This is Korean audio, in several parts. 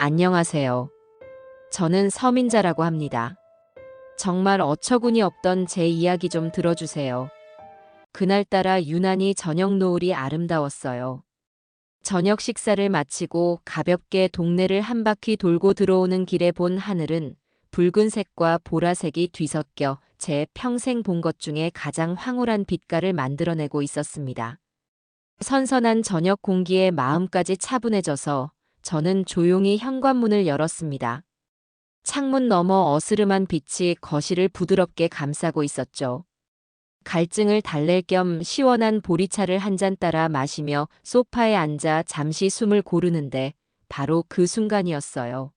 안녕하세요. 저는 서민자라고 합니다. 정말 어처구니 없던 제 이야기 좀 들어주세요. 그날따라 유난히 저녁 노을이 아름다웠어요. 저녁 식사를 마치고 가볍게 동네를 한 바퀴 돌고 들어오는 길에 본 하늘은 붉은색과 보라색이 뒤섞여 제 평생 본 것 중에 가장 황홀한 빛깔을 만들어내고 있었습니다. 선선한 저녁 공기에 마음까지 차분해져서 저는 조용히 현관문을 열었습니다. 창문 너머 어스름한 빛이 거실을 부드럽게 감싸고 있었죠. 갈증을 달랠 겸 시원한 보리차를 한 잔 따라 마시며 소파에 앉아 잠시 숨을 고르는데 바로 그 순간이었어요.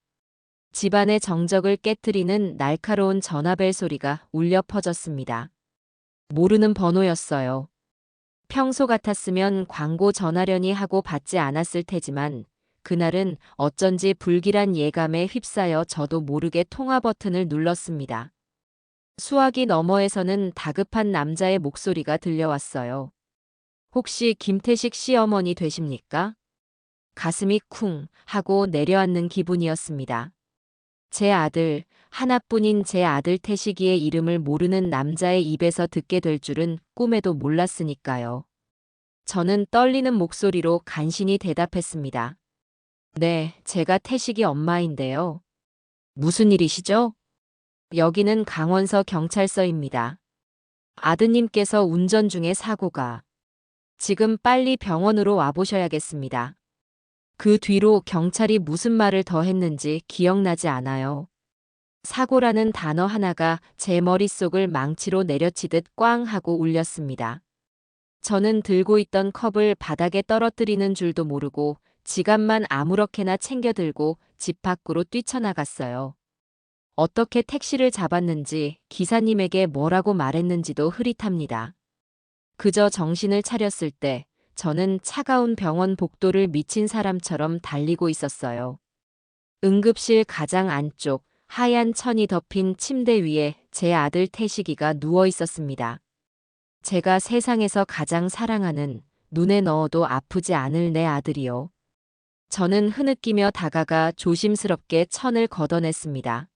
집안의 정적을 깨트리는 날카로운 전화벨 소리가 울려 퍼졌습니다. 모르는 번호였어요. 평소 같았으면 광고 전화려니 하고 받지 않았을 테지만 그날은 어쩐지 불길한 예감에 휩싸여 저도 모르게 통화 버튼을 눌렀습니다. 수화기 너머에서는 다급한 남자의 목소리가 들려왔어요. 혹시 김태식 씨 어머니 되십니까? 가슴이 쿵 하고 내려앉는 기분이었습니다. 제 아들, 하나뿐인 제 아들 태식이의 이름을 모르는 남자의 입에서 듣게 될 줄은 꿈에도 몰랐으니까요. 저는 떨리는 목소리로 간신히 대답했습니다. 네, 제가 태식이 엄마인데요. 무슨 일이시죠? 여기는 강원서 경찰서입니다. 아드님께서 운전 중에 사고가. 지금 빨리 병원으로 와보셔야겠습니다. 그 뒤로 경찰이 무슨 말을 더 했는지 기억나지 않아요. 사고라는 단어 하나가 제 머릿속을 망치로 내려치듯 꽝 하고 울렸습니다. 저는 들고 있던 컵을 바닥에 떨어뜨리는 줄도 모르고 지갑만 아무렇게나 챙겨 들고 집 밖으로 뛰쳐나갔어요. 어떻게 택시를 잡았는지 기사님에게 뭐라고 말했는지도 흐릿합니다. 그저 정신을 차렸을 때 저는 차가운 병원 복도를 미친 사람처럼 달리고 있었어요. 응급실 가장 안쪽 하얀 천이 덮인 침대 위에 제 아들 태식이가 누워 있었습니다. 제가 세상에서 가장 사랑하는 눈에 넣어도 아프지 않을 내 아들이요. 저는 흐느끼며 다가가 조심스럽게 천을 걷어냈습니다.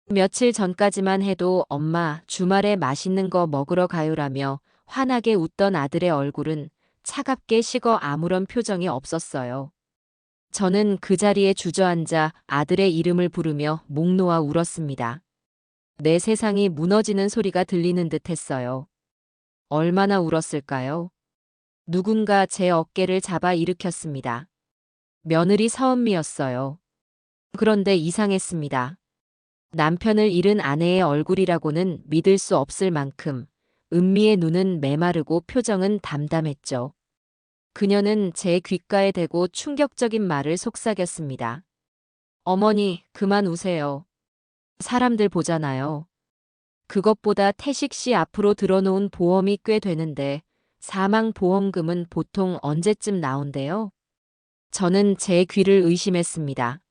며칠 전까지만 해도 엄마 주말에 맛있는 거 먹으러 가요라며 환하게 웃던 아들의 얼굴은 차갑게 식어 아무런 표정이 없었어요. 저는 그 자리에 주저앉아 아들의 이름을 부르며 목 놓아 울었습니다. 내 세상이 무너지는 소리가 들리는 듯 했어요. 얼마나 울었을까요? 누군가 제 어깨를 잡아 일으켰습니다. 며느리 서은미였어요. 그런데 이상했습니다. 남편을 잃은 아내의 얼굴이라고는 믿을 수 없을 만큼 은미의 눈은 메마르고 표정은 담담했죠. 그녀는 제 귓가에 대고 충격적인 말을 속삭였습니다. 어머니, 그만 우세요. 사람들 보잖아요. 그것보다 태식 씨 앞으로 들어놓은 보험이 꽤 되는데 사망보험금은 보통 언제쯤 나온대요? 저는 제 귀를 의심했습니다.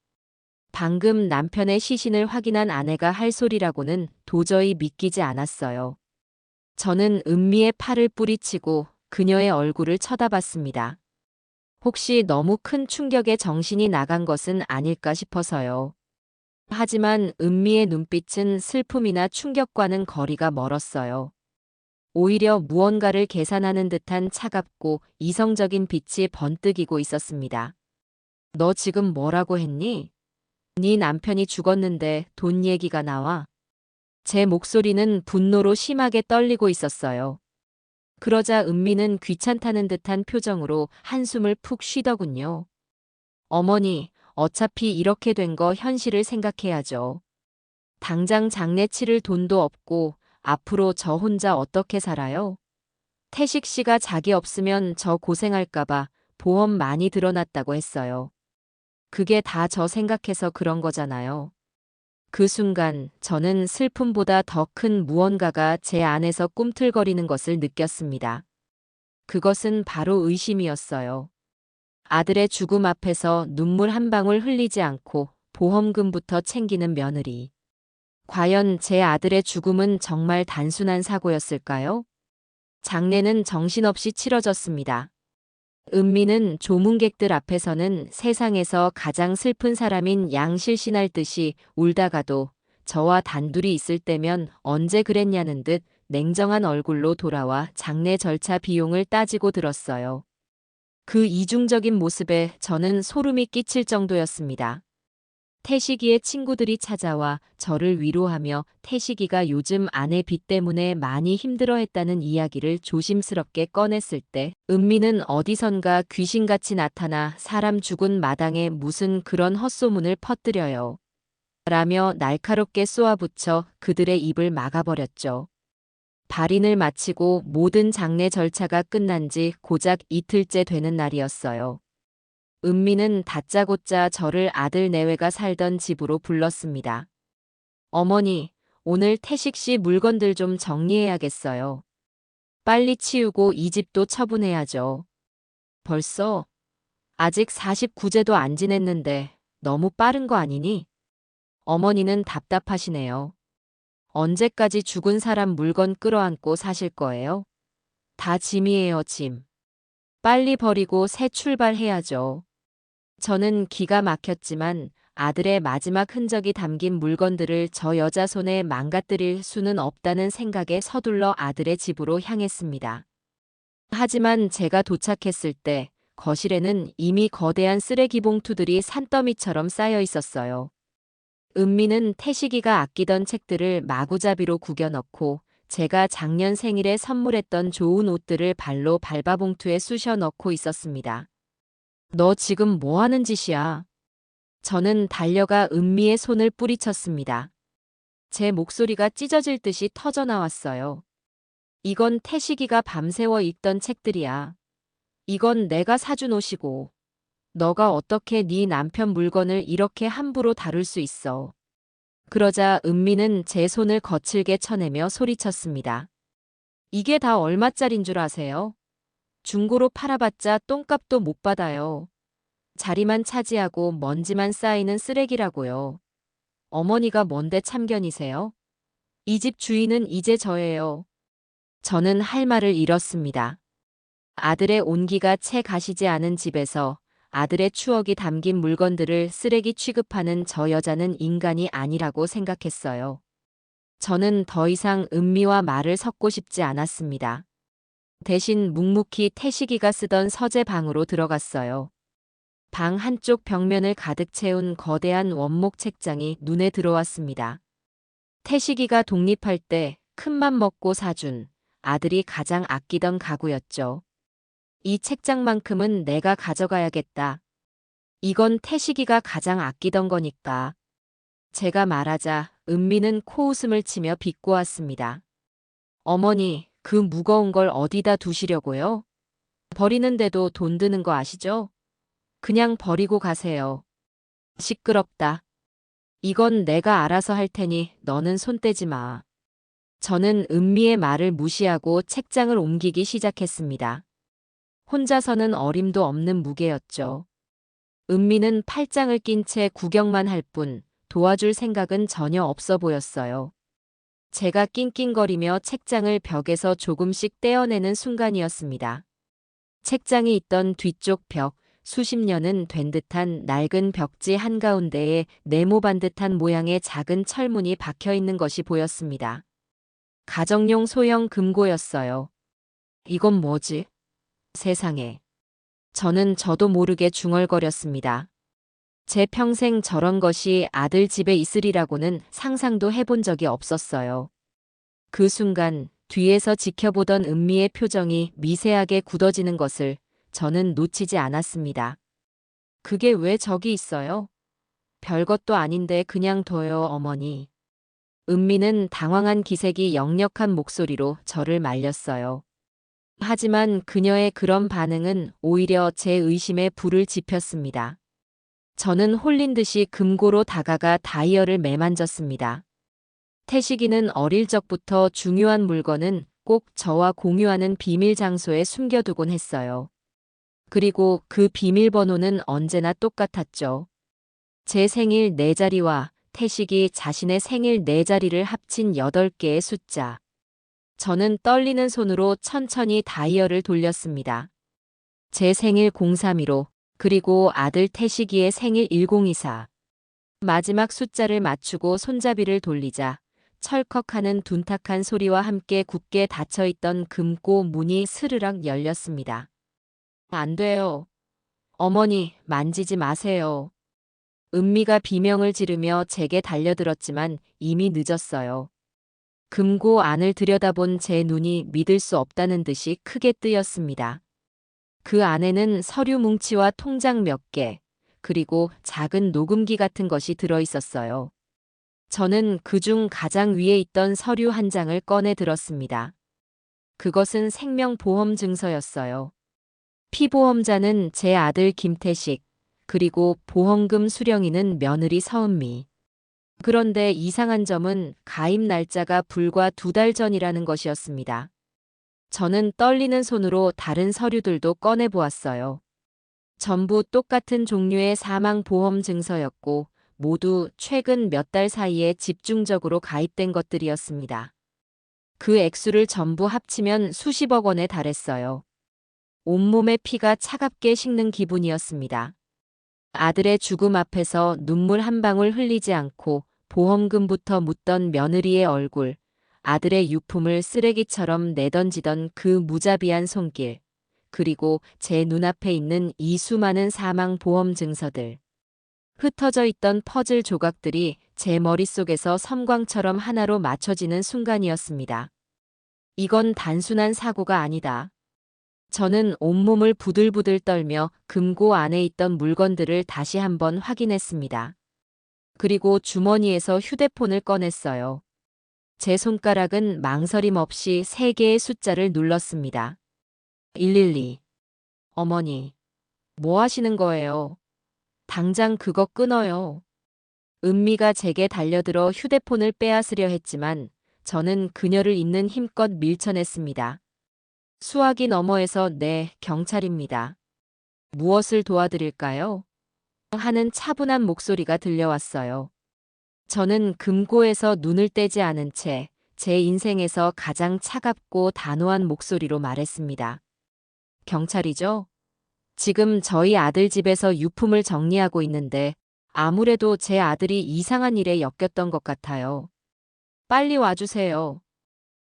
방금 남편의 시신을 확인한 아내가 할 소리라고는 도저히 믿기지 않았어요. 저는 은미의 팔을 뿌리치고 그녀의 얼굴을 쳐다봤습니다. 혹시 너무 큰 충격에 정신이 나간 것은 아닐까 싶어서요. 하지만 은미의 눈빛은 슬픔이나 충격과는 거리가 멀었어요. 오히려 무언가를 계산하는 듯한 차갑고 이성적인 빛이 번뜩이고 있었습니다. 너 지금 뭐라고 했니? 네 남편이 죽었는데 돈 얘기가 나와. 제 목소리는 분노로 심하게 떨리고 있었어요. 그러자 은미는 귀찮다는 듯한 표정으로 한숨을 푹 쉬더군요. 어머니, 어차피 이렇게 된 거 현실을 생각해야죠. 당장 장례 치를 돈도 없고 앞으로 저 혼자 어떻게 살아요? 태식 씨가 자기 없으면 저 고생할까봐 보험 많이 들어놨다고 했어요. 그게 다 저 생각해서 그런 거잖아요. 그 순간 저는 슬픔보다 더 큰 무언가가 제 안에서 꿈틀거리는 것을 느꼈습니다. 그것은 바로 의심이었어요. 아들의 죽음 앞에서 눈물 한 방울 흘리지 않고 보험금부터 챙기는 며느리. 과연 제 아들의 죽음은 정말 단순한 사고였을까요? 장례는 정신없이 치러졌습니다. 은미는 조문객들 앞에서는 세상에서 가장 슬픈 사람인 양 실신할 듯이 울다가도 저와 단둘이 있을 때면 언제 그랬냐는 듯 냉정한 얼굴로 돌아와 장례 절차 비용을 따지고 들었어요. 그 이중적인 모습에 저는 소름이 끼칠 정도였습니다. 태식이의 친구들이 찾아와 저를 위로하며 태식이가 요즘 아내 빚 때문에 많이 힘들어했다는 이야기를 조심스럽게 꺼냈을 때 은미는 어디선가 귀신같이 나타나 사람 죽은 마당에 무슨 그런 헛소문을 퍼뜨려요. 라며 날카롭게 쏘아붙여 그들의 입을 막아버렸죠. 발인을 마치고 모든 장례 절차가 끝난 지 고작 이틀째 되는 날이었어요. 은미는 다짜고짜 저를 아들 내외가 살던 집으로 불렀습니다. 어머니, 오늘 태식 씨 물건들 좀 정리해야겠어요. 빨리 치우고 이 집도 처분해야죠. 벌써? 아직 49제도 안 지냈는데 너무 빠른 거 아니니? 어머니는 답답하시네요. 언제까지 죽은 사람 물건 끌어안고 사실 거예요? 다 짐이에요, 짐. 빨리 버리고 새 출발해야죠. 저는 기가 막혔지만 아들의 마지막 흔적이 담긴 물건들을 저 여자 손에 망가뜨릴 수는 없다는 생각에 서둘러 아들의 집으로 향했습니다. 하지만 제가 도착했을 때 거실에는 이미 거대한 쓰레기 봉투들이 산더미처럼 쌓여 있었어요. 은미는 태식이가 아끼던 책들을 마구잡이로 구겨넣고 제가 작년 생일에 선물했던 좋은 옷들을 발로 발바봉투에 쑤셔 넣고 있었습니다. 너 지금 뭐 하는 짓이야? 저는 달려가 은미의 손을 뿌리쳤습니다. 제 목소리가 찢어질 듯이 터져 나왔어요. 이건 태식이가 밤새워 읽던 책들이야. 이건 내가 사준 옷이고. 너가 어떻게 네 남편 물건을 이렇게 함부로 다룰 수 있어. 그러자 은미는 제 손을 거칠게 쳐내며 소리쳤습니다. 이게 다 얼마짜린 줄 아세요? 중고로 팔아봤자 똥값도 못 받아요. 자리만 차지하고 먼지만 쌓이는 쓰레기라고요. 어머니가 뭔데 참견이세요? 이 집 주인은 이제 저예요. 저는 할 말을 잃었습니다. 아들의 온기가 채 가시지 않은 집에서 아들의 추억이 담긴 물건들을 쓰레기 취급하는 저 여자는 인간이 아니라고 생각했어요. 저는 더 이상 은미와 말을 섞고 싶지 않았습니다. 대신 묵묵히 태식이가 쓰던 서재 방으로 들어갔어요. 방 한쪽 벽면을 가득 채운 거대한 원목 책장이 눈에 들어왔습니다. 태식이가 독립할 때 큰맘 먹고 사준 아들이 가장 아끼던 가구였죠. 이 책장만큼은 내가 가져가야겠다. 이건 태식이가 가장 아끼던 거니까. 제가 말하자 은미는 코웃음을 치며 비꼬았습니다. 어머니, 그 무거운 걸 어디다 두시려고요? 버리는데도 돈 드는 거 아시죠? 그냥 버리고 가세요. 시끄럽다. 이건 내가 알아서 할 테니 너는 손 떼지 마. 저는 은미의 말을 무시하고 책장을 옮기기 시작했습니다. 혼자서는 어림도 없는 무게였죠. 은미는 팔짱을 낀 채 구경만 할 뿐 도와줄 생각은 전혀 없어 보였어요. 제가 낑낑거리며 책장을 벽에서 조금씩 떼어내는 순간이었습니다. 책장이 있던 뒤쪽 벽, 수십 년은 된 듯한 낡은 벽지 한가운데에 네모 반듯한 모양의 작은 철문이 박혀 있는 것이 보였습니다. 가정용 소형 금고였어요. 이건 뭐지? 세상에. 저도 모르게 중얼거렸습니다. 제 평생 저런 것이 아들 집에 있으리라고는 상상도 해본 적이 없었어요. 그 순간 뒤에서 지켜보던 은미의 표정이 미세하게 굳어지는 것을 저는 놓치지 않았습니다. 그게 왜 저기 있어요? 별것도 아닌데 그냥 둬요, 어머니. 은미는 당황한 기색이 역력한 목소리로 저를 말렸어요. 하지만 그녀의 그런 반응은 오히려 제 의심에 불을 지폈습니다. 저는 홀린 듯이 금고로 다가가 다이얼을 매만졌습니다. 태식이는 어릴 적부터 중요한 물건은 꼭 저와 공유하는 비밀 장소에 숨겨두곤 했어요. 그리고 그 비밀번호는 언제나 똑같았죠. 제 생일 4자리와 태식이 자신의 생일 4자리를 합친 8개의 숫자. 저는 떨리는 손으로 천천히 다이얼을 돌렸습니다. 제 생일 032로, 그리고 아들 태식이의 생일 1024. 마지막 숫자를 맞추고 손잡이를 돌리자 철컥하는 둔탁한 소리와 함께 굳게 닫혀있던 금고 문이 스르륵 열렸습니다. 안 돼요. 어머니, 만지지 마세요. 은미가 비명을 지르며 제게 달려들었지만 이미 늦었어요. 금고 안을 들여다본 제 눈이 믿을 수 없다는 듯이 크게 뜨였습니다. 그 안에는 서류 뭉치와 통장 몇 개, 그리고 작은 녹음기 같은 것이 들어 있었어요. 저는 그중 가장 위에 있던 서류 한 장을 꺼내 들었습니다. 그것은 생명보험 증서였어요. 피보험자는 제 아들 김태식, 그리고 보험금 수령인은 며느리 서은미. 그런데 이상한 점은 가입 날짜가 불과 2달 전이라는 것이었습니다. 저는 떨리는 손으로 다른 서류들도 꺼내 보았어요. 전부 똑같은 종류의 사망보험 증서였고 모두 최근 몇 달 사이에 집중적으로 가입된 것들이었습니다. 그 액수를 전부 합치면 수십억 원에 달했어요. 온몸에 피가 차갑게 식는 기분이었습니다. 아들의 죽음 앞에서 눈물 한 방울 흘리지 않고 보험금부터 묻던 며느리의 얼굴, 아들의 유품을 쓰레기처럼 내던지던 그 무자비한 손길, 그리고 제 눈앞에 있는 이 수많은 사망보험 증서들. 흩어져 있던 퍼즐 조각들이 제 머릿속에서 섬광처럼 하나로 맞춰지는 순간이었습니다. 이건 단순한 사고가 아니다. 저는 온몸을 부들부들 떨며 금고 안에 있던 물건들을 다시 한번 확인했습니다. 그리고 주머니에서 휴대폰을 꺼냈어요. 제 손가락은 망설임 없이 3개의 숫자를 눌렀습니다. 112. 어머니, 뭐 하시는 거예요? 당장 그거 끊어요. 은미가 제게 달려들어 휴대폰을 빼앗으려 했지만 저는 그녀를 잇는 힘껏 밀쳐냈습니다. 수화기 너머에서 네, 경찰입니다. 무엇을 도와드릴까요? 하는 차분한 목소리가 들려왔어요. 저는 금고에서 눈을 떼지 않은 채 제 인생에서 가장 차갑고 단호한 목소리로 말했습니다. 경찰이죠? 지금 저희 아들 집에서 유품을 정리하고 있는데 아무래도 제 아들이 이상한 일에 엮였던 것 같아요. 빨리 와주세요.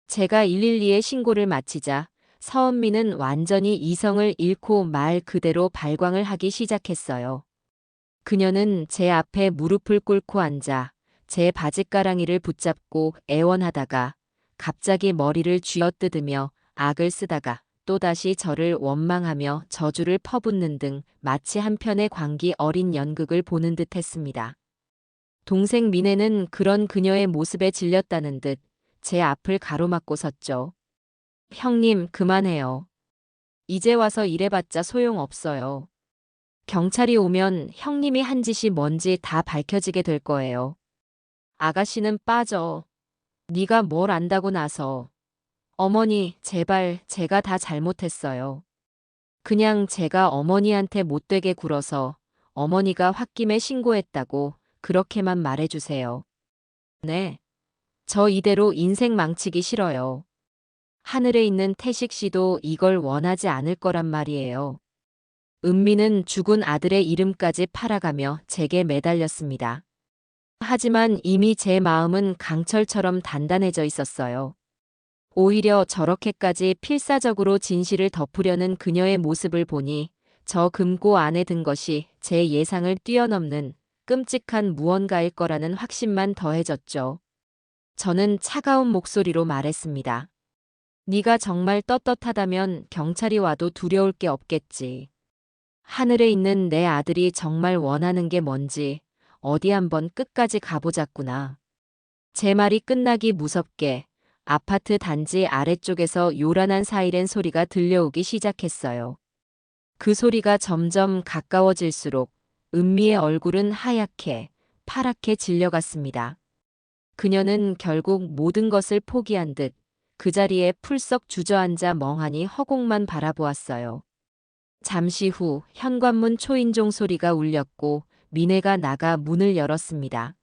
제가 112에 신고를 마치자 서은미는 완전히 이성을 잃고 말 그대로 발광을 하기 시작했어요. 그녀는 제 앞에 무릎을 꿇고 앉아 제 바짓가랑이를 붙잡고 애원하다가 갑자기 머리를 쥐어뜯으며 악을 쓰다가 또다시 저를 원망하며 저주를 퍼붓는 등 마치 한 편의 광기 어린 연극을 보는 듯 했습니다. 동생 미네는 그런 그녀의 모습에 질렸다는 듯 제 앞을 가로막고 섰죠. 형님, 그만해요. 이제 와서 이래봤자 소용없어요. 경찰이 오면 형님이 한 짓이 뭔지 다 밝혀지게 될 거예요. 아가씨는 빠져. 네가 뭘 안다고 나서. 어머니, 제발 제가 다 잘못했어요. 그냥 제가 어머니한테 못되게 굴어서 어머니가 홧김에 신고했다고 그렇게만 말해주세요. 네. 저 이대로 인생 망치기 싫어요. 하늘에 있는 태식 씨도 이걸 원하지 않을 거란 말이에요. 은미는 죽은 아들의 이름까지 팔아가며 제게 매달렸습니다. 하지만 이미 제 마음은 강철처럼 단단해져 있었어요. 오히려 저렇게까지 필사적으로 진실을 덮으려는 그녀의 모습을 보니 저 금고 안에 든 것이 제 예상을 뛰어넘는 끔찍한 무언가일 거라는 확신만 더해졌죠. 저는 차가운 목소리로 말했습니다. 네가 정말 떳떳하다면 경찰이 와도 두려울 게 없겠지. 하늘에 있는 내 아들이 정말 원하는 게 뭔지 어디 한번 끝까지 가보자꾸나. 제 말이 끝나기 무섭게 아파트 단지 아래쪽에서 요란한 사이렌 소리가 들려오기 시작했어요. 그 소리가 점점 가까워질수록 은미의 얼굴은 하얗게, 파랗게 질려갔습니다. 그녀는 결국 모든 것을 포기한 듯 그 자리에 풀썩 주저앉아 멍하니 허공만 바라보았어요. 잠시 후 현관문 초인종 소리가 울렸고 미네가 나가 문을 열었습니다.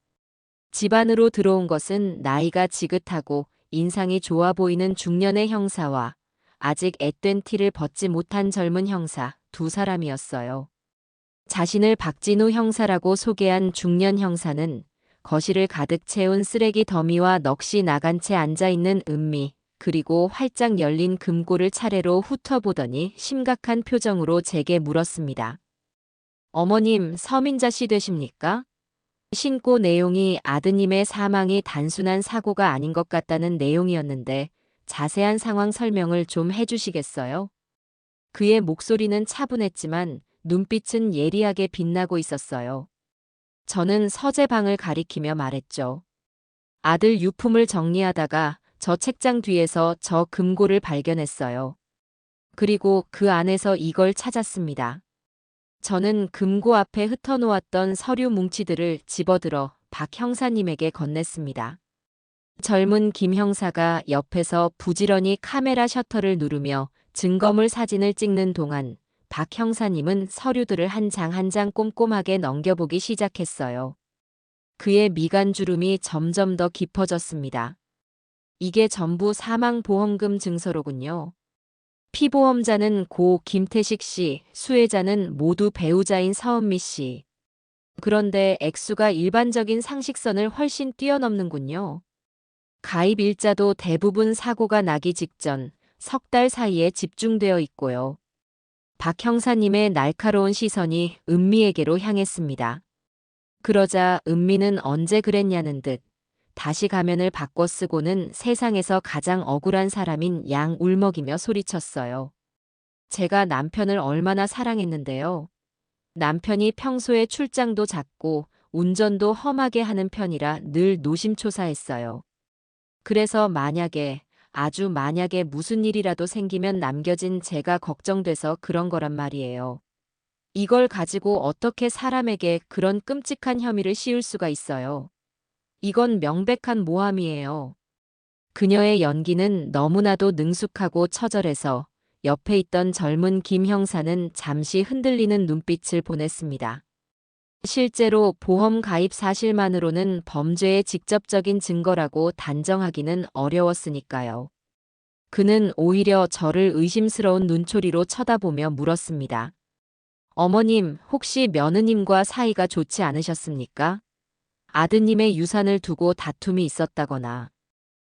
집 안으로 들어온 것은 나이가 지긋하고 인상이 좋아 보이는 중년의 형사와 아직 앳된 티를 벗지 못한 젊은 형사 두 사람이었어요. 자신을 박진우 형사라고 소개한 중년 형사는 거실을 가득 채운 쓰레기 더미와 넋이 나간 채 앉아있는 은미, 그리고 활짝 열린 금고를 차례로 훑어보더니 심각한 표정으로 제게 물었습니다. 어머님, 서민자 씨 되십니까? 신고 내용이 아드님의 사망이 단순한 사고가 아닌 것 같다는 내용이었는데 자세한 상황 설명을 좀 해주시겠어요? 그의 목소리는 차분했지만 눈빛은 예리하게 빛나고 있었어요. 저는 서재방을 가리키며 말했죠. 아들 유품을 정리하다가 저 책장 뒤에서 저 금고를 발견했어요. 그리고 그 안에서 이걸 찾았습니다. 저는 금고 앞에 흩어놓았던 서류 뭉치들을 집어들어 박 형사님에게 건넸습니다. 젊은 김 형사가 옆에서 부지런히 카메라 셔터를 누르며 증거물 사진을 찍는 동안 박 형사님은 서류들을 한 장 한 장 꼼꼼하게 넘겨보기 시작했어요. 그의 미간 주름이 점점 더 깊어졌습니다. 이게 전부 사망보험금 증서로군요. 피보험자는 고 김태식 씨, 수혜자는 모두 배우자인 서은미 씨. 그런데 액수가 일반적인 상식선을 훨씬 뛰어넘는군요. 가입 일자도 대부분 사고가 나기 직전 석 달 사이에 집중되어 있고요. 박 형사님의 날카로운 시선이 은미에게로 향했습니다. 그러자 은미는 언제 그랬냐는 듯 다시 가면을 바꿔 쓰고는 세상에서 가장 억울한 사람인 양 울먹이며 소리쳤어요. 제가 남편을 얼마나 사랑했는데요. 남편이 평소에 출장도 잦고 운전도 험하게 하는 편이라 늘 노심초사했어요. 그래서 만약에, 아주 만약에 무슨 일이라도 생기면 남겨진 제가 걱정돼서 그런 거란 말이에요. 이걸 가지고 어떻게 사람에게 그런 끔찍한 혐의를 씌울 수가 있어요. 이건 명백한 모함이에요. 그녀의 연기는 너무나도 능숙하고 처절해서 옆에 있던 젊은 김 형사는 잠시 흔들리는 눈빛을 보냈습니다. 실제로 보험 가입 사실만으로는 범죄의 직접적인 증거라고 단정하기는 어려웠으니까요. 그는 오히려 저를 의심스러운 눈초리로 쳐다보며 물었습니다. 어머님, 혹시 며느님과 사이가 좋지 않으셨습니까? 아드님의 유산을 두고 다툼이 있었다거나.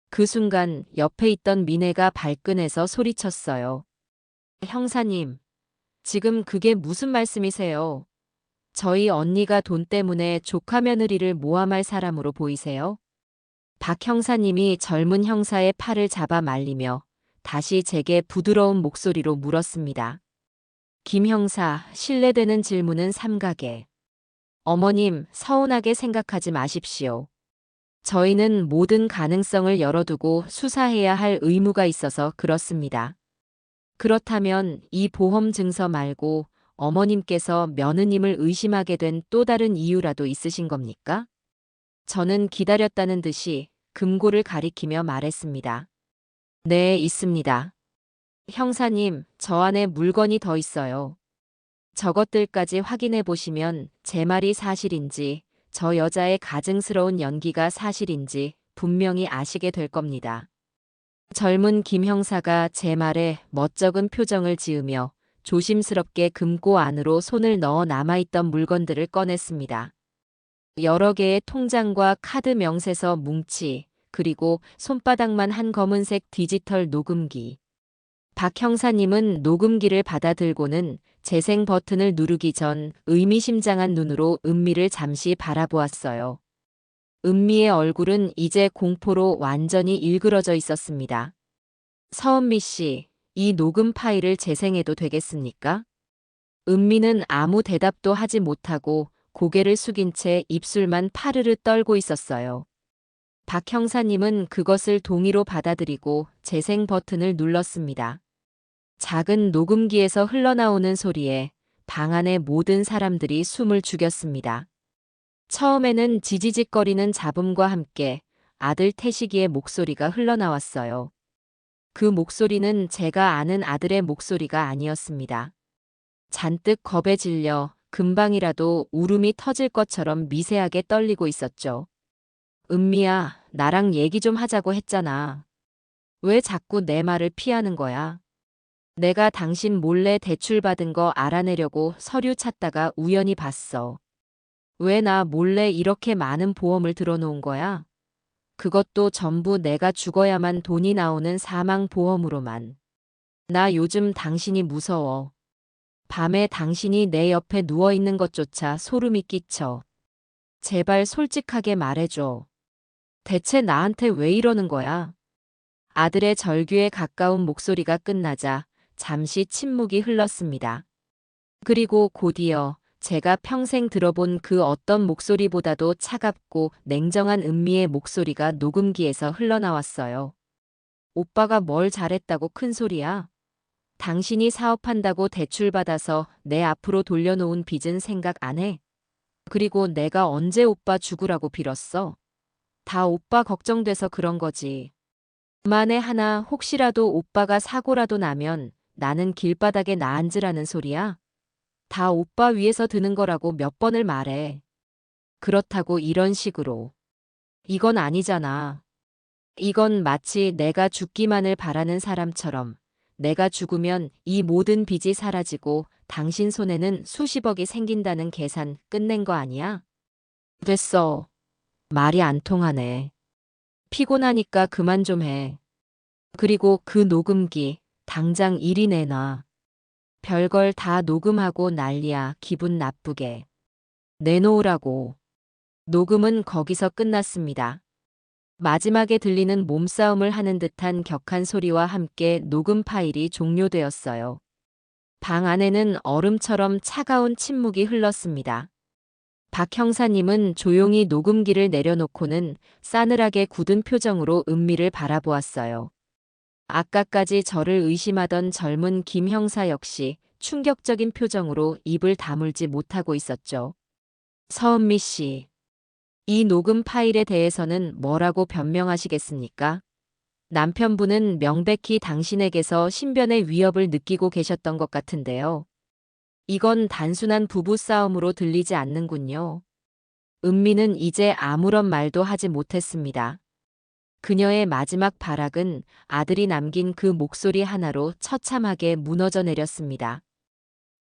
그 순간 옆에 있던 미네가 발끈해서 소리쳤어요. 형사님, 지금 그게 무슨 말씀이세요? 저희 언니가 돈 때문에 조카 며느리를 모함할 사람으로 보이세요? 박 형사님이 젊은 형사의 팔을 잡아 말리며 다시 제게 부드러운 목소리로 물었습니다. 김 형사, 신뢰되는 질문은 삼가게. 어머님, 서운하게 생각하지 마십시오. 저희는 모든 가능성을 열어두고 수사해야 할 의무가 있어서 그렇습니다. 그렇다면 이 보험 증서 말고 어머님께서 며느님을 의심하게 된 또 다른 이유라도 있으신 겁니까? 저는 기다렸다는 듯이 금고를 가리키며 말했습니다. 네, 있습니다. 형사님, 저 안에 물건이 더 있어요. 저것들까지 확인해 보시면 제 말이 사실인지 저 여자의 가증스러운 연기가 사실인지 분명히 아시게 될 겁니다. 젊은 김 형사가 제 말에 멋쩍은 표정을 지으며 조심스럽게 금고 안으로 손을 넣어 남아있던 물건들을 꺼냈습니다. 여러 개의 통장과 카드 명세서 뭉치, 그리고 손바닥만 한 검은색 디지털 녹음기. 박 형사님은 녹음기를 받아들고는 재생 버튼을 누르기 전 의미심장한 눈으로 은미를 잠시 바라보았어요. 은미의 얼굴은 이제 공포로 완전히 일그러져 있었습니다. 서은미 씨, 이 녹음 파일을 재생해도 되겠습니까? 은미는 아무 대답도 하지 못하고 고개를 숙인 채 입술만 파르르 떨고 있었어요. 박 형사님은 그것을 동의로 받아들이고 재생 버튼을 눌렀습니다. 작은 녹음기에서 흘러나오는 소리에 방 안의 모든 사람들이 숨을 죽였습니다. 처음에는 지지직거리는 잡음과 함께 아들 태식이의 목소리가 흘러나왔어요. 그 목소리는 제가 아는 아들의 목소리가 아니었습니다. 잔뜩 겁에 질려 금방이라도 울음이 터질 것처럼 미세하게 떨리고 있었죠. 은미야, 나랑 얘기 좀 하자고 했잖아. 왜 자꾸 내 말을 피하는 거야? 내가 당신 몰래 대출받은 거 알아내려고 서류 찾다가 우연히 봤어. 왜 나 몰래 이렇게 많은 보험을 들어놓은 거야? 그것도 전부 내가 죽어야만 돈이 나오는 사망보험으로만. 나 요즘 당신이 무서워. 밤에 당신이 내 옆에 누워있는 것조차 소름이 끼쳐. 제발 솔직하게 말해줘. 대체 나한테 왜 이러는 거야? 아들의 절규에 가까운 목소리가 끝나자 잠시 침묵이 흘렀습니다. 그리고 곧이어 제가 평생 들어본 그 어떤 목소리보다도 차갑고 냉정한 은미의 목소리가 녹음기에서 흘러나왔어요. 오빠가 뭘 잘했다고 큰 소리야? 당신이 사업한다고 대출받아서 내 앞으로 돌려놓은 빚은 생각 안 해? 그리고 내가 언제 오빠 죽으라고 빌었어? 다 오빠 걱정돼서 그런 거지. 만에 하나 혹시라도 오빠가 사고라도 나면 나는 길바닥에 나앉으라는 소리야? 다 오빠 위에서 드는 거라고 몇 번을 말해. 그렇다고 이런 식으로. 이건 아니잖아. 이건 마치 내가 죽기만을 바라는 사람처럼 내가 죽으면 이 모든 빚이 사라지고 당신 손에는 수십억이 생긴다는 계산 끝낸 거 아니야? 됐어. 말이 안 통하네. 피곤하니까 그만 좀 해. 그리고 그 녹음기 당장 이리 내놔. 별걸 다 녹음하고 난리야. 기분 나쁘게. 내놓으라고. 녹음은 거기서 끝났습니다. 마지막에 들리는 몸싸움을 하는 듯한 격한 소리와 함께 녹음 파일이 종료되었어요. 방 안에는 얼음처럼 차가운 침묵이 흘렀습니다. 박 형사님은 조용히 녹음기를 내려놓고는 싸늘하게 굳은 표정으로 은미를 바라보았어요. 아까까지 저를 의심하던 젊은 김 형사 역시 충격적인 표정으로 입을 다물지 못하고 있었죠. 서은미 씨, 이 녹음 파일에 대해서는 뭐라고 변명하시겠습니까? 남편분은 명백히 당신에게서 신변의 위협을 느끼고 계셨던 것 같은데요. 이건 단순한 부부싸움으로 들리지 않는군요. 은미는 이제 아무런 말도 하지 못했습니다. 그녀의 마지막 발악은 아들이 남긴 그 목소리 하나로 처참하게 무너져 내렸습니다.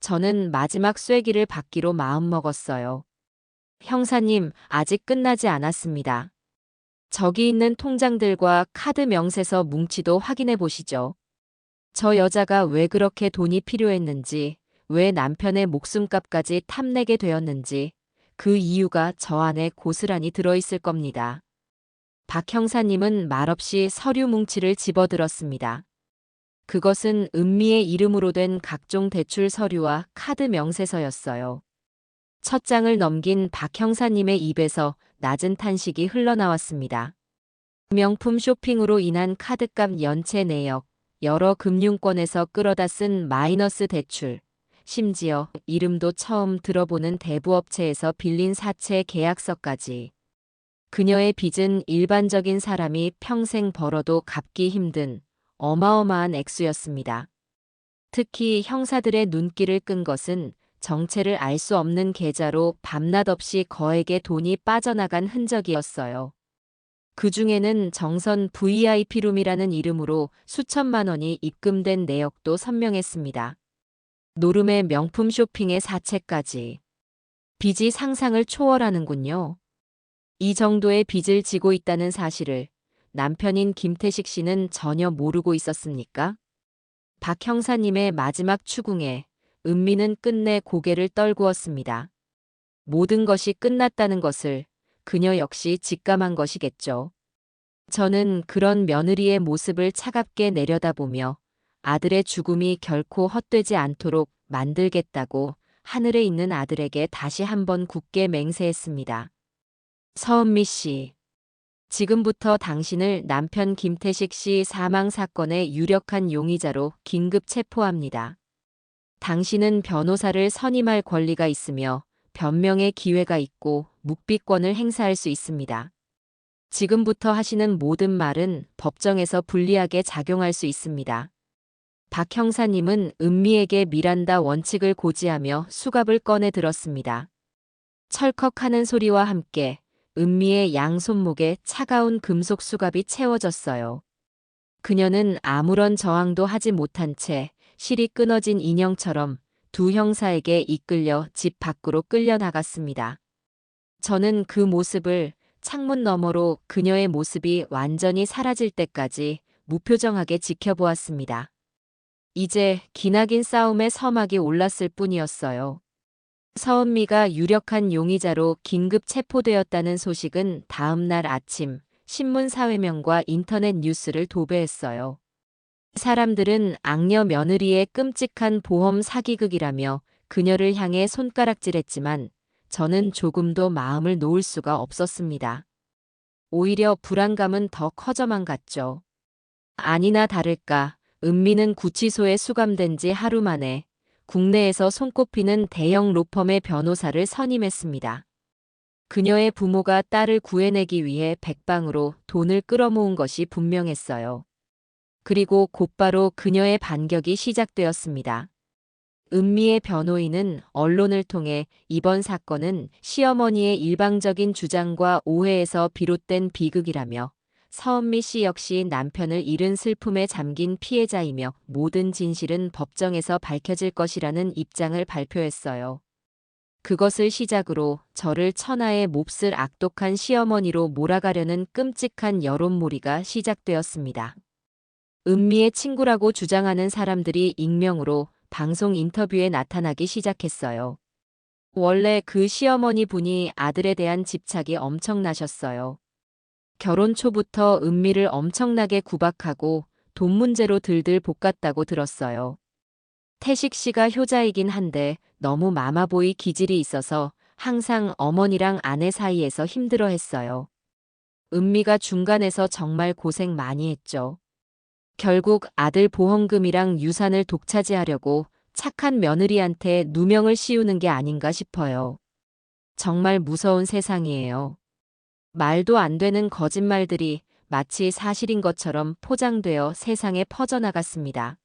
저는 마지막 쐐기를 받기로 마음먹었어요. 형사님, 아직 끝나지 않았습니다. 저기 있는 통장들과 카드 명세서 뭉치도 확인해 보시죠. 저 여자가 왜 그렇게 돈이 필요했는지, 왜 남편의 목숨값까지 탐내게 되었는지, 그 이유가 저 안에 고스란히 들어있을 겁니다. 박 형사님은 말없이 서류 뭉치를 집어들었습니다. 그것은 은미의 이름으로 된 각종 대출 서류와 카드 명세서였어요. 첫 장을 넘긴 박 형사님의 입에서 낮은 탄식이 흘러나왔습니다. 명품 쇼핑으로 인한 카드값 연체 내역, 여러 금융권에서 끌어다 쓴 마이너스 대출, 심지어 이름도 처음 들어보는 대부업체에서 빌린 사채 계약서까지. 그녀의 빚은 일반적인 사람이 평생 벌어도 갚기 힘든 어마어마한 액수였습니다. 특히 형사들의 눈길을 끈 것은 정체를 알 수 없는 계좌로 밤낮 없이 거액의 돈이 빠져나간 흔적이었어요. 그 중에는 정선 VIP룸이라는 이름으로 수천만 원이 입금된 내역도 선명했습니다. 노름의 명품 쇼핑의 사채까지. 빚이 상상을 초월하는군요. 이 정도의 빚을 지고 있다는 사실을 남편인 김태식 씨는 전혀 모르고 있었습니까? 박 형사님의 마지막 추궁에 은미는 끝내 고개를 떨구었습니다. 모든 것이 끝났다는 것을 그녀 역시 직감한 것이겠죠. 저는 그런 며느리의 모습을 차갑게 내려다보며 아들의 죽음이 결코 헛되지 않도록 만들겠다고 하늘에 있는 아들에게 다시 한번 굳게 맹세했습니다. 서은미 씨, 지금부터 당신을 남편 김태식 씨 사망 사건의 유력한 용의자로 긴급 체포합니다. 당신은 변호사를 선임할 권리가 있으며 변명의 기회가 있고 묵비권을 행사할 수 있습니다. 지금부터 하시는 모든 말은 법정에서 불리하게 작용할 수 있습니다. 박 형사님은 은미에게 미란다 원칙을 고지하며 수갑을 꺼내 들었습니다. 철컥하는 소리와 함께 은미의 양 손목에 차가운 금속 수갑이 채워졌어요. 그녀는 아무런 저항도 하지 못한 채 실이 끊어진 인형처럼 두 형사에게 이끌려 집 밖으로 끌려 나갔습니다. 저는 그 모습을 창문 너머로 그녀의 모습이 완전히 사라질 때까지 무표정하게 지켜보았습니다. 이제 기나긴 싸움의 서막이 올랐을 뿐이었어요. 서은미가 유력한 용의자로 긴급 체포되었다는 소식은 다음 날 아침 신문 사회면과 인터넷 뉴스를 도배했어요. 사람들은 악녀 며느리의 끔찍한 보험 사기극이라며 그녀를 향해 손가락질했지만 저는 조금도 마음을 놓을 수가 없었습니다. 오히려 불안감은 더 커져만 갔죠. 아니나 다를까 은미는 구치소에 수감된 지 하루 만에 국내에서 손꼽히는 대형 로펌의 변호사를 선임했습니다. 그녀의 부모가 딸을 구해내기 위해 백방으로 돈을 끌어모은 것이 분명했어요. 그리고 곧바로 그녀의 반격이 시작되었습니다. 은미의 변호인은 언론을 통해 이번 사건은 시어머니의 일방적인 주장과 오해에서 비롯된 비극이라며 서은미 씨 역시 남편을 잃은 슬픔에 잠긴 피해자이며 모든 진실은 법정에서 밝혀질 것이라는 입장을 발표했어요. 그것을 시작으로 저를 천하의 몹쓸 악독한 시어머니로 몰아가려는 끔찍한 여론몰이가 시작되었습니다. 은미의 친구라고 주장하는 사람들이 익명으로 방송 인터뷰에 나타나기 시작했어요. 원래 그 시어머니 분이 아들에 대한 집착이 엄청나셨어요. 결혼 초부터 은미를 엄청나게 구박하고 돈 문제로 들들 볶았다고 들었어요. 태식 씨가 효자이긴 한데 너무 마마보이 기질이 있어서 항상 어머니랑 아내 사이에서 힘들어했어요. 은미가 중간에서 정말 고생 많이 했죠. 결국 아들 보험금이랑 유산을 독차지하려고 착한 며느리한테 누명을 씌우는 게 아닌가 싶어요. 정말 무서운 세상이에요. 말도 안 되는 거짓말들이 마치 사실인 것처럼 포장되어 세상에 퍼져나갔습니다.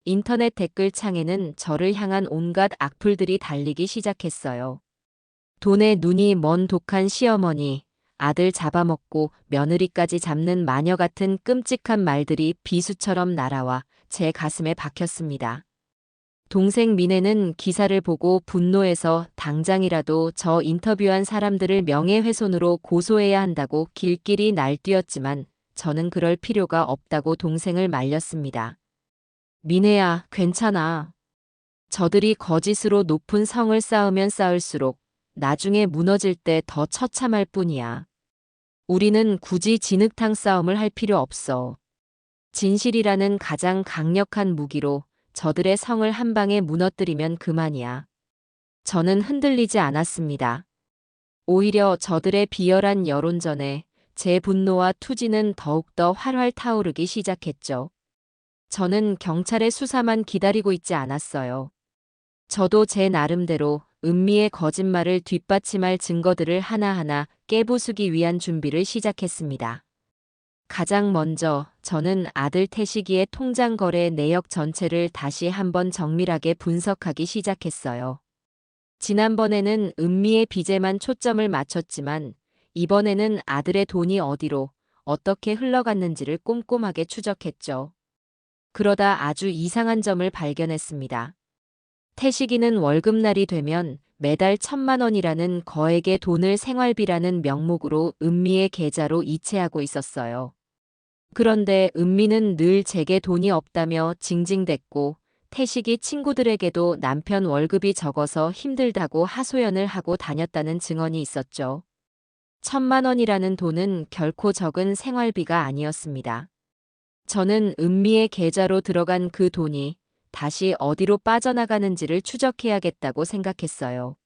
인터넷 댓글창에는 저를 향한 온갖 악플들이 달리기 시작했어요. 돈에 눈이 먼 독한 시어머니, 아들 잡아먹고 며느리까지 잡는 마녀 같은 끔찍한 말들이 비수처럼 날아와 제 가슴에 박혔습니다. 동생 민혜는 기사를 보고 분노해서 당장이라도 저 인터뷰한 사람들을 명예훼손으로 고소해야 한다고 길길이 날뛰었지만 저는 그럴 필요가 없다고 동생을 말렸습니다. 민혜야, 괜찮아. 저들이 거짓으로 높은 성을 쌓으면 쌓을수록 나중에 무너질 때 더 처참할 뿐이야. 우리는 굳이 진흙탕 싸움을 할 필요 없어. 진실이라는 가장 강력한 무기로 저들의 성을 한 방에 무너뜨리면 그만이야. 저는 흔들리지 않았습니다. 오히려 저들의 비열한 여론전에 제 분노와 투지는 더욱더 활활 타오르기 시작했죠. 저는 경찰의 수사만 기다리고 있지 않았어요. 저도 제 나름대로 은미의 거짓말을 뒷받침할 증거들을 하나하나 깨부수기 위한 준비를 시작했습니다. 가장 먼저 저는 아들 태식이의 통장 거래 내역 전체를 다시 한번 정밀하게 분석하기 시작했어요. 지난번에는 은미의 빚에만 초점을 맞췄지만 이번에는 아들의 돈이 어디로 어떻게 흘러갔는지를 꼼꼼하게 추적했죠. 그러다 아주 이상한 점을 발견했습니다. 태식이는 월급날이 되면 매달 1,000만 원이라는 거액의 돈을 생활비라는 명목으로 은미의 계좌로 이체하고 있었어요. 그런데 은미는 늘 제게 돈이 없다며 징징댔고 태식이 친구들에게도 남편 월급이 적어서 힘들다고 하소연을 하고 다녔다는 증언이 있었죠. 1,000만 원이라는 돈은 결코 적은 생활비가 아니었습니다. 저는 은미의 계좌로 들어간 그 돈이 다시 어디로 빠져나가는지를 추적해야겠다고 생각했어요.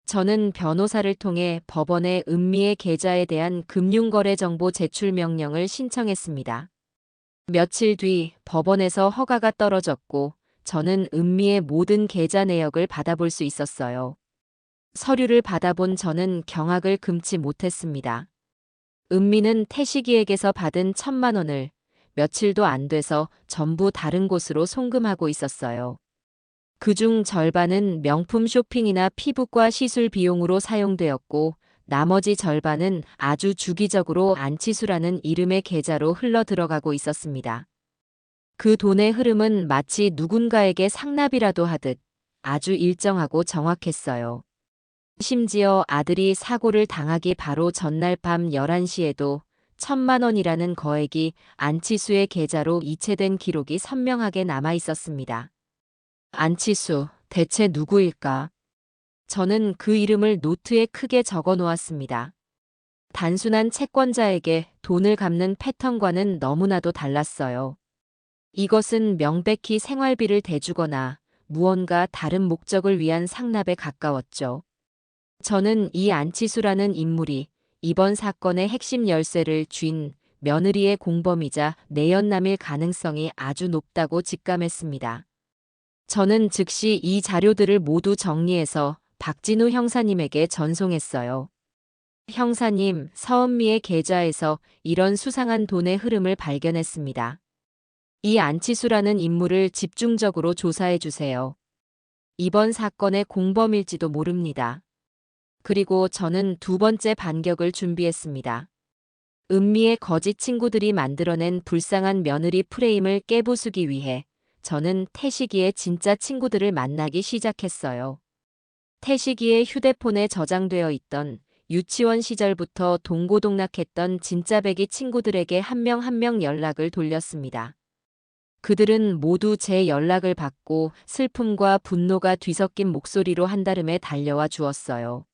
저는 변호사를 통해 법원에 은미의 계좌에 대한 금융거래 정보 제출 명령을 신청했습니다. 며칠 뒤 법원에서 허가가 떨어졌고 저는 은미의 모든 계좌 내역을 받아볼 수 있었어요. 서류를 받아본 저는 경악을 금치 못했습니다. 은미는 태식이에게서 받은 1,000만 원을 며칠도 안 돼서 전부 다른 곳으로 송금하고 있었어요. 그중 절반은 명품 쇼핑이나 피부과 시술 비용으로 사용되었고 나머지 절반은 아주 주기적으로 안치수라는 이름의 계좌로 흘러 들어가고 있었습니다. 그 돈의 흐름은 마치 누군가에게 상납이라도 하듯 아주 일정하고 정확했어요. 심지어 아들이 사고를 당하기 바로 전날 밤 11시에도 1,000만 원이라는 거액이 안치수의 계좌로 이체된 기록이 선명하게 남아 있었습니다. 안치수, 대체 누구일까? 저는 그 이름을 노트에 크게 적어 놓았습니다. 단순한 채권자에게 돈을 갚는 패턴과는 너무나도 달랐어요. 이것은 명백히 생활비를 대주거나 무언가 다른 목적을 위한 상납에 가까웠죠. 저는 이 안치수라는 인물이 이번 사건의 핵심 열쇠를 쥔 며느리의 공범이자 내연남일 가능성이 아주 높다고 직감했습니다. 저는 즉시 이 자료들을 모두 정리해서 박진우 형사님에게 전송했어요. 형사님, 서은미의 계좌에서 이런 수상한 돈의 흐름을 발견했습니다. 이 안치수라는 인물을 집중적으로 조사해 주세요. 이번 사건의 공범일지도 모릅니다. 그리고 저는 두 번째 반격을 준비했습니다. 은미의 거짓 친구들이 만들어낸 불쌍한 며느리 프레임을 깨부수기 위해 저는 태식이의 진짜 친구들을 만나기 시작했어요. 태식이의 휴대폰에 저장되어 있던 유치원 시절부터 동고동락했던 진짜배기 친구들에게 한 명 한 명 연락을 돌렸습니다. 그들은 모두 제 연락을 받고 슬픔과 분노가 뒤섞인 목소리로 한달음에 달려와 주었어요.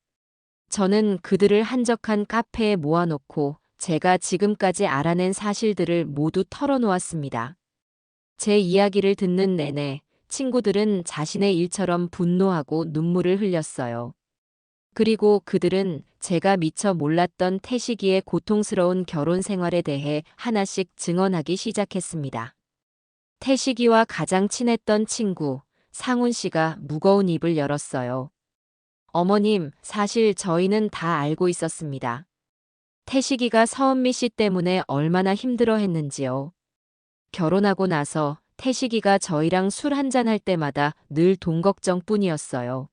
저는 그들을 한적한 카페에 모아놓고 제가 지금까지 알아낸 사실들을 모두 털어놓았습니다. 제 이야기를 듣는 내내 친구들은 자신의 일처럼 분노하고 눈물을 흘렸어요. 그리고 그들은 제가 미처 몰랐던 태식이의 고통스러운 결혼 생활에 대해 하나씩 증언하기 시작했습니다. 태식이와 가장 친했던 친구, 상훈 씨가 무거운 입을 열었어요. 어머님, 사실 저희는 다 알고 있었습니다. 태식이가 서은미 씨 때문에 얼마나 힘들어 했는지요. 결혼하고 나서 태식이가 저희랑 술 한잔 할 때마다 늘 돈 걱정뿐이었어요.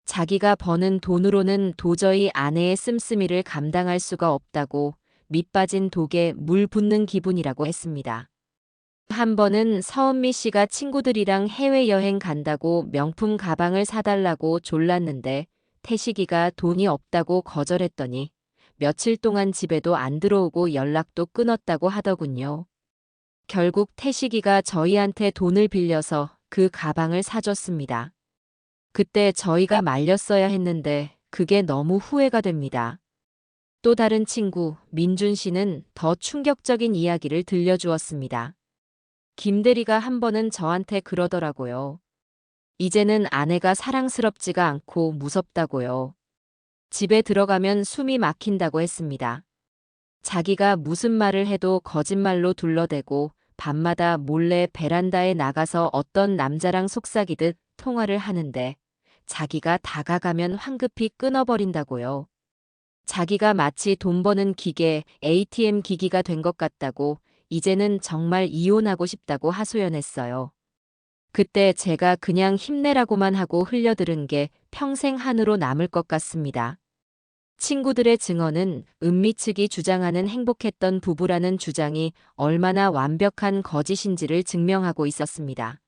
자기가 버는 돈으로는 도저히 아내의 씀씀이를 감당할 수가 없다고 밑 빠진 독에 물 붓는 기분이라고 했습니다. 한 번은 서은미 씨가 친구들이랑 해외여행 간다고 명품 가방을 사달라고 졸랐는데 태식이가 돈이 없다고 거절했더니 며칠 동안 집에도 안 들어오고 연락도 끊었다고 하더군요. 결국 태식이가 저희한테 돈을 빌려서 그 가방을 사줬습니다. 그때 저희가 말렸어야 했는데 그게 너무 후회가 됩니다. 또 다른 친구, 민준 씨는 더 충격적인 이야기를 들려주었습니다. 김대리가 한 번은 저한테 그러더라고요. 이제는 아내가 사랑스럽지가 않고 무섭다고요. 집에 들어가면 숨이 막힌다고 했습니다. 자기가 무슨 말을 해도 거짓말로 둘러대고 밤마다 몰래 베란다에 나가서 어떤 남자랑 속삭이듯 통화를 하는데 자기가 다가가면 황급히 끊어버린다고요. 자기가 마치 돈 버는 기계, ATM 기기가 된 것 같다고 이제는 정말 이혼하고 싶다고 하소연했어요. 그때 제가 그냥 힘내라고만 하고 흘려들은 게 평생 한으로 남을 것 같습니다. 친구들의 증언은 은미 측이 주장하는 행복했던 부부라는 주장이 얼마나 완벽한 거짓인지를 증명하고 있었습니다.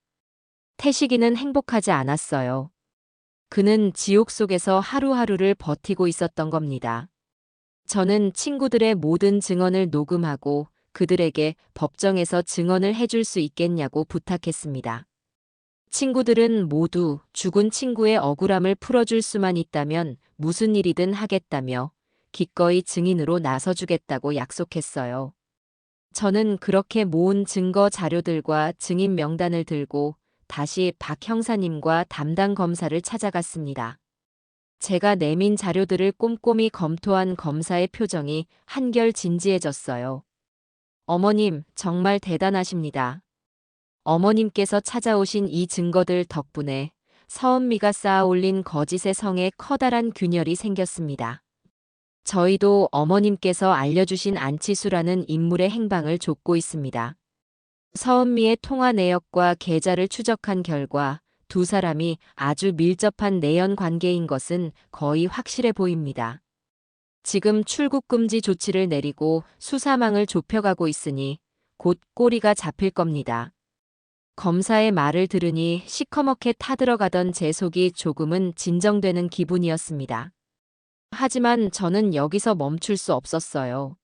태식이는 행복하지 않았어요. 그는 지옥 속에서 하루하루를 버티고 있었던 겁니다. 저는 친구들의 모든 증언을 녹음하고 그들에게 법정에서 증언을 해줄 수 있겠냐고 부탁했습니다. 친구들은 모두 죽은 친구의 억울함을 풀어줄 수만 있다면 무슨 일이든 하겠다며 기꺼이 증인으로 나서주겠다고 약속했어요. 저는 그렇게 모은 증거 자료들과 증인 명단을 들고 다시 박 형사님과 담당 검사를 찾아갔습니다. 제가 내민 자료들을 꼼꼼히 검토한 검사의 표정이 한결 진지해졌어요. 어머님, 정말 대단하십니다. 어머님께서 찾아오신 이 증거들 덕분에 서은미가 쌓아 올린 거짓의 성에 커다란 균열이 생겼습니다. 저희도 어머님께서 알려주신 안치수라는 인물의 행방을 좇고 있습니다. 서은미의 통화 내역과 계좌를 추적한 결과 두 사람이 아주 밀접한 내연 관계인 것은 거의 확실해 보입니다. 지금 출국 금지 조치를 내리고 수사망을 좁혀가고 있으니 곧 꼬리가 잡힐 겁니다. 검사의 말을 들으니 시커멓게 타들어가던 제 속이 조금은 진정되는 기분이었습니다. 하지만 저는 여기서 멈출 수 없었어요.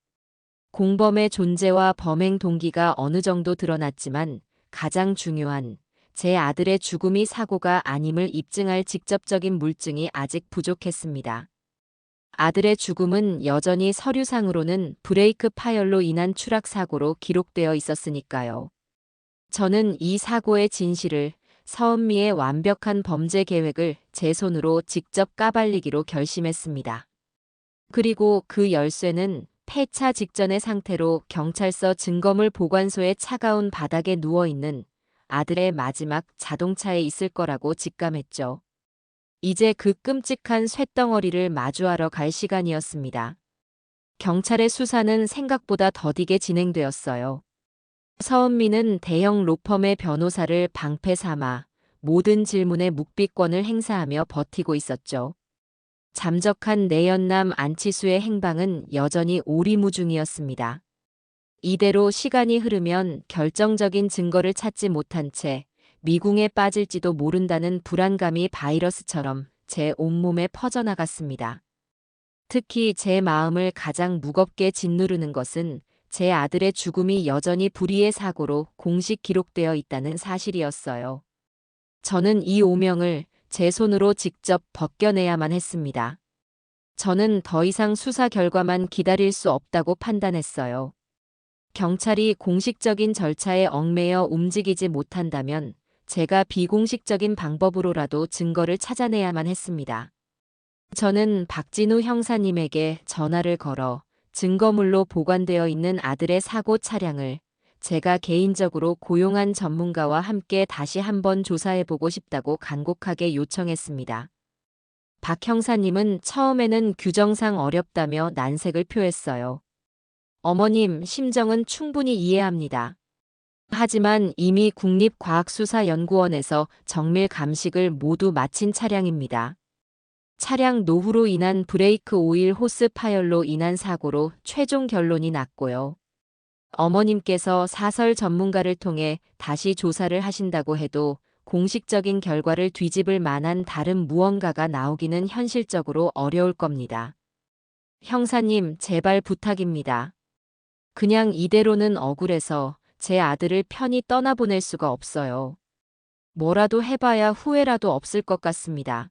공범의 존재와 범행 동기가 어느 정도 드러났지만 가장 중요한 제 아들의 죽음이 사고가 아님을 입증할 직접적인 물증이 아직 부족했습니다. 아들의 죽음은 여전히 서류상으로는 브레이크 파열로 인한 추락 사고로 기록되어 있었으니까요. 저는 이 사고의 진실을, 서은미의 완벽한 범죄 계획을 제 손으로 직접 까발리기로 결심했습니다. 그리고 그 열쇠는 폐차 직전의 상태로 경찰서 증거물 보관소의 차가운 바닥에 누워있는 아들의 마지막 자동차에 있을 거라고 직감했죠. 이제 그 끔찍한 쇳덩어리를 마주하러 갈 시간이었습니다. 경찰의 수사는 생각보다 더디게 진행되었어요. 서은미는 대형 로펌의 변호사를 방패 삼아 모든 질문에 묵비권을 행사하며 버티고 있었죠. 잠적한 내연남 안치수의 행방은 여전히 오리무중이었습니다. 이대로 시간이 흐르면 결정적인 증거를 찾지 못한 채 미궁에 빠질지도 모른다는 불안감이 바이러스처럼 제 온몸에 퍼져나갔습니다. 특히 제 마음을 가장 무겁게 짓누르는 것은 제 아들의 죽음이 여전히 불의의 사고로 공식 기록되어 있다는 사실이었어요. 저는 이 오명을 제 손으로 직접 벗겨내야만 했습니다. 저는 더 이상 수사 결과만 기다릴 수 없다고 판단했어요. 경찰이 공식적인 절차에 얽매여 움직이지 못한다면 제가 비공식적인 방법으로라도 증거를 찾아내야만 했습니다. 저는 박진우 형사님에게 전화를 걸어 증거물로 보관되어 있는 아들의 사고 차량을 제가 개인적으로 고용한 전문가와 함께 다시 한번 조사해보고 싶다고 간곡하게 요청했습니다. 박 형사님은 처음에는 규정상 어렵다며 난색을 표했어요. 어머님 심정은 충분히 이해합니다. 하지만 이미 국립과학수사연구원에서 정밀 감식을 모두 마친 차량입니다. 차량 노후로 인한 브레이크 오일 호스 파열로 인한 사고로 최종 결론이 났고요. 어머님께서 사설 전문가를 통해 다시 조사를 하신다고 해도 공식적인 결과를 뒤집을 만한 다른 무언가가 나오기는 현실적으로 어려울 겁니다. 형사님, 제발 부탁입니다. 그냥 이대로는 억울해서 제 아들을 편히 떠나보낼 수가 없어요. 뭐라도 해봐야 후회라도 없을 것 같습니다.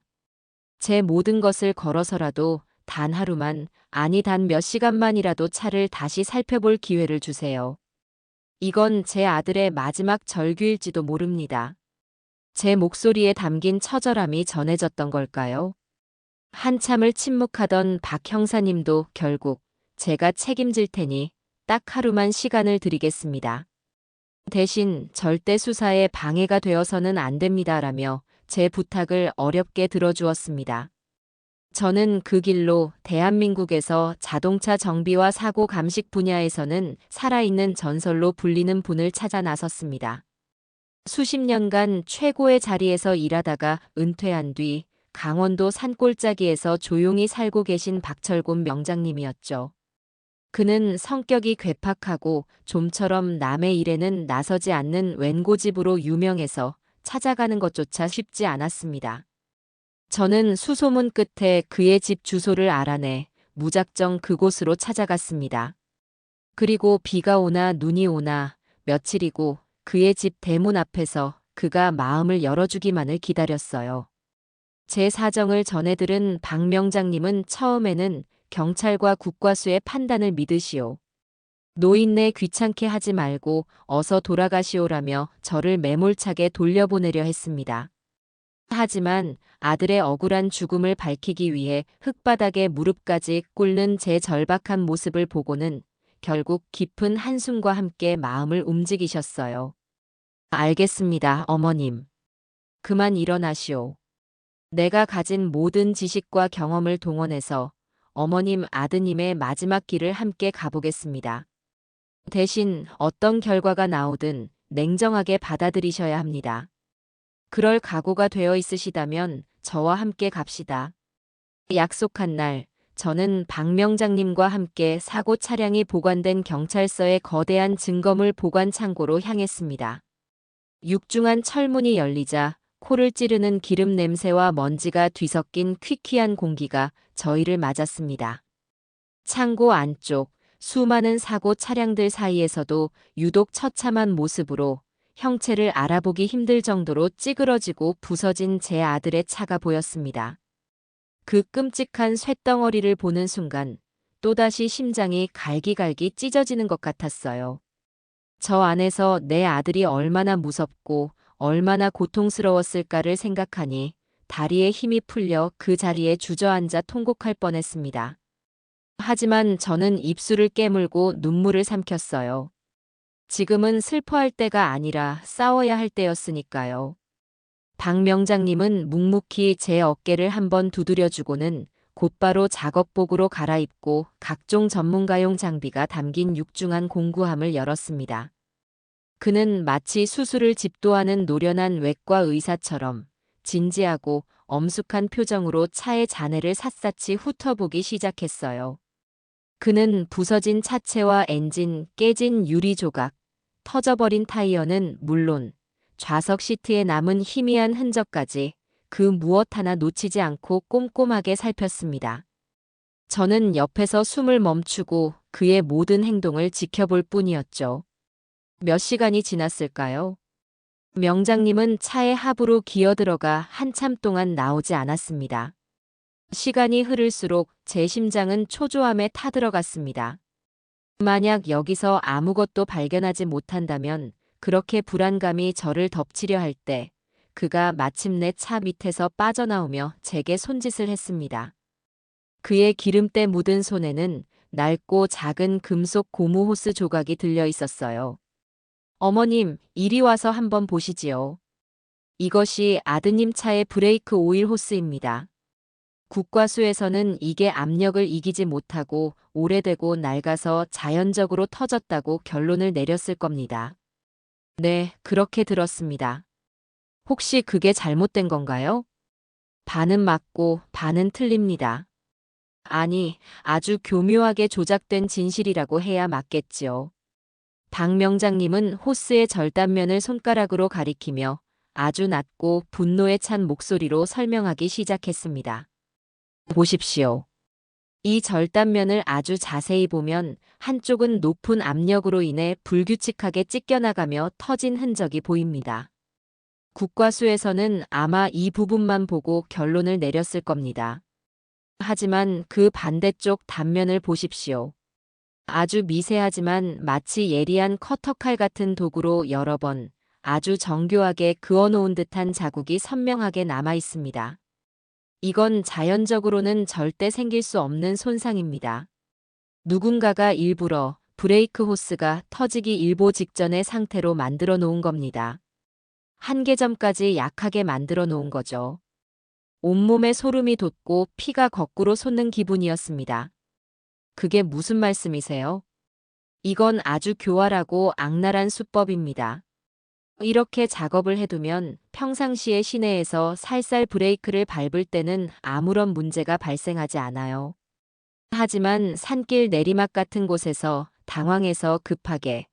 제 모든 것을 걸어서라도 단 하루만, 아니 단 몇 시간만이라도 차를 다시 살펴볼 기회를 주세요. 이건 제 아들의 마지막 절규일지도 모릅니다. 제 목소리에 담긴 처절함이 전해졌던 걸까요? 한참을 침묵하던 박 형사님도 결국 제가 책임질 테니 딱 하루만 시간을 드리겠습니다. 대신 절대 수사에 방해가 되어서는 안 됩니다라며 제 부탁을 어렵게 들어주었습니다. 저는 그 길로 대한민국에서 자동차 정비와 사고 감식 분야에서는 살아있는 전설로 불리는 분을 찾아 나섰습니다. 수십 년간 최고의 자리에서 일하다가 은퇴한 뒤 강원도 산골짜기에서 조용히 살고 계신 박철곤 명장님이었죠. 그는 성격이 괴팍하고 좀처럼 남의 일에는 나서지 않는 웬고집으로 유명해서 찾아가는 것조차 쉽지 않았습니다. 저는 수소문 끝에 그의 집 주소를 알아내 무작정 그곳으로 찾아갔습니다. 그리고 비가 오나 눈이 오나 며칠이고 그의 집 대문 앞에서 그가 마음을 열어주기만을 기다렸어요. 제 사정을 전해들은 박 명장님은 처음에는 경찰과 국과수의 판단을 믿으시오. 노인네 귀찮게 하지 말고 어서 돌아가시오라며 저를 매몰차게 돌려보내려 했습니다. 하지만 아들의 억울한 죽음을 밝히기 위해 흙바닥에 무릎까지 꿇는 제 절박한 모습을 보고는 결국 깊은 한숨과 함께 마음을 움직이셨어요. 알겠습니다, 어머님. 그만 일어나시오. 내가 가진 모든 지식과 경험을 동원해서 어머님 아드님의 마지막 길을 함께 가보겠습니다. 대신 어떤 결과가 나오든 냉정하게 받아들이셔야 합니다. 그럴 각오가 되어 있으시다면 저와 함께 갑시다. 약속한 날, 저는 박 명장님과 함께 사고 차량이 보관된 경찰서의 거대한 증거물 보관 창고로 향했습니다. 육중한 철문이 열리자 코를 찌르는 기름 냄새와 먼지가 뒤섞인 퀴퀴한 공기가 저희를 맞았습니다. 창고 안쪽 수많은 사고 차량들 사이에서도 유독 처참한 모습으로 형체를 알아보기 힘들 정도로 찌그러지고 부서진 제 아들의 차가 보였습니다. 그 끔찍한 쇳덩어리를 보는 순간 또다시 심장이 갈기갈기 찢어지는 것 같았어요. 저 안에서 내 아들이 얼마나 무섭고 얼마나 고통스러웠을까를 생각하니 다리에 힘이 풀려 그 자리에 주저앉아 통곡할 뻔했습니다. 하지만 저는 입술을 깨물고 눈물을 삼켰어요. 지금은 슬퍼할 때가 아니라 싸워야 할 때였으니까요. 박 명장님은 묵묵히 제 어깨를 한번 두드려주고는 곧바로 작업복으로 갈아입고 각종 전문가용 장비가 담긴 육중한 공구함을 열었습니다. 그는 마치 수술을 집도하는 노련한 외과 의사처럼 진지하고 엄숙한 표정으로 차의 잔해를 샅샅이 훑어보기 시작했어요. 그는 부서진 차체와 엔진, 깨진 유리 조각, 터져버린 타이어는 물론 좌석 시트에 남은 희미한 흔적까지 그 무엇 하나 놓치지 않고 꼼꼼하게 살폈습니다. 저는 옆에서 숨을 멈추고 그의 모든 행동을 지켜볼 뿐이었죠. 몇 시간이 지났을까요? 명장님은 차의 하부로 기어들어가 한참 동안 나오지 않았습니다. 시간이 흐를수록 제 심장은 초조함에 타들어갔습니다. 만약 여기서 아무것도 발견하지 못한다면 그렇게 불안감이 저를 덮치려 할 때 그가 마침내 차 밑에서 빠져나오며 제게 손짓을 했습니다. 그의 기름때 묻은 손에는 낡고 작은 금속 고무 호스 조각이 들려 있었어요. 어머님, 이리 와서 한번 보시지요. 이것이 아드님 차의 브레이크 오일 호스입니다. 국과수에서는 이게 압력을 이기지 못하고 오래되고 낡아서 자연적으로 터졌다고 결론을 내렸을 겁니다. 네, 그렇게 들었습니다. 혹시 그게 잘못된 건가요? 반은 맞고 반은 틀립니다. 아니, 아주 교묘하게 조작된 진실이라고 해야 맞겠지요. 박 명장님은 호스의 절단면을 손가락으로 가리키며 아주 낮고 분노에 찬 목소리로 설명하기 시작했습니다. 보십시오. 이 절단면을 아주 자세히 보면 한쪽은 높은 압력으로 인해 불규칙하게 찢겨나가며 터진 흔적이 보입니다. 국과수에서는 아마 이 부분만 보고 결론을 내렸을 겁니다. 하지만 그 반대쪽 단면을 보십시오. 아주 미세하지만 마치 예리한 커터칼 같은 도구로 여러 번 아주 정교하게 그어놓은 듯한 자국이 선명하게 남아 있습니다. 이건 자연적으로는 절대 생길 수 없는 손상입니다. 누군가가 일부러 브레이크 호스가 터지기 일보 직전의 상태로 만들어 놓은 겁니다. 한계점까지 약하게 만들어 놓은 거죠. 온몸에 소름이 돋고 피가 거꾸로 솟는 기분이었습니다. 그게 무슨 말씀이세요? 이건 아주 교활하고 악랄한 수법입니다. 이렇게 작업을 해두면 평상시에 시내에서 살살 브레이크를 밟을 때는 아무런 문제가 발생하지 않아요. 하지만 산길 내리막 같은 곳에서 당황해서 급하게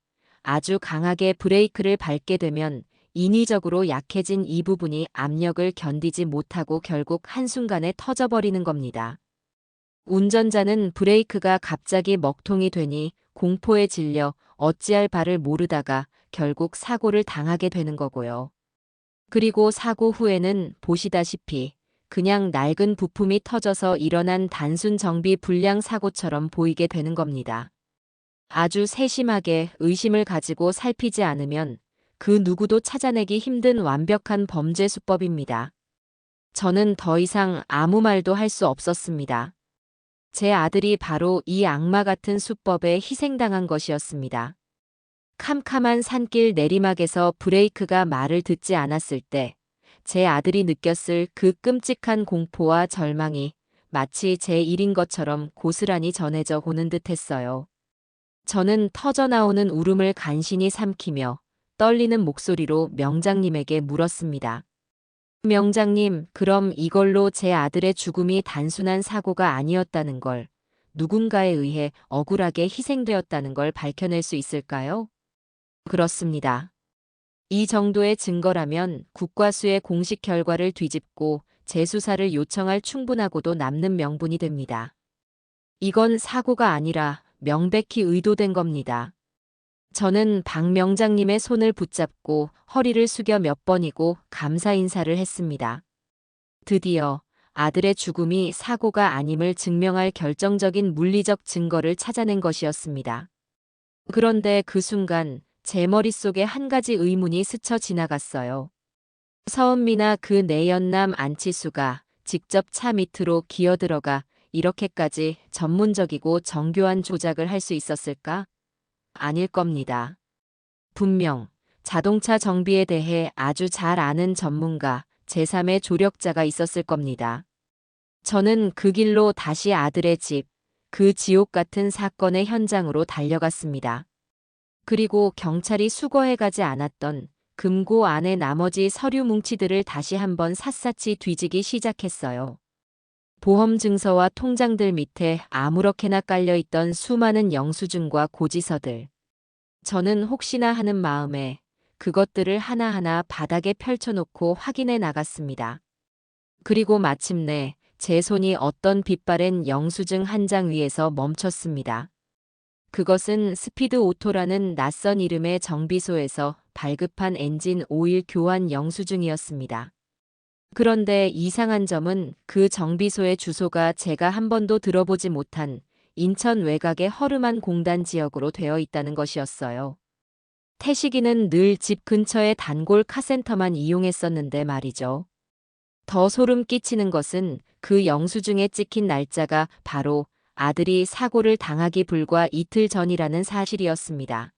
아주 강하게 브레이크를 밟게 되면 인위적으로 약해진 이 부분이 압력을 견디지 못하고 결국 한순간에 터져버리는 겁니다. 운전자는 브레이크가 갑자기 먹통이 되니 공포에 질려 어찌할 바를 모르다가 결국 사고를 당하게 되는 거고요. 그리고 사고 후에는 보시다시피 그냥 낡은 부품이 터져서 일어난 단순 정비 불량 사고처럼 보이게 되는 겁니다. 아주 세심하게 의심을 가지고 살피지 않으면 그 누구도 찾아내기 힘든 완벽한 범죄 수법입니다. 저는 더 이상 아무 말도 할 수 없었습니다. 제 아들이 바로 이 악마 같은 수법에 희생당한 것이었습니다. 캄캄한 산길 내리막에서 브레이크가 말을 듣지 않았을 때 제 아들이 느꼈을 그 끔찍한 공포와 절망이 마치 제 일인 것처럼 고스란히 전해져 오는 듯했어요. 저는 터져나오는 울음을 간신히 삼키며 떨리는 목소리로 명장님에게 물었습니다. 명장님, 그럼 이걸로 제 아들의 죽음이 단순한 사고가 아니었다는 걸, 누군가에 의해 억울하게 희생되었다는 걸 밝혀낼 수 있을까요? 그렇습니다. 이 정도의 증거라면 국과수의 공식 결과를 뒤집고 재수사를 요청할 충분하고도 남는 명분이 됩니다. 이건 사고가 아니라 명백히 의도된 겁니다. 저는 박 명장님의 손을 붙잡고 허리를 숙여 몇 번이고 감사 인사를 했습니다. 드디어 아들의 죽음이 사고가 아님을 증명할 결정적인 물리적 증거를 찾아낸 것이었습니다. 그런데 그 순간 제 머릿속에 한 가지 의문이 스쳐 지나갔어요. 서은미나 그 내연남 안치수가 직접 차 밑으로 기어들어가 이렇게까지 전문적이고 정교한 조작을 할 수 있었을까? 아닐 겁니다. 분명 자동차 정비에 대해 아주 잘 아는 전문가, 제3의 조력자가 있었을 겁니다. 저는 그 길로 다시 아들의 집, 그 지옥 같은 사건의 현장으로 달려갔습니다. 그리고 경찰이 수거해가지 않았던 금고 안의 나머지 서류 뭉치들을 다시 한번 샅샅이 뒤지기 시작했어요. 보험 증서와 통장들 밑에 아무렇게나 깔려있던 수많은 영수증과 고지서들. 저는 혹시나 하는 마음에 그것들을 하나하나 바닥에 펼쳐놓고 확인해 나갔습니다. 그리고 마침내 제 손이 어떤 빛바랜 영수증 한 장 위에서 멈췄습니다. 그것은 스피드 오토라는 낯선 이름의 정비소에서 발급한 엔진 오일 교환 영수증이었습니다. 그런데 이상한 점은 그 정비소의 주소가 제가 한 번도 들어보지 못한 인천 외곽의 허름한 공단 지역으로 되어 있다는 것이었어요. 태식이는 늘 집 근처의 단골 카센터만 이용했었는데 말이죠. 더 소름 끼치는 것은 그 영수증에 찍힌 날짜가 바로 아들이 사고를 당하기 불과 이틀 전이라는 사실이었습니다.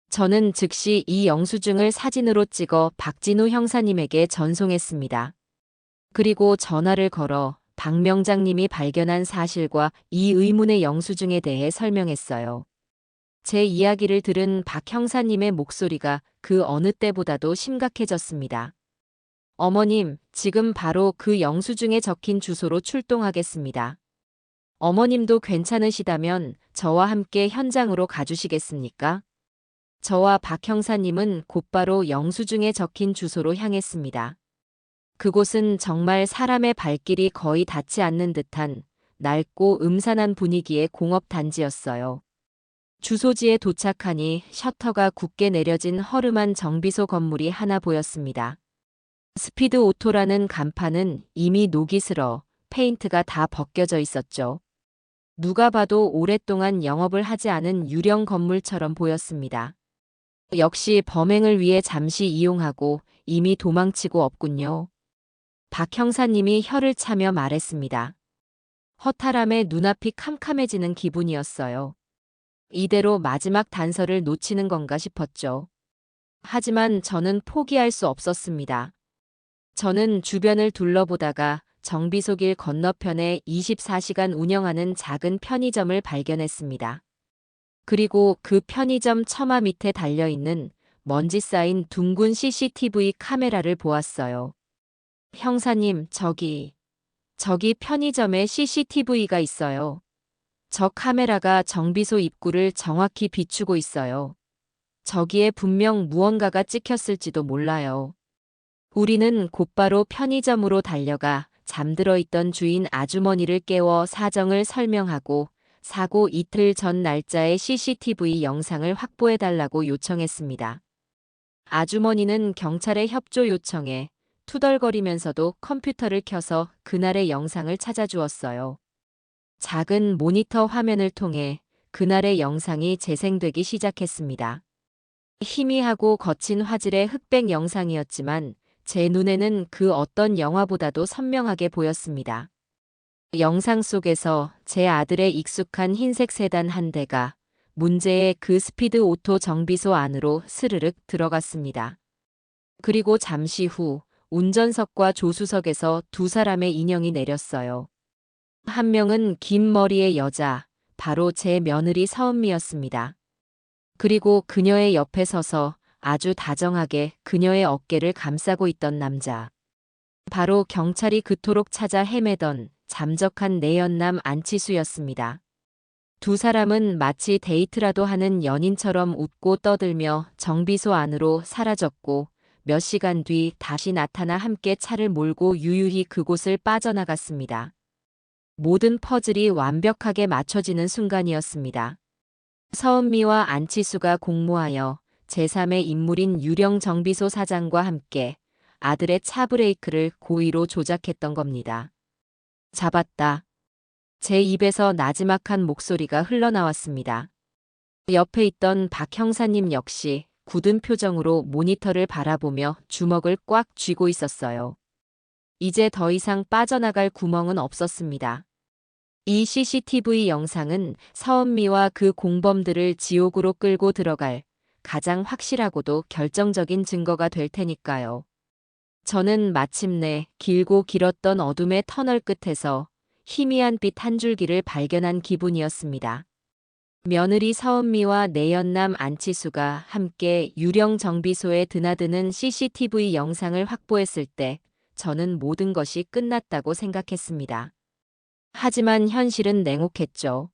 저는 즉시 이 영수증을 사진으로 찍어 박진우 형사님에게 전송했습니다. 그리고 전화를 걸어 박 명장님이 발견한 사실과 이 의문의 영수증에 대해 설명했어요. 제 이야기를 들은 박 형사님의 목소리가 그 어느 때보다도 심각해졌습니다. 어머님, 지금 바로 그 영수증에 적힌 주소로 출동하겠습니다. 어머님도 괜찮으시다면 저와 함께 현장으로 가주시겠습니까? 저와 박 형사님은 곧바로 영수증에 적힌 주소로 향했습니다. 그곳은 정말 사람의 발길이 거의 닿지 않는 듯한 낡고 음산한 분위기의 공업단지였어요. 주소지에 도착하니 셔터가 굳게 내려진 허름한 정비소 건물이 하나 보였습니다. 스피드 오토라는 간판은 이미 녹이 슬어 페인트가 다 벗겨져 있었죠. 누가 봐도 오랫동안 영업을 하지 않은 유령 건물처럼 보였습니다. 역시 범행을 위해 잠시 이용하고 이미 도망치고 없군요. 박 형사님이 혀를 차며 말했습니다. 허탈함에 눈앞이 캄캄해지는 기분이었어요. 이대로 마지막 단서를 놓치는 건가 싶었죠. 하지만 저는 포기할 수 없었습니다. 저는 주변을 둘러보다가 정비소길 건너편에 24시간 운영하는 작은 편의점을 발견했습니다. 그리고 그 편의점 처마 밑에 달려있는 먼지 쌓인 둥근 CCTV 카메라를 보았어요. 형사님, 저기 편의점에 CCTV가 있어요. 저 카메라가 정비소 입구를 정확히 비추고 있어요. 저기에 분명 무언가가 찍혔을지도 몰라요. 우리는 곧바로 편의점으로 달려가 잠들어 있던 주인 아주머니를 깨워 사정을 설명하고 사고 이틀 전 날짜의 CCTV 영상을 확보해달라고 요청했습니다. 아주머니는 경찰의 협조 요청에 투덜거리면서도 컴퓨터를 켜서 그날의 영상을 찾아주었어요. 작은 모니터 화면을 통해 그날의 영상이 재생되기 시작했습니다. 희미하고 거친 화질의 흑백 영상이었지만 제 눈에는 그 어떤 영화보다도 선명하게 보였습니다. 영상 속에서 제 아들의 익숙한 흰색 세단 한 대가 문제의 그 스피드 오토 정비소 안으로 스르륵 들어갔습니다. 그리고 잠시 후 운전석과 조수석에서 두 사람의 인형이 내렸어요. 한 명은 긴 머리의 여자, 바로 제 며느리 서은미였습니다. 그리고 그녀의 옆에 서서 아주 다정하게 그녀의 어깨를 감싸고 있던 남자. 바로 경찰이 그토록 찾아 헤매던 잠적한 내연남 안치수였습니다. 두 사람은 마치 데이트라도 하는 연인처럼 웃고 떠들며 정비소 안으로 사라졌고 몇 시간 뒤 다시 나타나 함께 차를 몰고 유유히 그곳을 빠져나갔습니다. 모든 퍼즐이 완벽하게 맞춰지는 순간이었습니다. 서은미와 안치수가 공모하여 제3의 인물인 유령 정비소 사장과 함께 아들의 차 브레이크를 고의로 조작했던 겁니다. 잡았다. 제 입에서 나지막한 목소리가 흘러나왔습니다. 옆에 있던 박 형사님 역시 굳은 표정으로 모니터를 바라보며 주먹을 꽉 쥐고 있었어요. 이제 더 이상 빠져나갈 구멍은 없었습니다. 이 CCTV 영상은 서은미와 그 공범들을 지옥으로 끌고 들어갈 가장 확실하고도 결정적인 증거가 될 테니까요. 저는 마침내 길고 길었던 어둠의 터널 끝에서 희미한 빛 한 줄기를 발견한 기분이었습니다. 며느리 서은미와 내연남 안치수가 함께 유령 정비소에 드나드는 CCTV 영상을 확보했을 때 저는 모든 것이 끝났다고 생각했습니다. 하지만 현실은 냉혹했죠.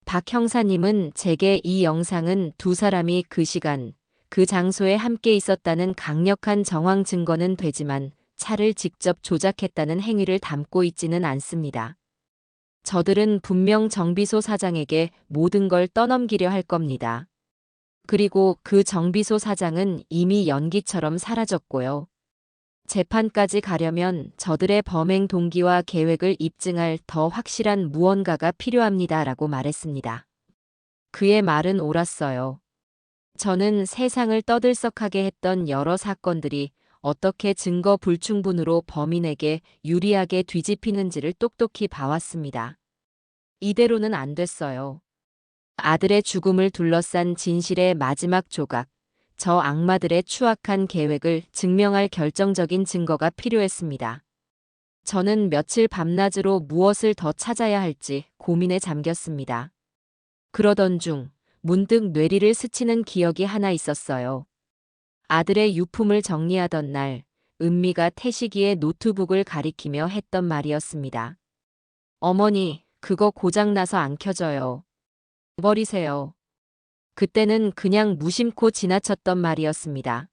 박 형사님은 제게 이 영상은 두 사람이 그 시간, 그 장소에 함께 있었다는 강력한 정황 증거는 되지만 차를 직접 조작했다는 행위를 담고 있지는 않습니다. 저들은 분명 정비소 사장에게 모든 걸 떠넘기려 할 겁니다. 그리고 그 정비소 사장은 이미 연기처럼 사라졌고요. 재판까지 가려면 저들의 범행 동기와 계획을 입증할 더 확실한 무언가가 필요합니다라고 말했습니다. 그의 말은 옳았어요. 저는 세상을 떠들썩하게 했던 여러 사건들이 어떻게 증거 불충분으로 범인에게 유리하게 뒤집히는지를 똑똑히 봐왔습니다. 이대로는 안 됐어요. 아들의 죽음을 둘러싼 진실의 마지막 조각, 저 악마들의 추악한 계획을 증명할 결정적인 증거가 필요했습니다. 저는 며칠 밤낮으로 무엇을 더 찾아야 할지 고민에 잠겼습니다. 그러던 중 문득 뇌리를 스치는 기억이 하나 있었어요. 아들의 유품을 정리하던 날, 은미가 태식이의 노트북을 가리키며 했던 말이었습니다. 어머니, 그거 고장나서 안 켜져요. 버리세요. 그때는 그냥 무심코 지나쳤던 말이었습니다.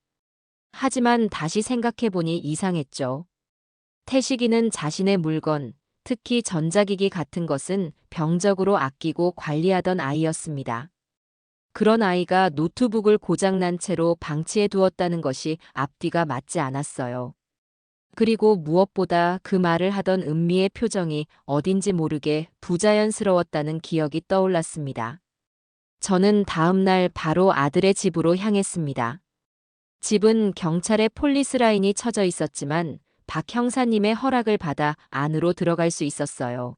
하지만 다시 생각해보니 이상했죠. 태식이는 자신의 물건, 특히 전자기기 같은 것은 병적으로 아끼고 관리하던 아이였습니다. 그런 아이가 노트북을 고장난 채로 방치해 두었다는 것이 앞뒤가 맞지 않았어요. 그리고 무엇보다 그 말을 하던 은미의 표정이 어딘지 모르게 부자연스러웠다는 기억이 떠올랐습니다. 저는 다음 날 바로 아들의 집으로 향했습니다. 집은 경찰의 폴리스 라인이 쳐져 있었지만 박 형사님의 허락을 받아 안으로 들어갈 수 있었어요.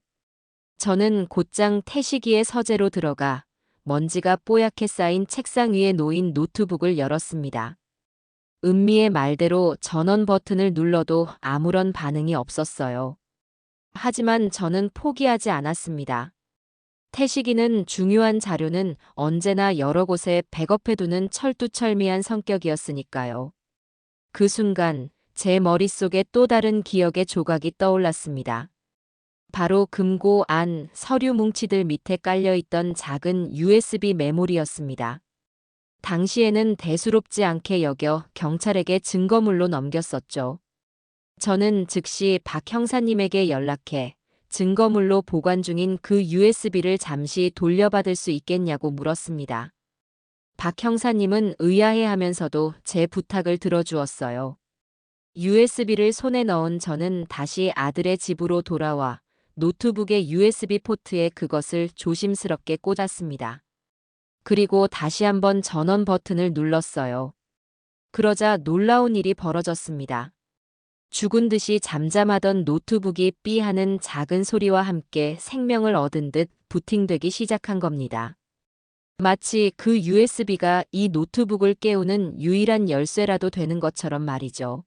저는 곧장 태식이의 서재로 들어가 먼지가 뽀얗게 쌓인 책상 위에 놓인 노트북을 열었습니다. 은미의 말대로 전원 버튼을 눌러도 아무런 반응이 없었어요. 하지만 저는 포기하지 않았습니다. 태식이는 중요한 자료는 언제나 여러 곳에 백업해두는 철두철미한 성격이었으니까요. 그 순간 제 머릿속에 또 다른 기억의 조각이 떠올랐습니다. 바로 금고 안 서류 뭉치들 밑에 깔려있던 작은 USB 메모리였습니다. 당시에는 대수롭지 않게 여겨 경찰에게 증거물로 넘겼었죠. 저는 즉시 박 형사님에게 연락해 증거물로 보관 중인 그 USB를 잠시 돌려받을 수 있겠냐고 물었습니다. 박 형사님은 의아해하면서도 제 부탁을 들어주었어요. USB를 손에 넣은 저는 다시 아들의 집으로 돌아와 노트북의 USB 포트에 그것을 조심스럽게 꽂았습니다. 그리고 다시 한번 전원 버튼을 눌렀어요. 그러자 놀라운 일이 벌어졌습니다. 죽은 듯이 잠잠하던 노트북이 삐 하는 작은 소리와 함께 생명을 얻은 듯 부팅되기 시작한 겁니다. 마치 그 USB가 이 노트북을 깨우는 유일한 열쇠라도 되는 것처럼 말이죠.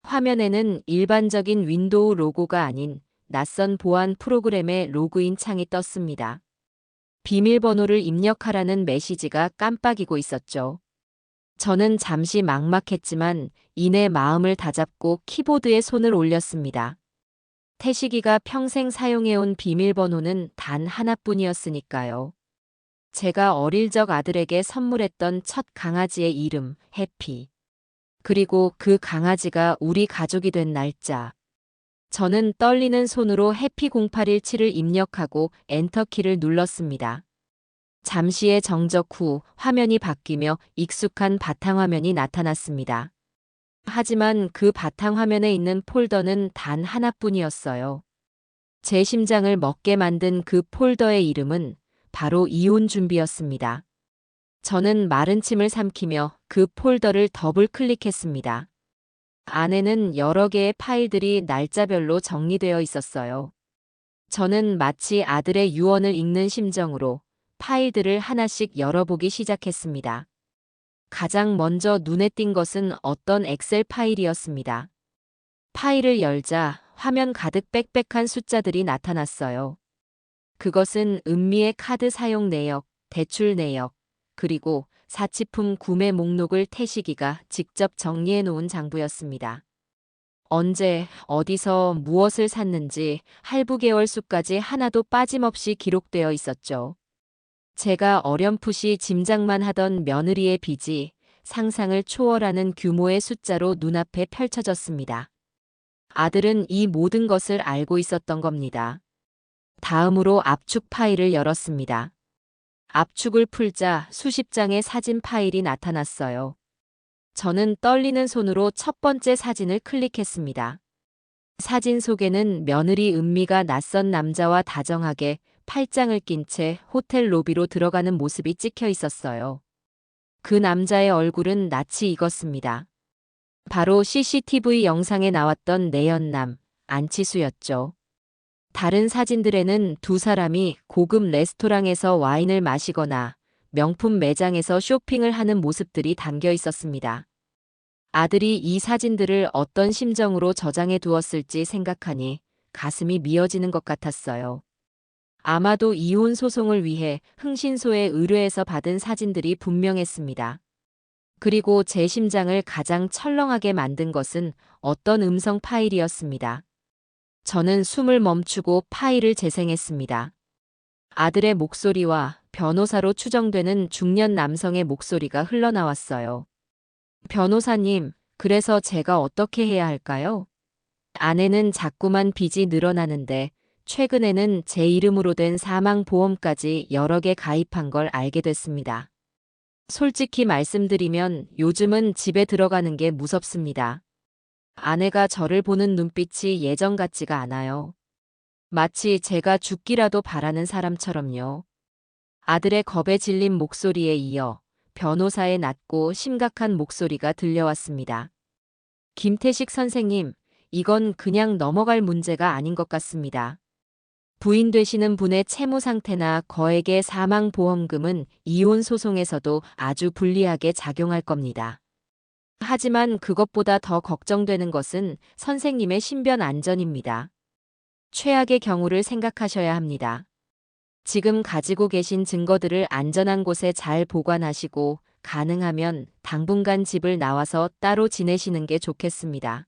화면에는 일반적인 윈도우 로고가 아닌 낯선 보안 프로그램의 로그인 창이 떴습니다. 비밀번호를 입력하라는 메시지가 깜빡이고 있었죠. 저는 잠시 막막했지만 이내 마음을 다잡고 키보드에 손을 올렸습니다. 태식이가 평생 사용해온 비밀번호는 단 하나뿐이었으니까요. 제가 어릴 적 아들에게 선물했던 첫 강아지의 이름, 해피. 그리고 그 강아지가 우리 가족이 된 날짜. 저는 떨리는 손으로 해피0817을 입력하고 엔터키를 눌렀습니다. 잠시의 정적 후 화면이 바뀌며 익숙한 바탕화면이 나타났습니다. 하지만 그 바탕화면에 있는 폴더는 단 하나뿐이었어요. 제 심장을 먹게 만든 그 폴더의 이름은 바로 이혼 준비였습니다. 저는 마른 침을 삼키며 그 폴더를 더블 클릭했습니다. 안에는 여러 개의 파일들이 날짜별로 정리되어 있었어요. 저는 마치 아들의 유언을 읽는 심정으로 파일들을 하나씩 열어보기 시작했습니다. 가장 먼저 눈에 띈 것은 어떤 엑셀 파일이었습니다. 파일을 열자 화면 가득 빽빽한 숫자들이 나타났어요. 그것은 은미의 카드 사용 내역, 대출 내역, 그리고 사치품 구매 목록을 태식이가 직접 정리해 놓은 장부였습니다. 언제, 어디서, 무엇을 샀는지 할부 개월 수까지 하나도 빠짐없이 기록되어 있었죠. 제가 어렴풋이 짐작만 하던 며느리의 빚이 상상을 초월하는 규모의 숫자로 눈앞에 펼쳐졌습니다. 아들은 이 모든 것을 알고 있었던 겁니다. 다음으로 압축 파일을 열었습니다. 압축을 풀자 수십 장의 사진 파일이 나타났어요. 저는 떨리는 손으로 첫 번째 사진을 클릭했습니다. 사진 속에는 며느리 은미가 낯선 남자와 다정하게 팔짱을 낀 채 호텔 로비로 들어가는 모습이 찍혀 있었어요. 그 남자의 얼굴은 낯이 익었습니다. 바로 CCTV 영상에 나왔던 내연남, 안치수였죠. 다른 사진들에는 두 사람이 고급 레스토랑에서 와인을 마시거나 명품 매장에서 쇼핑을 하는 모습들이 담겨 있었습니다. 아들이 이 사진들을 어떤 심정으로 저장해 두었을지 생각하니 가슴이 미어지는 것 같았어요. 아마도 이혼 소송을 위해 흥신소에 의뢰해서 받은 사진들이 분명했습니다. 그리고 제 심장을 가장 철렁하게 만든 것은 어떤 음성 파일이었습니다. 저는 숨을 멈추고 파일을 재생했습니다. 아들의 목소리와 변호사로 추정되는 중년 남성의 목소리가 흘러나왔어요. 변호사님, 그래서 제가 어떻게 해야 할까요? 아내는 자꾸만 빚이 늘어나는데 최근에는 제 이름으로 된 사망보험까지 여러 개 가입한 걸 알게 됐습니다. 솔직히 말씀드리면 요즘은 집에 들어가는 게 무섭습니다. 아내가 저를 보는 눈빛이 예전 같지가 않아요. 마치 제가 죽기라도 바라는 사람처럼요. 아들의 겁에 질린 목소리에 이어 변호사의 낮고 심각한 목소리가 들려왔습니다. 김태식 선생님, 이건 그냥 넘어갈 문제가 아닌 것 같습니다. 부인 되시는 분의 채무 상태나 거액의 사망보험금은 이혼 소송에서도 아주 불리하게 작용할 겁니다. 하지만 그것보다 더 걱정되는 것은 선생님의 신변 안전입니다. 최악의 경우를 생각하셔야 합니다. 지금 가지고 계신 증거들을 안전한 곳에 잘 보관하시고 가능하면 당분간 집을 나와서 따로 지내시는 게 좋겠습니다.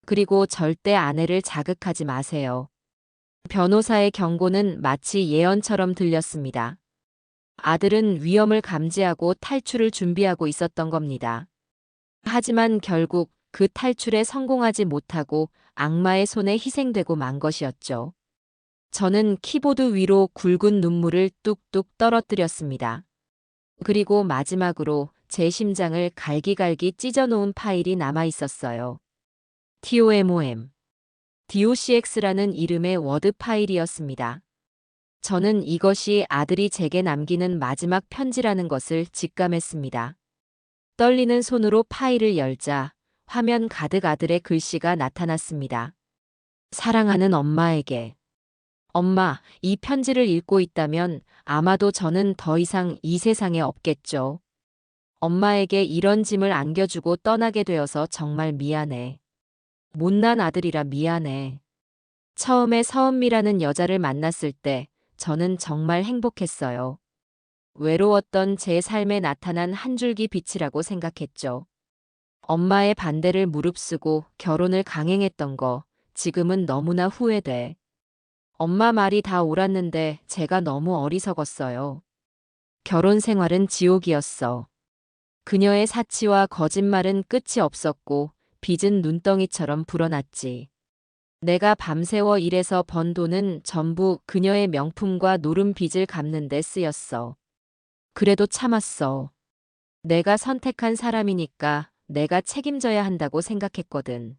그리고 절대 아내를 자극하지 마세요. 변호사의 경고는 마치 예언처럼 들렸습니다. 아들은 위험을 감지하고 탈출을 준비하고 있었던 겁니다. 하지만 결국 그 탈출에 성공하지 못하고 악마의 손에 희생되고 만 것이었죠. 저는 키보드 위로 굵은 눈물을 뚝뚝 떨어뜨렸습니다. 그리고 마지막으로 제 심장을 갈기갈기 찢어놓은 파일이 남아 있었어요. TOMOM, DOCX라는 이름의 워드 파일이었습니다. 저는 이것이 아들이 제게 남기는 마지막 편지라는 것을 직감했습니다. 떨리는 손으로 파일을 열자 화면 가득 아들의 글씨가 나타났습니다. 사랑하는 엄마에게. 엄마, 이 편지를 읽고 있다면 아마도 저는 더 이상 이 세상에 없겠죠. 엄마에게 이런 짐을 안겨주고 떠나게 되어서 정말 미안해. 못난 아들이라 미안해. 처음에 서은미라는 여자를 만났을 때 저는 정말 행복했어요. 외로웠던 제 삶에 나타난 한 줄기 빛이라고 생각했죠. 엄마의 반대를 무릅쓰고 결혼을 강행했던 거, 지금은 너무나 후회돼. 엄마 말이 다 옳았는데 제가 너무 어리석었어요. 결혼 생활은 지옥이었어. 그녀의 사치와 거짓말은 끝이 없었고 빚은 눈덩이처럼 불어났지. 내가 밤새워 일해서 번 돈은 전부 그녀의 명품과 노름 빚을 갚는 데 쓰였어. 그래도 참았어. 내가 선택한 사람이니까 내가 책임져야 한다고 생각했거든.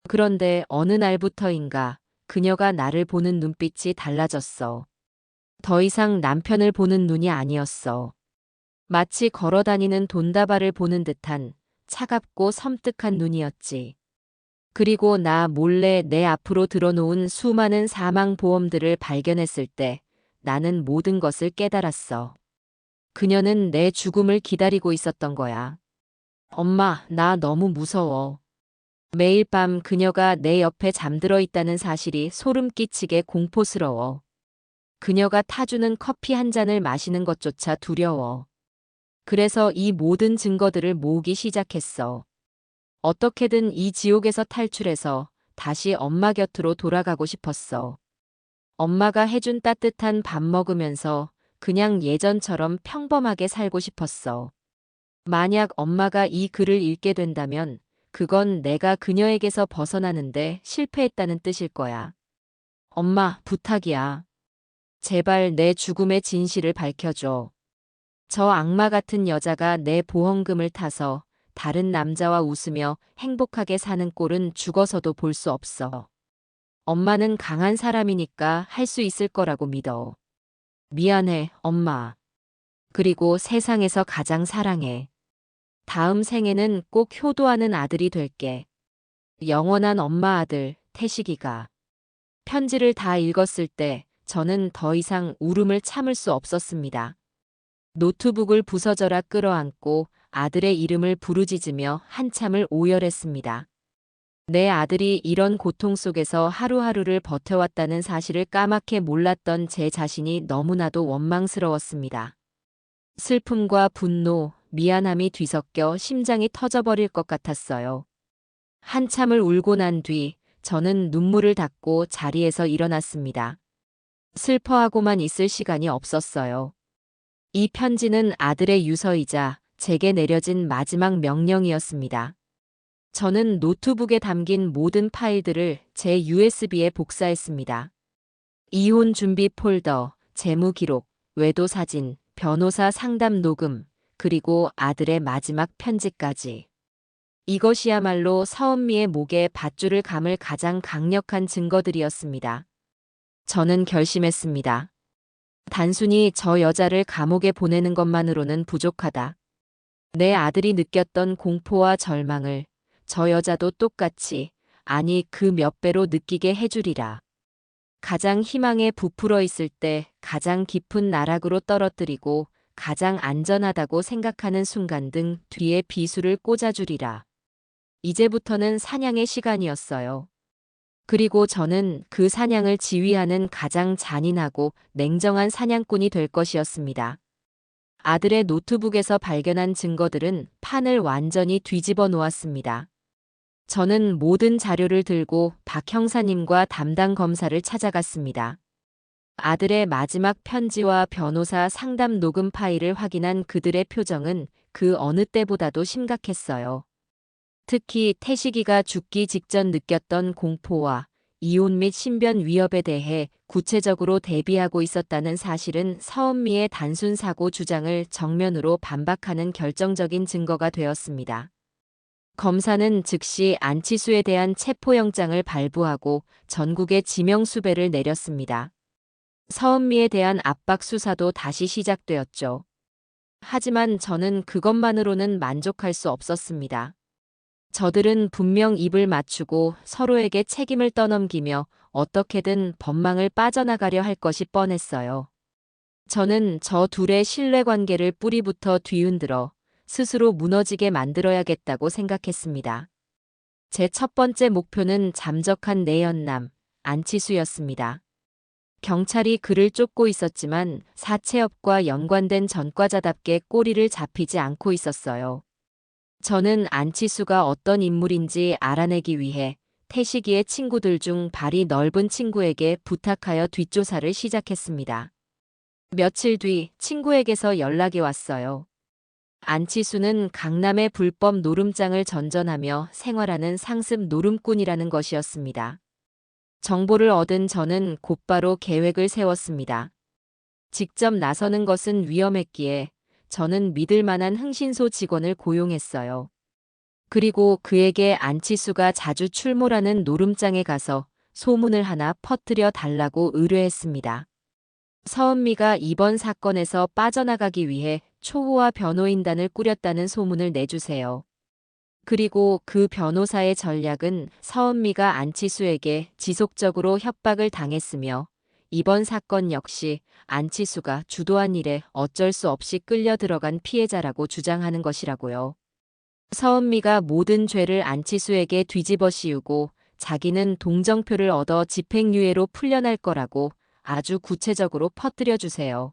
그런데 어느 날부터인가 그녀가 나를 보는 눈빛이 달라졌어. 더 이상 남편을 보는 눈이 아니었어. 마치 걸어다니는 돈다발을 보는 듯한 차갑고 섬뜩한 눈이었지. 그리고 나 몰래 내 앞으로 들어놓은 수많은 사망보험들을 발견했을 때 나는 모든 것을 깨달았어. 그녀는 내 죽음을 기다리고 있었던 거야. 엄마, 나 너무 무서워. 매일 밤 그녀가 내 옆에 잠들어 있다는 사실이 소름 끼치게 공포스러워. 그녀가 타주는 커피 한 잔을 마시는 것조차 두려워. 그래서 이 모든 증거들을 모으기 시작했어. 어떻게든 이 지옥에서 탈출해서 다시 엄마 곁으로 돌아가고 싶었어. 엄마가 해준 따뜻한 밥 먹으면서 그냥 예전처럼 평범하게 살고 싶었어. 만약 엄마가 이 글을 읽게 된다면 그건 내가 그녀에게서 벗어나는데 실패했다는 뜻일 거야. 엄마, 부탁이야. 제발 내 죽음의 진실을 밝혀줘. 저 악마 같은 여자가 내 보험금을 타서 다른 남자와 웃으며 행복하게 사는 꼴은 죽어서도 볼 수 없어. 엄마는 강한 사람이니까 할 수 있을 거라고 믿어. 미안해, 엄마. 그리고 세상에서 가장 사랑해. 다음 생에는 꼭 효도하는 아들이 될게. 영원한 엄마 아들, 태식이가. 편지를 다 읽었을 때 저는 더 이상 울음을 참을 수 없었습니다. 노트북을 부서져라 끌어안고 아들의 이름을 부르짖으며 한참을 오열했습니다. 내 아들이 이런 고통 속에서 하루하루를 버텨왔다는 사실을 까맣게 몰랐던 제 자신이 너무나도 원망스러웠습니다. 슬픔과 분노, 미안함이 뒤섞여 심장이 터져버릴 것 같았어요. 한참을 울고 난 뒤 저는 눈물을 닦고 자리에서 일어났습니다. 슬퍼하고만 있을 시간이 없었어요. 이 편지는 아들의 유서이자 제게 내려진 마지막 명령이었습니다. 저는 노트북에 담긴 모든 파일들을 제 USB에 복사했습니다. 이혼 준비 폴더, 재무 기록, 외도 사진, 변호사 상담 녹음, 그리고 아들의 마지막 편지까지. 이것이야말로 서은미의 목에 밧줄을 감을 가장 강력한 증거들이었습니다. 저는 결심했습니다. 단순히 저 여자를 감옥에 보내는 것만으로는 부족하다. 내 아들이 느꼈던 공포와 절망을 저 여자도 똑같이, 아니 그 몇 배로 느끼게 해주리라. 가장 희망에 부풀어 있을 때 가장 깊은 나락으로 떨어뜨리고 가장 안전하다고 생각하는 순간 등 뒤에 비수를 꽂아주리라. 이제부터는 사냥의 시간이었어요. 그리고 저는 그 사냥을 지휘하는 가장 잔인하고 냉정한 사냥꾼이 될 것이었습니다. 아들의 노트북에서 발견한 증거들은 판을 완전히 뒤집어 놓았습니다. 저는 모든 자료를 들고 박 형사님과 담당 검사를 찾아갔습니다. 아들의 마지막 편지와 변호사 상담 녹음 파일을 확인한 그들의 표정은 그 어느 때보다도 심각했어요. 특히 태식이가 죽기 직전 느꼈던 공포와 이혼 및 신변 위협에 대해 구체적으로 대비하고 있었다는 사실은 서은미의 단순 사고 주장을 정면으로 반박하는 결정적인 증거가 되었습니다. 검사는 즉시 안치수에 대한 체포영장을 발부하고 전국에 지명수배를 내렸습니다. 서은미에 대한 압박 수사도 다시 시작되었죠. 하지만 저는 그것만으로는 만족할 수 없었습니다. 저들은 분명 입을 맞추고 서로에게 책임을 떠넘기며 어떻게든 법망을 빠져나가려 할 것이 뻔했어요. 저는 저 둘의 신뢰관계를 뿌리부터 뒤흔들어 스스로 무너지게 만들어야겠다고 생각했습니다. 제 첫 번째 목표는 잠적한 내연남, 안치수였습니다. 경찰이 그를 쫓고 있었지만 사채업과 연관된 전과자답게 꼬리를 잡히지 않고 있었어요. 저는 안치수가 어떤 인물인지 알아내기 위해 태식이의 친구들 중 발이 넓은 친구에게 부탁하여 뒷조사를 시작했습니다. 며칠 뒤 친구에게서 연락이 왔어요. 안치수는 강남의 불법 노름장을 전전하며 생활하는 상습 노름꾼이라는 것이었습니다. 정보를 얻은 저는 곧바로 계획을 세웠습니다. 직접 나서는 것은 위험했기에 저는 믿을 만한 흥신소 직원을 고용했어요. 그리고 그에게 안치수가 자주 출몰하는 노름장에 가서 소문을 하나 퍼뜨려 달라고 의뢰했습니다. 서은미가 이번 사건에서 빠져나가기 위해 초호화 변호인단을 꾸렸다는 소문을 내주세요. 그리고 그 변호사의 전략은 서은미가 안치수에게 지속적으로 협박을 당했으며 이번 사건 역시 안치수가 주도한 일에 어쩔 수 없이 끌려 들어간 피해자라고 주장하는 것이라고요. 서은미가 모든 죄를 안치수에게 뒤집어 씌우고 자기는 동정표를 얻어 집행유예로 풀려날 거라고 아주 구체적으로 퍼뜨려 주세요.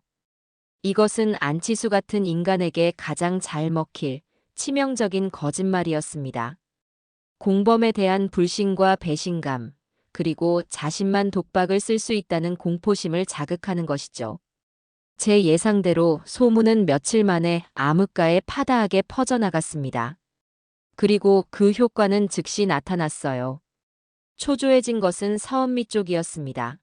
이것은 안치수 같은 인간에게 가장 잘 먹힐 치명적인 거짓말이었습니다. 공범에 대한 불신과 배신감, 그리고 자신만 독박을 쓸 수 있다는 공포심을 자극하는 것이죠. 제 예상대로 소문은 며칠 만에 암흑가에 파다하게 퍼져나갔습니다. 그리고 그 효과는 즉시 나타났어요. 초조해진 것은 서은미 쪽이었습니다.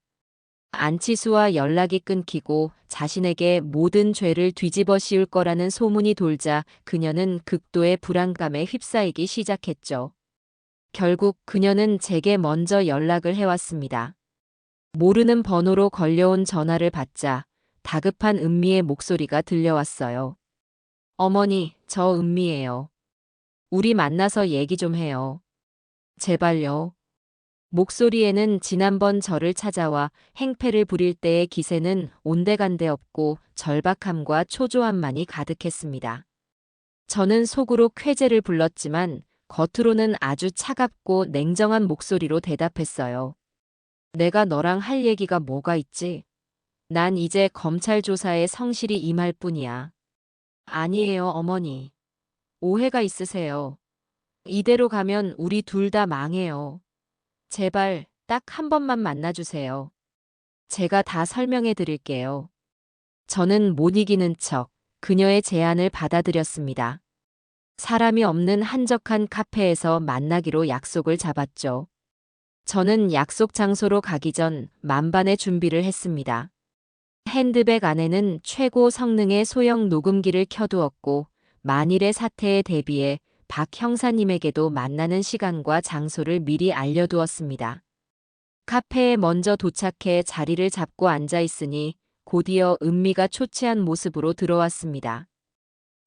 안치수와 연락이 끊기고 자신에게 모든 죄를 뒤집어 씌울 거라는 소문이 돌자 그녀는 극도의 불안감에 휩싸이기 시작했죠. 결국 그녀는 제게 먼저 연락을 해왔습니다. 모르는 번호로 걸려온 전화를 받자 다급한 은미의 목소리가 들려왔어요. 어머니, 저 은미예요. 우리 만나서 얘기 좀 해요. 제발요. 목소리에는 지난번 저를 찾아와 행패를 부릴 때의 기세는 온데간데 없고 절박함과 초조함만이 가득했습니다. 저는 속으로 쾌재를 불렀지만 겉으로는 아주 차갑고 냉정한 목소리로 대답했어요. 내가 너랑 할 얘기가 뭐가 있지? 난 이제 검찰 조사에 성실히 임할 뿐이야. 아니에요, 어머니. 오해가 있으세요. 이대로 가면 우리 둘 다 망해요. 제발 딱 한 번만 만나주세요. 제가 다 설명해 드릴게요. 저는 못 이기는 척 그녀의 제안을 받아들였습니다. 사람이 없는 한적한 카페에서 만나기로 약속을 잡았죠. 저는 약속 장소로 가기 전 만반의 준비를 했습니다. 핸드백 안에는 최고 성능의 소형 녹음기를 켜두었고 만일의 사태에 대비해 박 형사님에게도 만나는 시간과 장소를 미리 알려두었습니다. 카페에 먼저 도착해 자리를 잡고 앉아 있으니 곧이어 은미가 초췌한 모습으로 들어왔습니다.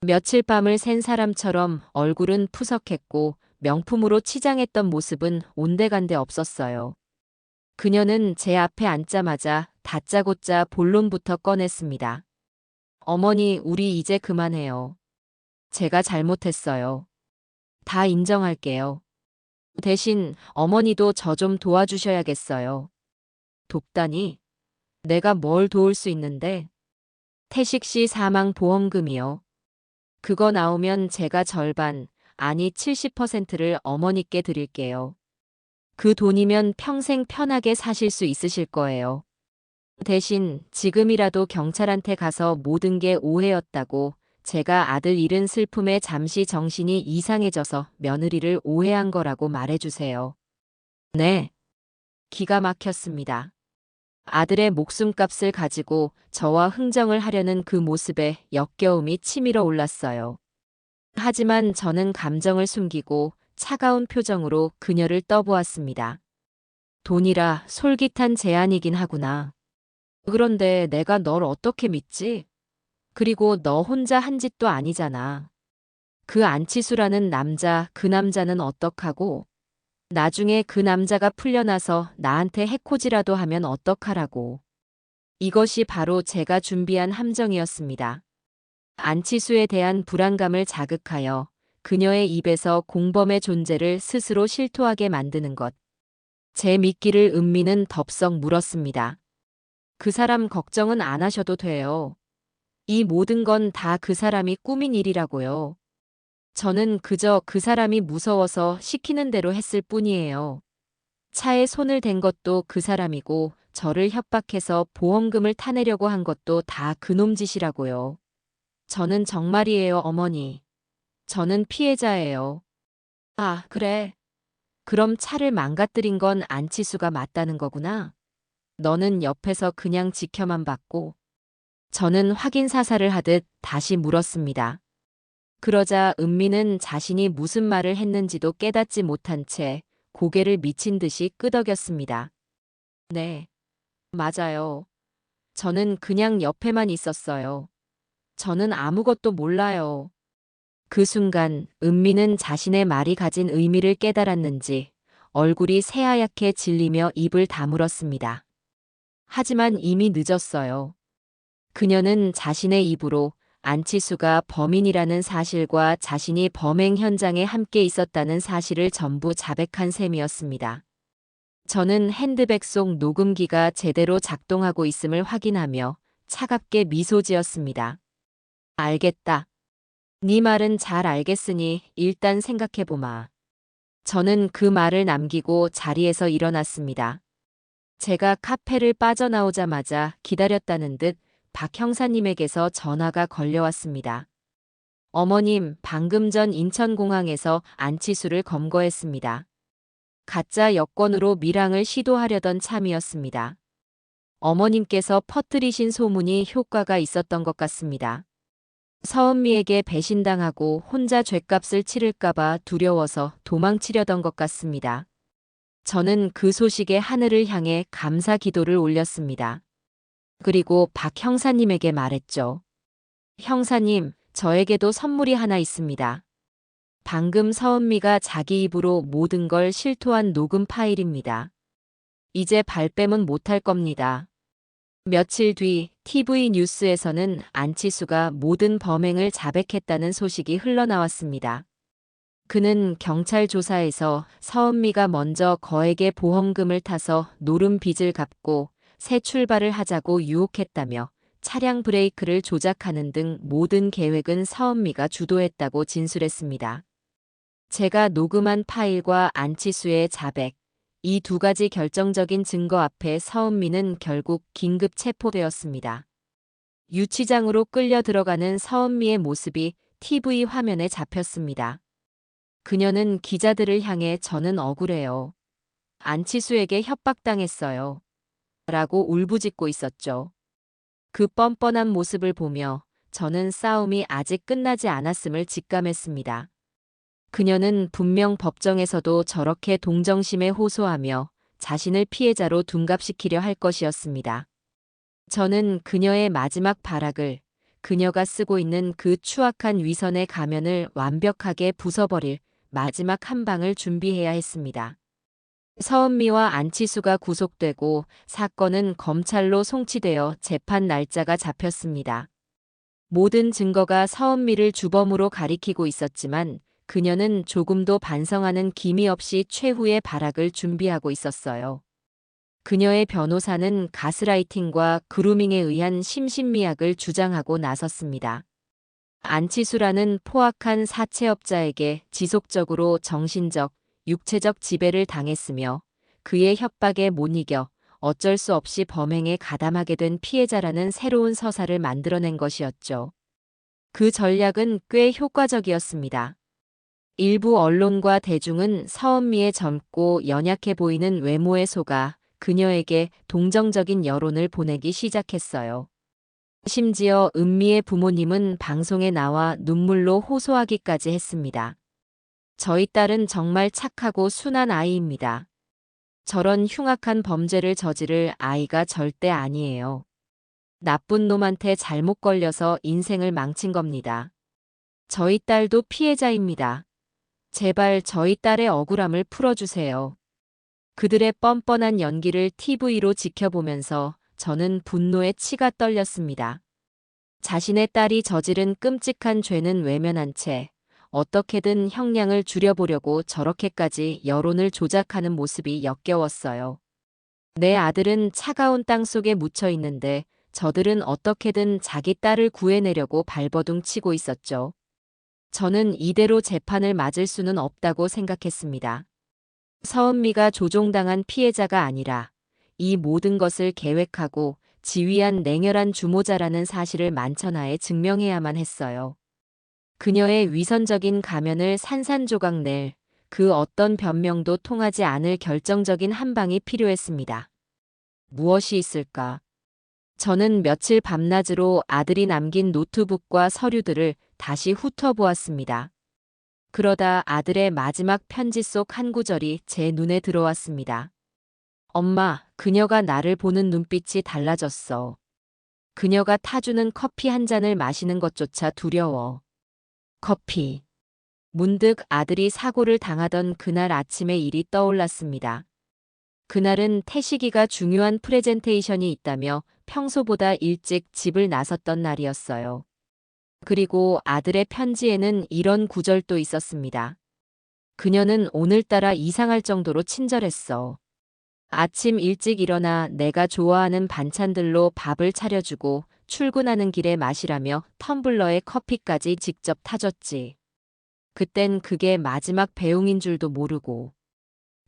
며칠 밤을 샌 사람처럼 얼굴은 푸석했고 명품으로 치장했던 모습은 온데간데 없었어요. 그녀는 제 앞에 앉자마자 다짜고짜 본론부터 꺼냈습니다. 어머니, 우리 이제 그만해요. 제가 잘못했어요. 다 인정할게요. 대신 어머니도 저 좀 도와주셔야겠어요. 돕다니? 내가 뭘 도울 수 있는데? 태식 씨 사망 보험금이요. 그거 나오면 제가 절반, 아니 70%를 어머니께 드릴게요. 그 돈이면 평생 편하게 사실 수 있으실 거예요. 대신 지금이라도 경찰한테 가서 모든 게 오해였다고 제가 아들 잃은 슬픔에 잠시 정신이 이상해져서 며느리를 오해한 거라고 말해주세요. 네. 기가 막혔습니다. 아들의 목숨값을 가지고 저와 흥정을 하려는 그 모습에 역겨움이 치밀어 올랐어요. 하지만 저는 감정을 숨기고 차가운 표정으로 그녀를 떠보았습니다. 돈이라 솔깃한 제안이긴 하구나. 그런데 내가 널 어떻게 믿지? 그리고 너 혼자 한 짓도 아니잖아. 그 안치수라는 남자, 그 남자는 어떡하고? 나중에 그 남자가 풀려나서 나한테 해코지라도 하면 어떡하라고. 이것이 바로 제가 준비한 함정이었습니다. 안치수에 대한 불안감을 자극하여 그녀의 입에서 공범의 존재를 스스로 실토하게 만드는 것. 제 미끼를 은미는 덥석 물었습니다. 그 사람 걱정은 안 하셔도 돼요. 이 모든 건 다 그 사람이 꾸민 일이라고요. 저는 그저 그 사람이 무서워서 시키는 대로 했을 뿐이에요. 차에 손을 댄 것도 그 사람이고 저를 협박해서 보험금을 타내려고 한 것도 다 그놈 짓이라고요. 저는 정말이에요, 어머니. 저는 피해자예요. 아, 그래. 그럼 차를 망가뜨린 건 안치수가 맞다는 거구나. 너는 옆에서 그냥 지켜만 봤고. 저는 확인 사살을 하듯 다시 물었습니다. 그러자 은미는 자신이 무슨 말을 했는지도 깨닫지 못한 채 고개를 미친 듯이 끄덕였습니다. 네, 맞아요. 저는 그냥 옆에만 있었어요. 저는 아무것도 몰라요. 그 순간 은미는 자신의 말이 가진 의미를 깨달았는지 얼굴이 새하얗게 질리며 입을 다물었습니다. 하지만 이미 늦었어요. 그녀는 자신의 입으로 안치수가 범인이라는 사실과 자신이 범행 현장에 함께 있었다는 사실을 전부 자백한 셈이었습니다. 저는 핸드백 속 녹음기가 제대로 작동하고 있음을 확인하며 차갑게 미소 지었습니다. 알겠다. 네 말은 잘 알겠으니 일단 생각해보마. 저는 그 말을 남기고 자리에서 일어났습니다. 제가 카페를 빠져나오자마자 기다렸다는 듯 박 형사님에게서 전화가 걸려왔습니다. 어머님, 방금 전 인천공항에서 안치수를 검거했습니다. 가짜 여권으로 밀항을 시도하려던 참이었습니다. 어머님께서 퍼뜨리신 소문이 효과가 있었던 것 같습니다. 서은미에게 배신당하고 혼자 죗값을 치를까봐 두려워서 도망치려던 것 같습니다. 저는 그 소식에 하늘을 향해 감사 기도를 올렸습니다. 그리고 박 형사님에게 말했죠. 형사님, 저에게도 선물이 하나 있습니다. 방금 서은미가 자기 입으로 모든 걸 실토한 녹음 파일입니다. 이제 발뺌은 못할 겁니다. 며칠 뒤 TV 뉴스에서는 안치수가 모든 범행을 자백했다는 소식이 흘러나왔습니다. 그는 경찰 조사에서 서은미가 먼저 거액의 보험금을 타서 노름 빚을 갚고 새 출발을 하자고 유혹했다며 차량 브레이크를 조작하는 등 모든 계획은 서은미가 주도했다고 진술했습니다. 제가 녹음한 파일과 안치수의 자백, 이 두 가지 결정적인 증거 앞에 서은미는 결국 긴급 체포되었습니다. 유치장으로 끌려 들어가는 서은미의 모습이 TV 화면에 잡혔습니다. 그녀는 기자들을 향해 저는 억울해요. 안치수에게 협박당했어요. 라고 울부짖고 있었죠. 그 뻔뻔한 모습을 보며 저는 싸움이 아직 끝나지 않았음을 직감했습니다. 그녀는 분명 법정에서도 저렇게 동정심에 호소하며 자신을 피해자로 둔갑시키려 할 것이었습니다. 저는 그녀의 마지막 발악을, 그녀가 쓰고 있는 그 추악한 위선의 가면을 완벽하게 부숴버릴 마지막 한 방을 준비해야 했습니다. 서은미와 안치수가 구속되고 사건은 검찰로 송치되어 재판 날짜가 잡혔습니다. 모든 증거가 서은미를 주범으로 가리키고 있었지만 그녀는 조금도 반성하는 기미 없이 최후의 발악을 준비하고 있었어요. 그녀의 변호사는 가스라이팅과 그루밍에 의한 심신미약을 주장하고 나섰습니다. 안치수라는 포악한 사채업자에게 지속적으로 정신적, 육체적 지배를 당했으며 그의 협박에 못 이겨 어쩔 수 없이 범행에 가담하게 된 피해자라는 새로운 서사를 만들어낸 것이었죠. 그 전략은 꽤 효과적이었습니다. 일부 언론과 대중은 서은미의 젊고 연약해 보이는 외모에 속아 그녀에게 동정적인 여론을 보내기 시작했어요. 심지어 은미의 부모님은 방송에 나와 눈물로 호소하기까지 했습니다. 저희 딸은 정말 착하고 순한 아이입니다. 저런 흉악한 범죄를 저지를 아이가 절대 아니에요. 나쁜 놈한테 잘못 걸려서 인생을 망친 겁니다. 저희 딸도 피해자입니다. 제발 저희 딸의 억울함을 풀어주세요. 그들의 뻔뻔한 연기를 TV로 지켜보면서 저는 분노에 치가 떨렸습니다. 자신의 딸이 저지른 끔찍한 죄는 외면한 채 어떻게든 형량을 줄여보려고 저렇게까지 여론을 조작하는 모습이 역겨웠어요. 내 아들은 차가운 땅 속에 묻혀 있는데 저들은 어떻게든 자기 딸을 구해내려고 발버둥 치고 있었죠. 저는 이대로 재판을 맞을 수는 없다고 생각했습니다. 서은미가 조종당한 피해자가 아니라 이 모든 것을 계획하고 지휘한 냉혈한 주모자라는 사실을 만천하에 증명해야만 했어요. 그녀의 위선적인 가면을 산산조각 낼 그 어떤 변명도 통하지 않을 결정적인 한 방이 필요했습니다. 무엇이 있을까? 저는 며칠 밤낮으로 아들이 남긴 노트북과 서류들을 다시 훑어보았습니다. 그러다 아들의 마지막 편지 속 한 구절이 제 눈에 들어왔습니다. 엄마, 그녀가 나를 보는 눈빛이 달라졌어. 그녀가 타주는 커피 한 잔을 마시는 것조차 두려워. 커피. 문득 아들이 사고를 당하던 그날 아침의 일이 떠올랐습니다. 그날은 태식이가 중요한 프레젠테이션이 있다며 평소보다 일찍 집을 나섰던 날이었어요. 그리고 아들의 편지에는 이런 구절도 있었습니다. 그녀는 오늘따라 이상할 정도로 친절했어. 아침 일찍 일어나 내가 좋아하는 반찬들로 밥을 차려주고 출근하는 길에 마시라며 텀블러에 커피까지 직접 타줬지. 그땐 그게 마지막 배웅인 줄도 모르고.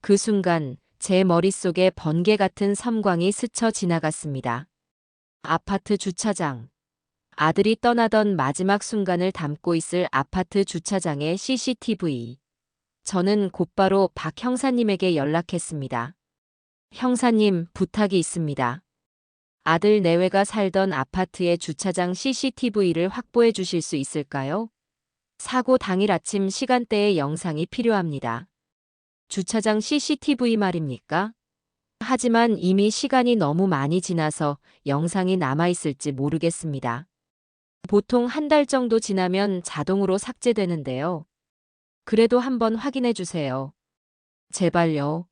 그 순간 제 머릿속에 번개 같은 섬광이 스쳐 지나갔습니다. 아파트 주차장. 아들이 떠나던 마지막 순간을 담고 있을 아파트 주차장의 CCTV. 저는 곧바로 박 형사님에게 연락했습니다. 형사님, 부탁이 있습니다. 아들 내외가 살던 아파트의 주차장 CCTV를 확보해 주실 수 있을까요? 사고 당일 아침 시간대의 영상이 필요합니다. 주차장 CCTV 말입니까? 하지만 이미 시간이 너무 많이 지나서 영상이 남아있을지 모르겠습니다. 보통 한 달 정도 지나면 자동으로 삭제되는데요. 그래도 한번 확인해 주세요. 제발요.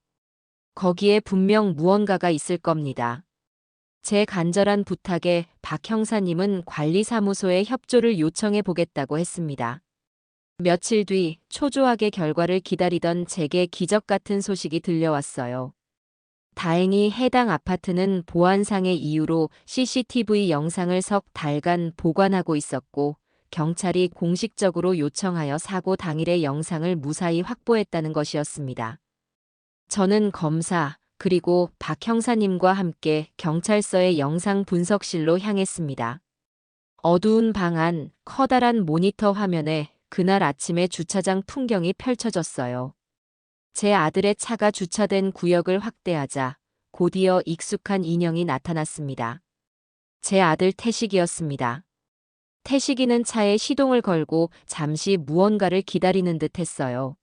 거기에 분명 무언가가 있을 겁니다. 제 간절한 부탁에 박 형사님은 관리사무소에 협조를 요청해 보겠다고 했습니다. 며칠 뒤 초조하게 결과를 기다리던 제게 기적 같은 소식이 들려왔어요. 다행히 해당 아파트는 보안상의 이유로 CCTV 영상을 석 달간 보관하고 있었고 경찰이 공식적으로 요청하여 사고 당일의 영상을 무사히 확보했다는 것이었습니다. 저는 검사 그리고 박 형사님과 함께 경찰서의 영상 분석실로 향했습니다. 어두운 방 안 커다란 모니터 화면에 그날 아침의 주차장 풍경이 펼쳐졌어요. 제 아들의 차가 주차된 구역을 확대하자 곧이어 익숙한 인형이 나타났습니다. 제 아들 태식이었습니다. 태식이는 차에 시동을 걸고 잠시 무언가를 기다리는 듯 했어요.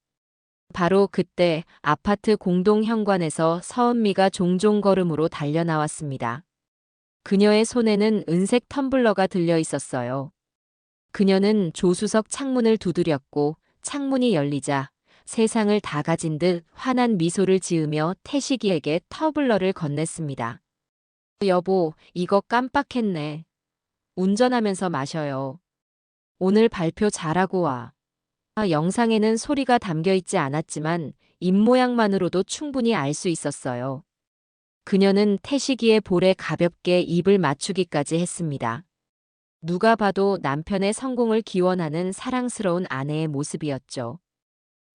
바로 그때 아파트 공동 현관에서 서은미가 종종 걸음으로 달려나왔습니다. 그녀의 손에는 은색 텀블러가 들려 있었어요. 그녀는 조수석 창문을 두드렸고 창문이 열리자 세상을 다 가진 듯 환한 미소를 지으며 태식이에게 터블러를 건넸습니다. 여보, 이거 깜빡했네. 운전하면서 마셔요. 오늘 발표 잘하고 와. 영상에는 소리가 담겨 있지 않았지만 입모양만으로도 충분히 알 수 있었어요. 그녀는 태식이의 볼에 가볍게 입을 맞추기까지 했습니다. 누가 봐도 남편의 성공을 기원하는 사랑스러운 아내의 모습이었죠.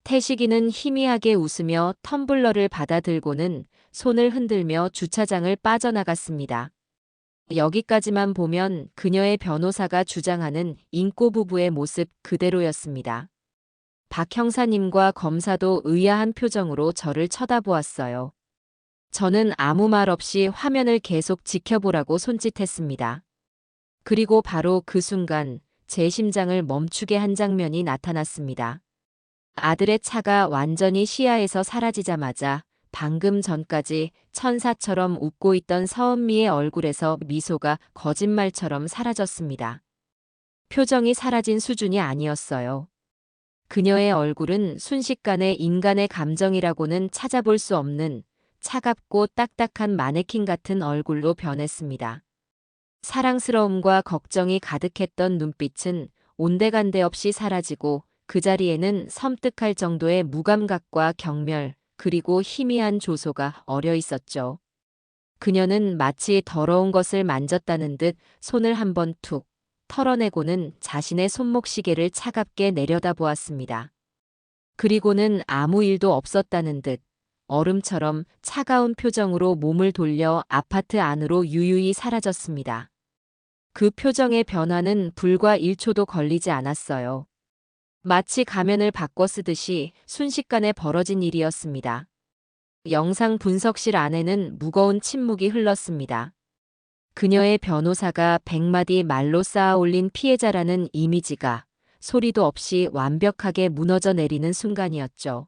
태식이는 희미하게 웃으며 텀블러를 받아들고는 손을 흔들며 주차장을 빠져나갔습니다. 여기까지만 보면 그녀의 변호사가 주장하는 인꼬 부부의 모습 그대로였습니다. 박 형사님과 검사도 의아한 표정으로 저를 쳐다보았어요. 저는 아무 말 없이 화면을 계속 지켜보라고 손짓했습니다. 그리고 바로 그 순간 제 심장을 멈추게 한 장면이 나타났습니다. 아들의 차가 완전히 시야에서 사라지자마자 방금 전까지 천사처럼 웃고 있던 서은미의 얼굴에서 미소가 거짓말처럼 사라졌습니다. 표정이 사라진 수준이 아니었어요. 그녀의 얼굴은 순식간에 인간의 감정이라고는 찾아볼 수 없는 차갑고 딱딱한 마네킹 같은 얼굴로 변했습니다. 사랑스러움과 걱정이 가득했던 눈빛은 온데간데 없이 사라지고 그 자리에는 섬뜩할 정도의 무감각과 경멸, 그리고 희미한 조소가 어려 있었죠. 그녀는 마치 더러운 것을 만졌다는 듯 손을 한번 툭 털어내고는 자신의 손목시계를 차갑게 내려다보았습니다. 그리고는 아무 일도 없었다는 듯 얼음처럼 차가운 표정으로 몸을 돌려 아파트 안으로 유유히 사라졌습니다. 그 표정의 변화는 불과 1초도 걸리지 않았어요. 마치 가면을 바꿔 쓰듯이 순식간에 벌어진 일이었습니다. 영상 분석실 안에는 무거운 침묵이 흘렀습니다. 그녀의 변호사가 100마디 말로 쌓아 올린 피해자라는 이미지가 소리도 없이 완벽하게 무너져 내리는 순간이었죠.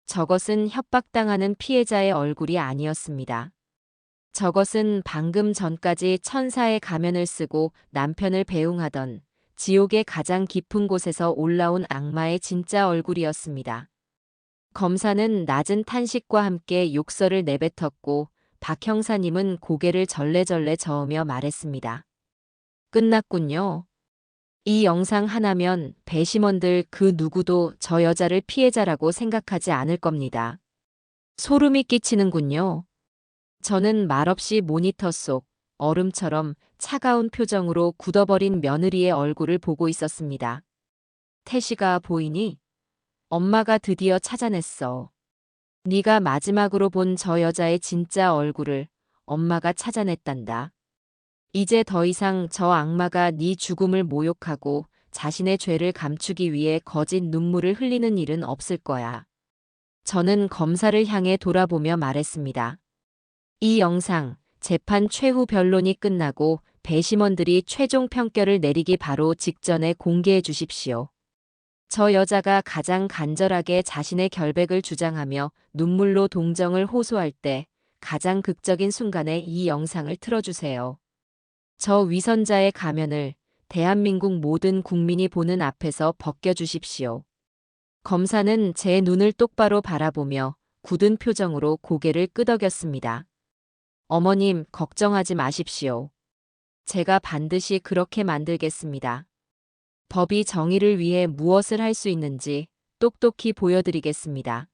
저것은 협박당하는 피해자의 얼굴이 아니었습니다. 저것은 방금 전까지 천사의 가면을 쓰고 남편을 배웅하던 지옥의 가장 깊은 곳에서 올라온 악마의 진짜 얼굴이었습니다. 검사는 낮은 탄식과 함께 욕설을 내뱉었고 박 형사님은 고개를 절레절레 저으며 말했습니다. 끝났군요. 이 영상 하나면 배심원들 그 누구도 저 여자를 피해자라고 생각하지 않을 겁니다. 소름이 끼치는군요. 저는 말없이 모니터 속 얼음처럼 차가운 표정으로 굳어버린 며느리의 얼굴을 보고 있었습니다. 태시가 보이니? 엄마가 드디어 찾아냈어. 네가 마지막으로 본 저 여자의 진짜 얼굴을 엄마가 찾아냈단다. 이제 더 이상 저 악마가 네 죽음을 모욕하고 자신의 죄를 감추기 위해 거짓 눈물을 흘리는 일은 없을 거야. 저는 검사를 향해 돌아보며 말했습니다. 이 영상, 재판 최후 변론이 끝나고 배심원들이 최종 평결을 내리기 바로 직전에 공개해 주십시오. 저 여자가 가장 간절하게 자신의 결백을 주장하며 눈물로 동정을 호소할 때 가장 극적인 순간에 이 영상을 틀어주세요. 저 위선자의 가면을 대한민국 모든 국민이 보는 앞에서 벗겨주십시오. 검사는 제 눈을 똑바로 바라보며 굳은 표정으로 고개를 끄덕였습니다. 어머님, 걱정하지 마십시오. 제가 반드시 그렇게 만들겠습니다. 법이 정의를 위해 무엇을 할 수 있는지 똑똑히 보여드리겠습니다.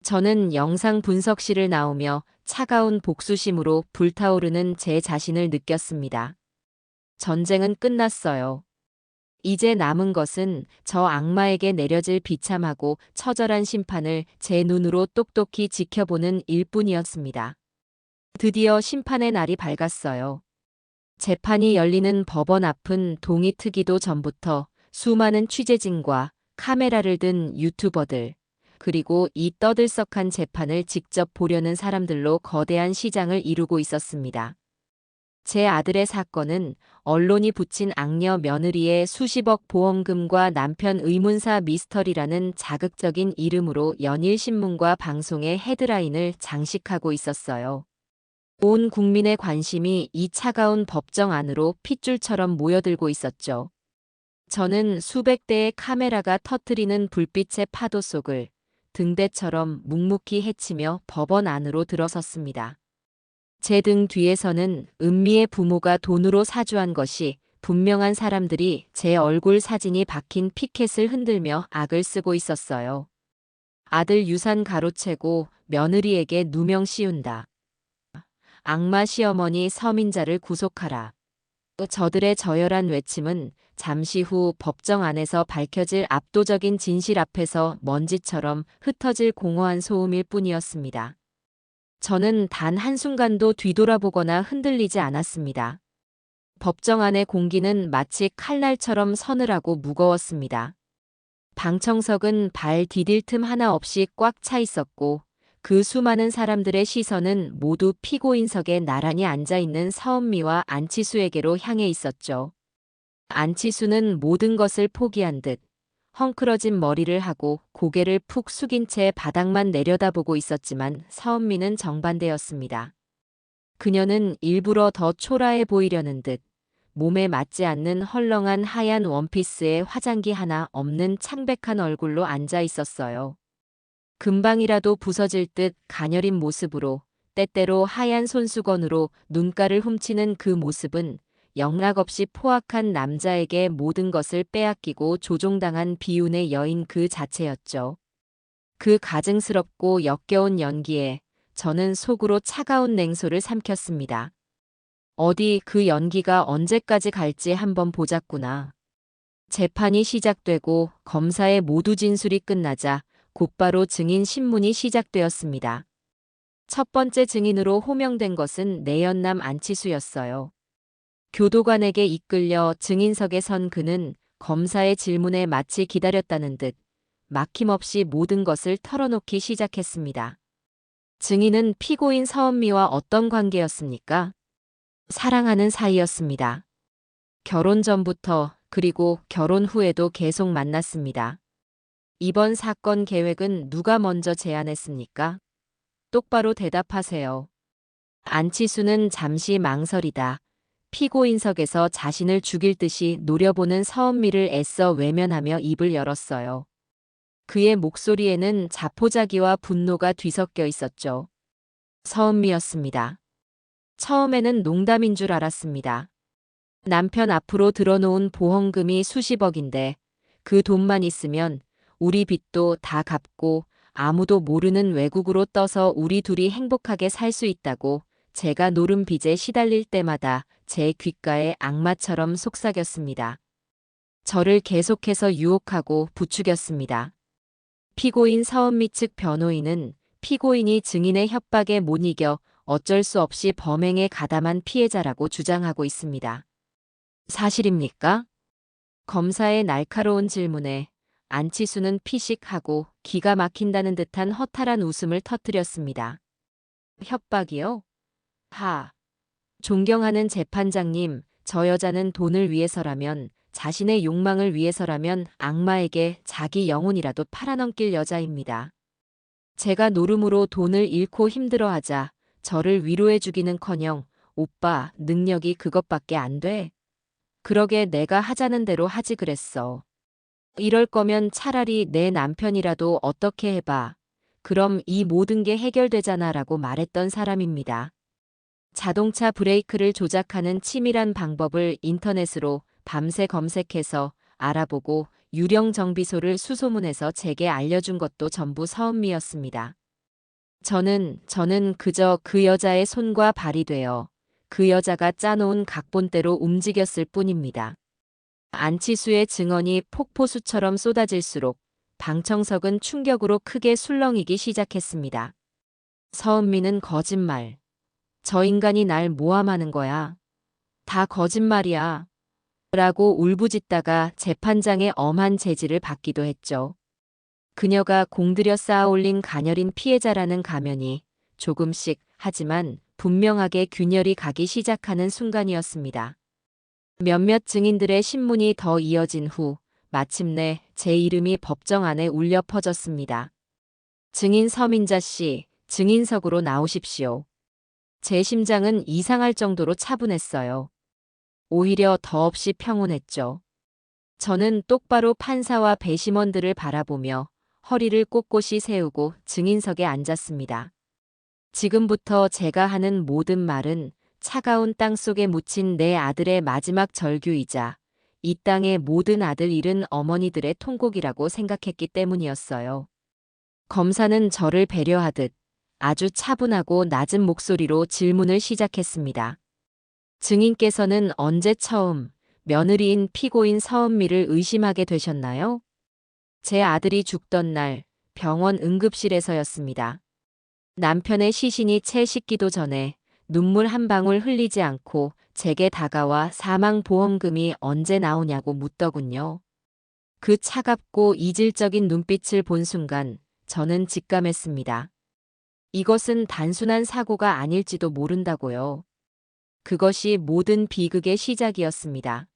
저는 영상 분석실을 나오며 차가운 복수심으로 불타오르는 제 자신을 느꼈습니다. 전쟁은 끝났어요. 이제 남은 것은 저 악마에게 내려질 비참하고 처절한 심판을 제 눈으로 똑똑히 지켜보는 일뿐이었습니다. 드디어 심판의 날이 밝았어요. 재판이 열리는 법원 앞은 동이 트기도 전부터 수많은 취재진과 카메라를 든 유튜버들, 그리고 이 떠들썩한 재판을 직접 보려는 사람들로 거대한 시장을 이루고 있었습니다. 제 아들의 사건은 언론이 붙인 악녀 며느리의 수십억 보험금과 남편 의문사 미스터리라는 자극적인 이름으로 연일 신문과 방송의 헤드라인을 장식하고 있었어요. 온 국민의 관심이 이 차가운 법정 안으로 핏줄처럼 모여들고 있었죠. 저는 수백 대의 카메라가 터뜨리는 불빛의 파도 속을 등대처럼 묵묵히 헤치며 법원 안으로 들어섰습니다. 제 등 뒤에서는 은미의 부모가 돈으로 사주한 것이 분명한 사람들이 제 얼굴 사진이 박힌 피켓을 흔들며 악을 쓰고 있었어요. 아들 유산 가로채고 며느리에게 누명 씌운다. 악마 시어머니 서민자를 구속하라. 저들의 저열한 외침은 잠시 후 법정 안에서 밝혀질 압도적인 진실 앞에서 먼지처럼 흩어질 공허한 소음일 뿐이었습니다. 저는 단 한순간도 뒤돌아보거나 흔들리지 않았습니다. 법정 안의 공기는 마치 칼날처럼 서늘하고 무거웠습니다. 방청석은 발 디딜 틈 하나 없이 꽉 차 있었고 그 수많은 사람들의 시선은 모두 피고인석에 나란히 앉아있는 서은미와 안치수에게로 향해 있었죠. 안치수는 모든 것을 포기한 듯 헝클어진 머리를 하고 고개를 푹 숙인 채 바닥만 내려다보고 있었지만 서은미는 정반대였습니다. 그녀는 일부러 더 초라해 보이려는 듯 몸에 맞지 않는 헐렁한 하얀 원피스에 화장기 하나 없는 창백한 얼굴로 앉아 있었어요. 금방이라도 부서질 듯 가녀린 모습으로 때때로 하얀 손수건으로 눈가를 훔치는 그 모습은 영락없이 포악한 남자에게 모든 것을 빼앗기고 조종당한 비운의 여인 그 자체였죠. 그 가증스럽고 역겨운 연기에 저는 속으로 차가운 냉소를 삼켰습니다. 어디 그 연기가 언제까지 갈지 한번 보자꾸나. 재판이 시작되고 검사의 모두 진술이 끝나자 곧바로 증인 신문이 시작되었습니다. 첫 번째 증인으로 호명된 것은 내연남 안치수였어요. 교도관에게 이끌려 증인석에 선 그는 검사의 질문에 마치 기다렸다는 듯 막힘없이 모든 것을 털어놓기 시작했습니다. 증인은 피고인 서은미와 어떤 관계였습니까? 사랑하는 사이였습니다. 결혼 전부터 그리고 결혼 후에도 계속 만났습니다. 이번 사건 계획은 누가 먼저 제안했습니까? 똑바로 대답하세요. 안치수는 잠시 망설이다. 피고인석에서 자신을 죽일 듯이 노려보는 서은미를 애써 외면하며 입을 열었어요. 그의 목소리에는 자포자기와 분노가 뒤섞여 있었죠. 서은미였습니다. 처음에는 농담인 줄 알았습니다. 남편 앞으로 들어놓은 보험금이 수십억인데 그 돈만 있으면 우리 빚도 다 갚고 아무도 모르는 외국으로 떠서 우리 둘이 행복하게 살 수 있다고 제가 노름 빚에 시달릴 때마다 제 귓가에 악마처럼 속삭였습니다. 저를 계속해서 유혹하고 부추겼습니다. 피고인 서은미 측 변호인은 피고인이 증인의 협박에 못 이겨 어쩔 수 없이 범행에 가담한 피해자라고 주장하고 있습니다. 사실입니까? 검사의 날카로운 질문에 안치수는 피식하고 기가 막힌다는 듯한 허탈한 웃음을 터뜨렸습니다. 협박이요? 존경하는 재판장님, 저 여자는 돈을 위해서라면, 자신의 욕망을 위해서라면 악마에게 자기 영혼이라도 팔아넘길 여자입니다. 제가 노름으로 돈을 잃고 힘들어하자 저를 위로해주기는커녕 오빠, 능력이 그것밖에 안 돼? 그러게 내가 하자는 대로 하지 그랬어. 이럴 거면 차라리 내 남편이라도 어떻게 해봐. 그럼 이 모든 게 해결되잖아 라고 말했던 사람입니다. 자동차 브레이크를 조작하는 치밀한 방법을 인터넷으로 밤새 검색해서 알아보고 유령 정비소를 수소문해서 제게 알려준 것도 전부 서은미였습니다. 저는 그저 그 여자의 손과 발이 되어 그 여자가 짜놓은 각본대로 움직였을 뿐입니다. 안치수의 증언이 폭포수처럼 쏟아질수록 방청석은 충격으로 크게 술렁이기 시작했습니다. 서은미는 거짓말. 저 인간이 날 모함하는 거야. 다 거짓말이야. 라고 울부짖다가 재판장의 엄한 제지를 받기도 했죠. 그녀가 공들여 쌓아올린 가녀린 피해자라는 가면이 조금씩 하지만 분명하게 균열이 가기 시작하는 순간이었습니다. 몇몇 증인들의 신문이 더 이어진 후 마침내 제 이름이 법정 안에 울려 퍼졌습니다. 증인 서민자 씨, 증인석으로 나오십시오. 제 심장은 이상할 정도로 차분했어요. 오히려 더없이 평온했죠. 저는 똑바로 판사와 배심원들을 바라보며 허리를 꼿꼿이 세우고 증인석에 앉았습니다. 지금부터 제가 하는 모든 말은 차가운 땅 속에 묻힌 내 아들의 마지막 절규이자 이 땅의 모든 아들 잃은 어머니들의 통곡이라고 생각했기 때문이었어요. 검사는 저를 배려하듯 아주 차분하고 낮은 목소리로 질문을 시작했습니다. 증인께서는 언제 처음 며느리인 피고인 서은미를 의심하게 되셨나요? 제 아들이 죽던 날 병원 응급실에서였습니다. 남편의 시신이 채 식기도 전에 눈물 한 방울 흘리지 않고 제게 다가와 사망보험금이 언제 나오냐고 묻더군요. 그 차갑고 이질적인 눈빛을 본 순간 저는 직감했습니다. 이것은 단순한 사고가 아닐지도 모른다고요. 그것이 모든 비극의 시작이었습니다.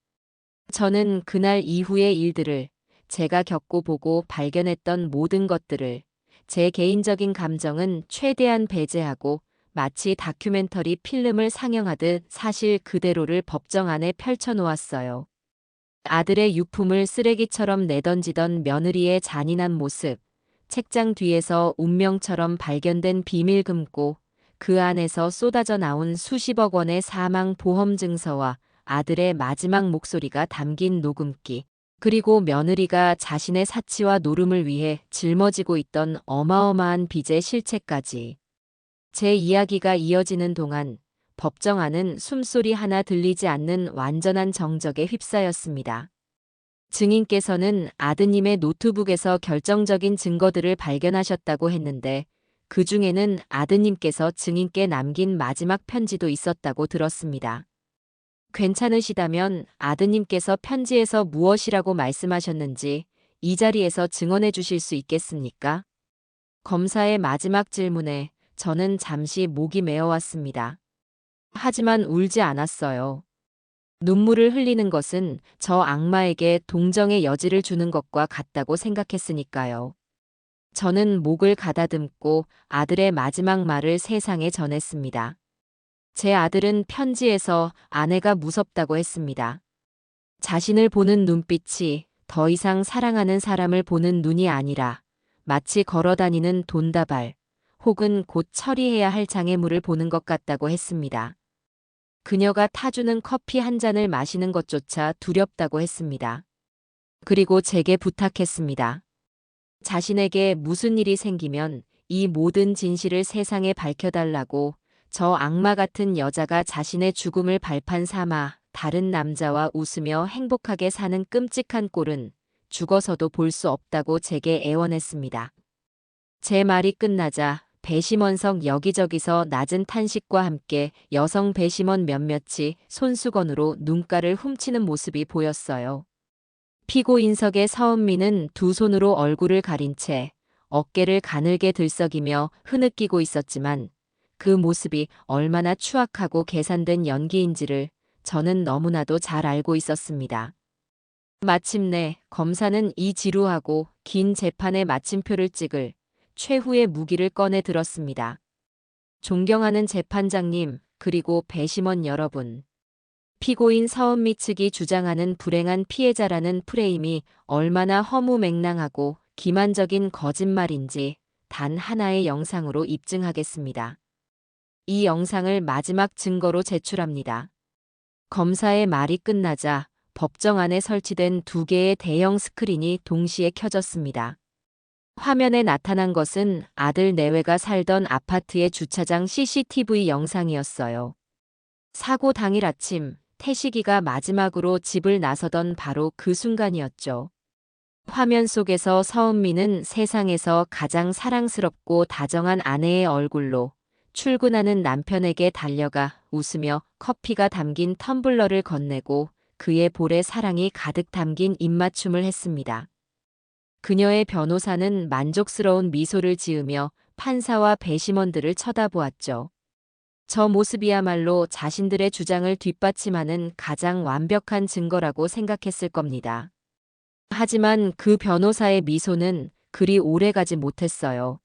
저는 그날 이후의 일들을, 제가 겪고 보고 발견했던 모든 것들을, 제 개인적인 감정은 최대한 배제하고 마치 다큐멘터리 필름을 상영하듯 사실 그대로를 법정 안에 펼쳐놓았어요. 아들의 유품을 쓰레기처럼 내던지던 며느리의 잔인한 모습, 책장 뒤에서 운명처럼 발견된 비밀금고, 그 안에서 쏟아져 나온 수십억 원의 사망 보험 증서와 아들의 마지막 목소리가 담긴 녹음기, 그리고 며느리가 자신의 사치와 노름을 위해 짊어지고 있던 어마어마한 빚의 실체까지. 제 이야기가 이어지는 동안 법정 안은 숨소리 하나 들리지 않는 완전한 정적에 휩싸였습니다. 증인께서는 아드님의 노트북에서 결정적인 증거들을 발견하셨다고 했는데 그 중에는 아드님께서 증인께 남긴 마지막 편지도 있었다고 들었습니다. 괜찮으시다면 아드님께서 편지에서 무엇이라고 말씀하셨는지 이 자리에서 증언해 주실 수 있겠습니까? 검사의 마지막 질문에 저는 잠시 목이 메어왔습니다. 하지만 울지 않았어요. 눈물을 흘리는 것은 저 악마에게 동정의 여지를 주는 것과 같다고 생각했으니까요. 저는 목을 가다듬고 아들의 마지막 말을 세상에 전했습니다. 제 아들은 편지에서 아내가 무섭다고 했습니다. 자신을 보는 눈빛이 더 이상 사랑하는 사람을 보는 눈이 아니라 마치 걸어다니는 돈다발 혹은 곧 처리해야 할 장애물을 보는 것 같다고 했습니다. 그녀가 타주는 커피 한 잔을 마시는 것조차 두렵다고 했습니다. 그리고 제게 부탁했습니다. 자신에게 무슨 일이 생기면 이 모든 진실을 세상에 밝혀달라고. 저 악마 같은 여자가 자신의 죽음을 발판 삼아 다른 남자와 웃으며 행복하게 사는 끔찍한 꼴은 죽어서도 볼 수 없다고 제게 애원했습니다. 제 말이 끝나자 배심원석 여기저기서 낮은 탄식과 함께 여성 배심원 몇몇이 손수건으로 눈가를 훔치는 모습이 보였어요. 피고인석의 서은미는 두 손으로 얼굴을 가린 채 어깨를 가늘게 들썩이며 흐느끼고 있었지만 그 모습이 얼마나 추악하고 계산된 연기인지를 저는 너무나도 잘 알고 있었습니다. 마침내 검사는 이 지루하고 긴 재판의 마침표를 찍을 최후의 무기를 꺼내 들었습니다. 존경하는 재판장님, 그리고 배심원 여러분. 피고인 서은미 측이 주장하는 불행한 피해자라는 프레임이 얼마나 허무맹랑하고 기만적인 거짓말인지 단 하나의 영상으로 입증하겠습니다. 이 영상을 마지막 증거로 제출합니다. 검사의 말이 끝나자 법정 안에 설치된 두 개의 대형 스크린이 동시에 켜졌습니다. 화면에 나타난 것은 아들 내외가 살던 아파트의 주차장 CCTV 영상이었어요. 사고 당일 아침, 태식이가 마지막으로 집을 나서던 바로 그 순간이었죠. 화면 속에서 서은미는 세상에서 가장 사랑스럽고 다정한 아내의 얼굴로 출근하는 남편에게 달려가 웃으며 커피가 담긴 텀블러를 건네고 그의 볼에 사랑이 가득 담긴 입맞춤을 했습니다. 그녀의 변호사는 만족스러운 미소를 지으며 판사와 배심원들을 쳐다보았죠. 저 모습이야말로 자신들의 주장을 뒷받침하는 가장 완벽한 증거라고 생각했을 겁니다. 하지만 그 변호사의 미소는 그리 오래가지 못했어요.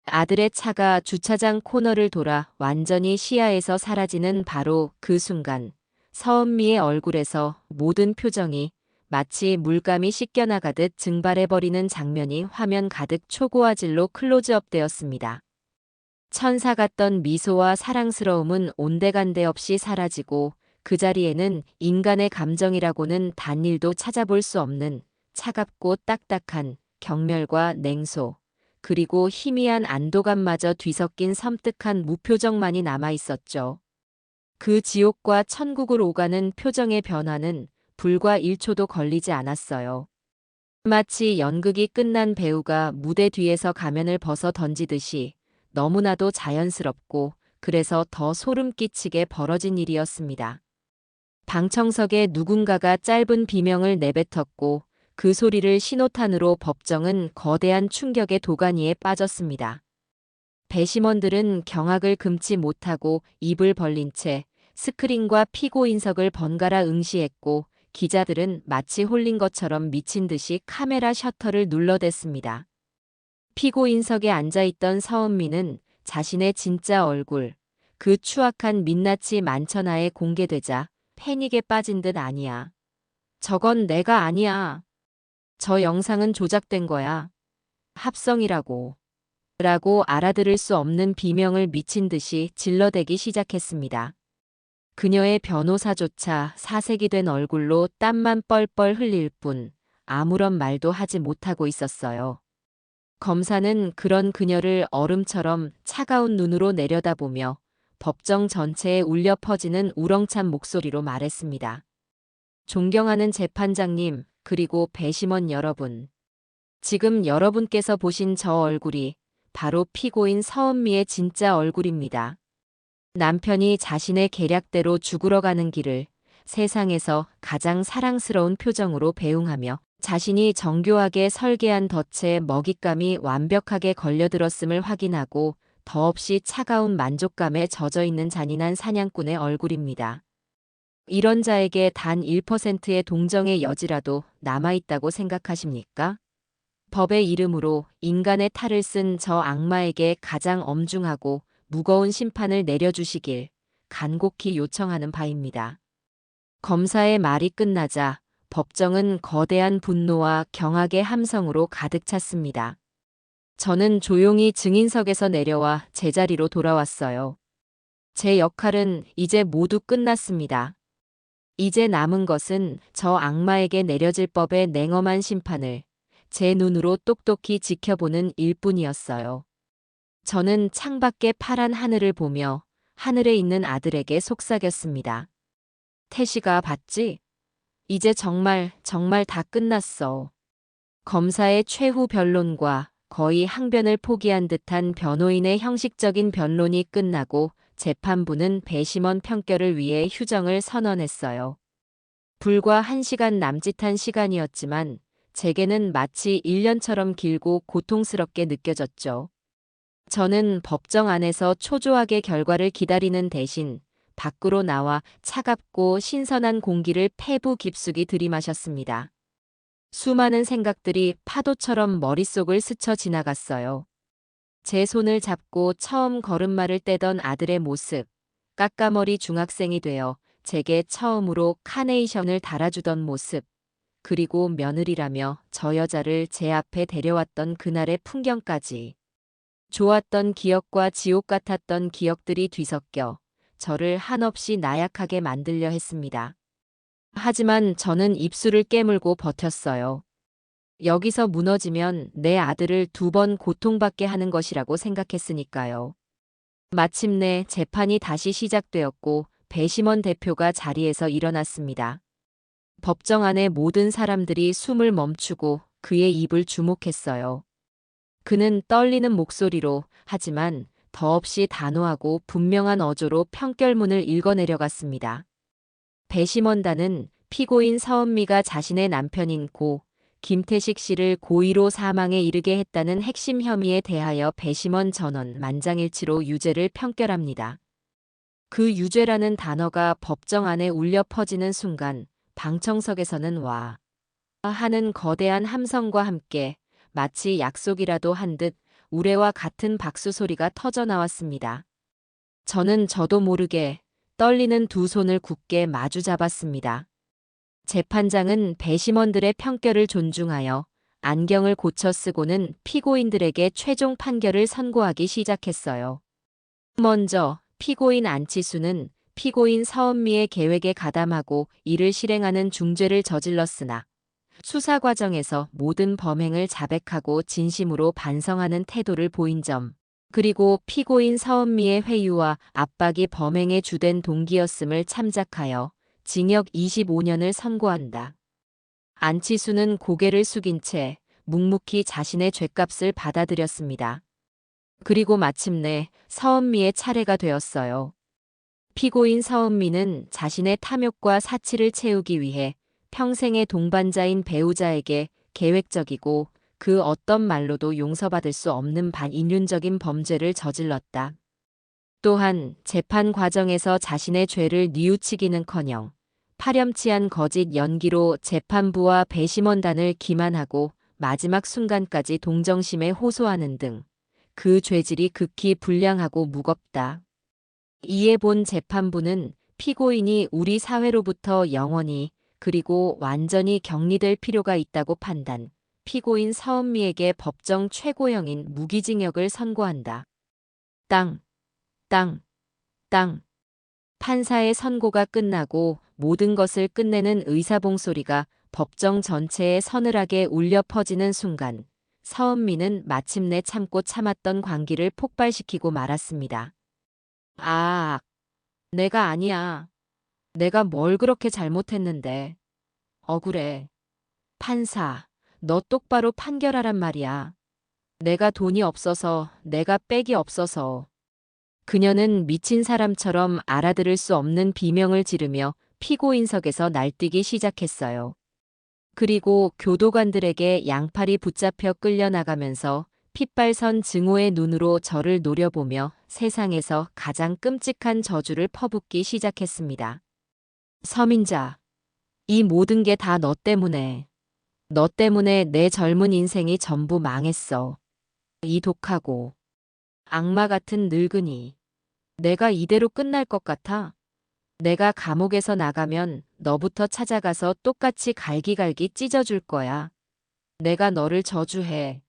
아들의 차가 주차장 코너를 돌아 완전히 시야에서 사라지는 바로 그 순간, 서은미의 얼굴에서 모든 표정이 마치 물감이 씻겨나가듯 증발해버리는 장면이 화면 가득 초고화질로 클로즈업 되었습니다. 천사 같던 미소와 사랑스러움은 온데간데 없이 사라지고 그 자리에는 인간의 감정이라고는 단일도 찾아볼 수 없는 차갑고 딱딱한 경멸과 냉소, 그리고 희미한 안도감마저 뒤섞인 섬뜩한 무표정만이 남아 있었죠. 그 지옥과 천국을 오가는 표정의 변화는 불과 1초도 걸리지 않았어요. 마치 연극이 끝난 배우가 무대 뒤에서 가면을 벗어 던지듯이 너무나도 자연스럽고 그래서 더 소름 끼치게 벌어진 일이었습니다. 방청석에 누군가가 짧은 비명을 내뱉었고 그 소리를 신호탄으로 법정은 거대한 충격의 도가니에 빠졌습니다. 배심원들은 경악을 금치 못하고 입을 벌린 채 스크린과 피고인석을 번갈아 응시했고 기자들은 마치 홀린 것처럼 미친 듯이 카메라 셔터를 눌러댔습니다. 피고인석에 앉아있던 서은미는 자신의 진짜 얼굴, 그 추악한 민낯이 만천하에 공개되자 패닉에 빠진 듯 아니야. 저건 내가 아니야. 저 영상은 조작된 거야. 합성이라고. 라고 알아들을 수 없는 비명을 미친 듯이 질러대기 시작했습니다. 그녀의 변호사조차 사색이 된 얼굴로 땀만 뻘뻘 흘릴 뿐 아무런 말도 하지 못하고 있었어요. 검사는 그런 그녀를 얼음처럼 차가운 눈으로 내려다보며 법정 전체에 울려 퍼지는 우렁찬 목소리로 말했습니다. 존경하는 재판장님, 그리고 배심원 여러분. 지금 여러분께서 보신 저 얼굴이 바로 피고인 서은미의 진짜 얼굴입니다. 남편이 자신의 계략대로 죽으러 가는 길을 세상에서 가장 사랑스러운 표정으로 배웅하며 자신이 정교하게 설계한 덫에 먹잇감이 완벽하게 걸려들었음을 확인하고 더없이 차가운 만족감에 젖어 있는 잔인한 사냥꾼의 얼굴입니다. 이런 자에게 단 1%의 동정의 여지라도 남아있다고 생각하십니까? 법의 이름으로 인간의 탈을 쓴 저 악마에게 가장 엄중하고 무거운 심판을 내려주시길 간곡히 요청하는 바입니다. 검사의 말이 끝나자 법정은 거대한 분노와 경악의 함성으로 가득 찼습니다. 저는 조용히 증인석에서 내려와 제자리로 돌아왔어요. 제 역할은 이제 모두 끝났습니다. 이제 남은 것은 저 악마에게 내려질 법의 냉엄한 심판을 제 눈으로 똑똑히 지켜보는 일뿐이었어요. 저는 창밖의 파란 하늘을 보며 하늘에 있는 아들에게 속삭였습니다. 태시가 봤지? 이제 정말 다 끝났어. 검사의 최후 변론과 거의 항변을 포기한 듯한 변호인의 형식적인 변론이 끝나고 재판부는 배심원 평결을 위해 휴정을 선언했어요. 불과 1시간 남짓한 시간이었지만 제게는 마치 1년처럼 길고 고통스럽게 느껴졌죠. 저는 법정 안에서 초조하게 결과를 기다리는 대신 밖으로 나와 차갑고 신선한 공기를 폐부 깊숙이 들이마셨습니다. 수많은 생각들이 파도처럼 머릿속을 스쳐 지나갔어요. 제 손을 잡고 처음 걸음마를 떼던 아들의 모습, 까까머리 중학생이 되어 제게 처음으로 카네이션을 달아주던 모습, 그리고 며느리라며 저 여자를 제 앞에 데려왔던 그날의 풍경까지. 좋았던 기억과 지옥 같았던 기억들이 뒤섞여 저를 한없이 나약하게 만들려 했습니다. 하지만 저는 입술을 깨물고 버텼어요. 여기서 무너지면 내 아들을 2번 고통받게 하는 것이라고 생각했으니까요. 마침내 재판이 다시 시작되었고 배심원 대표가 자리에서 일어났습니다. 법정 안의 모든 사람들이 숨을 멈추고 그의 입을 주목했어요. 그는 떨리는 목소리로 하지만 더없이 단호하고 분명한 어조로 평결문을 읽어내려갔습니다. 배심원단은 피고인 서은미가 자신의 남편인 고 김태식 씨를 고의로 사망에 이르게 했다는 핵심 혐의에 대하여 배심원 전원 만장일치로 유죄를 평결합니다. 그 유죄라는 단어가 법정 안에 울려 퍼지는 순간 방청석에서는 와 하는 거대한 함성과 함께 마치 약속이라도 한 듯 우레와 같은 박수 소리가 터져 나왔습니다. 저는 저도 모르게 떨리는 두 손을 굳게 마주 잡았습니다. 재판장은 배심원들의 평결을 존중하여 안경을 고쳐 쓰고는 피고인들에게 최종 판결을 선고하기 시작했어요. 먼저 피고인 안치수는 피고인 서은미의 계획에 가담하고 이를 실행하는 중죄를 저질렀으나 수사 과정에서 모든 범행을 자백하고 진심으로 반성하는 태도를 보인 점, 그리고 피고인 서은미의 회유와 압박이 범행의 주된 동기였음을 참작하여 징역 25년을 선고한다. 안치수는 고개를 숙인 채 묵묵히 자신의 죗값을 받아들였습니다. 그리고 마침내 서은미의 차례가 되었어요. 피고인 서은미는 자신의 탐욕과 사치를 채우기 위해 평생의 동반자인 배우자에게 계획적이고 그 어떤 말로도 용서받을 수 없는 반인륜적인 범죄를 저질렀다. 또한 재판 과정에서 자신의 죄를 뉘우치기는커녕 파렴치한 거짓 연기로 재판부와 배심원단을 기만하고 마지막 순간까지 동정심에 호소하는 등 그 죄질이 극히 불량하고 무겁다. 이에 본 재판부는 피고인이 우리 사회로부터 영원히 그리고 완전히 격리될 필요가 있다고 판단, 피고인 서은미에게 법정 최고형인 무기징역을 선고한다. 땅, 땅, 땅. 판사의 선고가 끝나고 모든 것을 끝내는 의사봉 소리가 법정 전체에 서늘하게 울려 퍼지는 순간, 서은미는 마침내 참고 참았던 광기를 폭발시키고 말았습니다. 아, 내가 아니야. 내가 뭘 그렇게 잘못했는데. 억울해. 판사, 너 똑바로 판결하란 말이야. 내가 돈이 없어서, 내가 백이 없어서. 그녀는 미친 사람처럼 알아들을 수 없는 비명을 지르며 피고인석에서 날뛰기 시작했어요. 그리고 교도관들에게 양팔이 붙잡혀 끌려나가면서 핏발선 증오의 눈으로 저를 노려보며 세상에서 가장 끔찍한 저주를 퍼붓기 시작했습니다. 서민자, 이 모든 게 다 너 때문에. 너 때문에 내 젊은 인생이 전부 망했어. 이 독하고 악마 같은 늙은이. 내가 이대로 끝날 것 같아. 내가 감옥에서 나가면 너부터 찾아가서 똑같이 갈기갈기 찢어줄 거야. 내가 너를 저주해.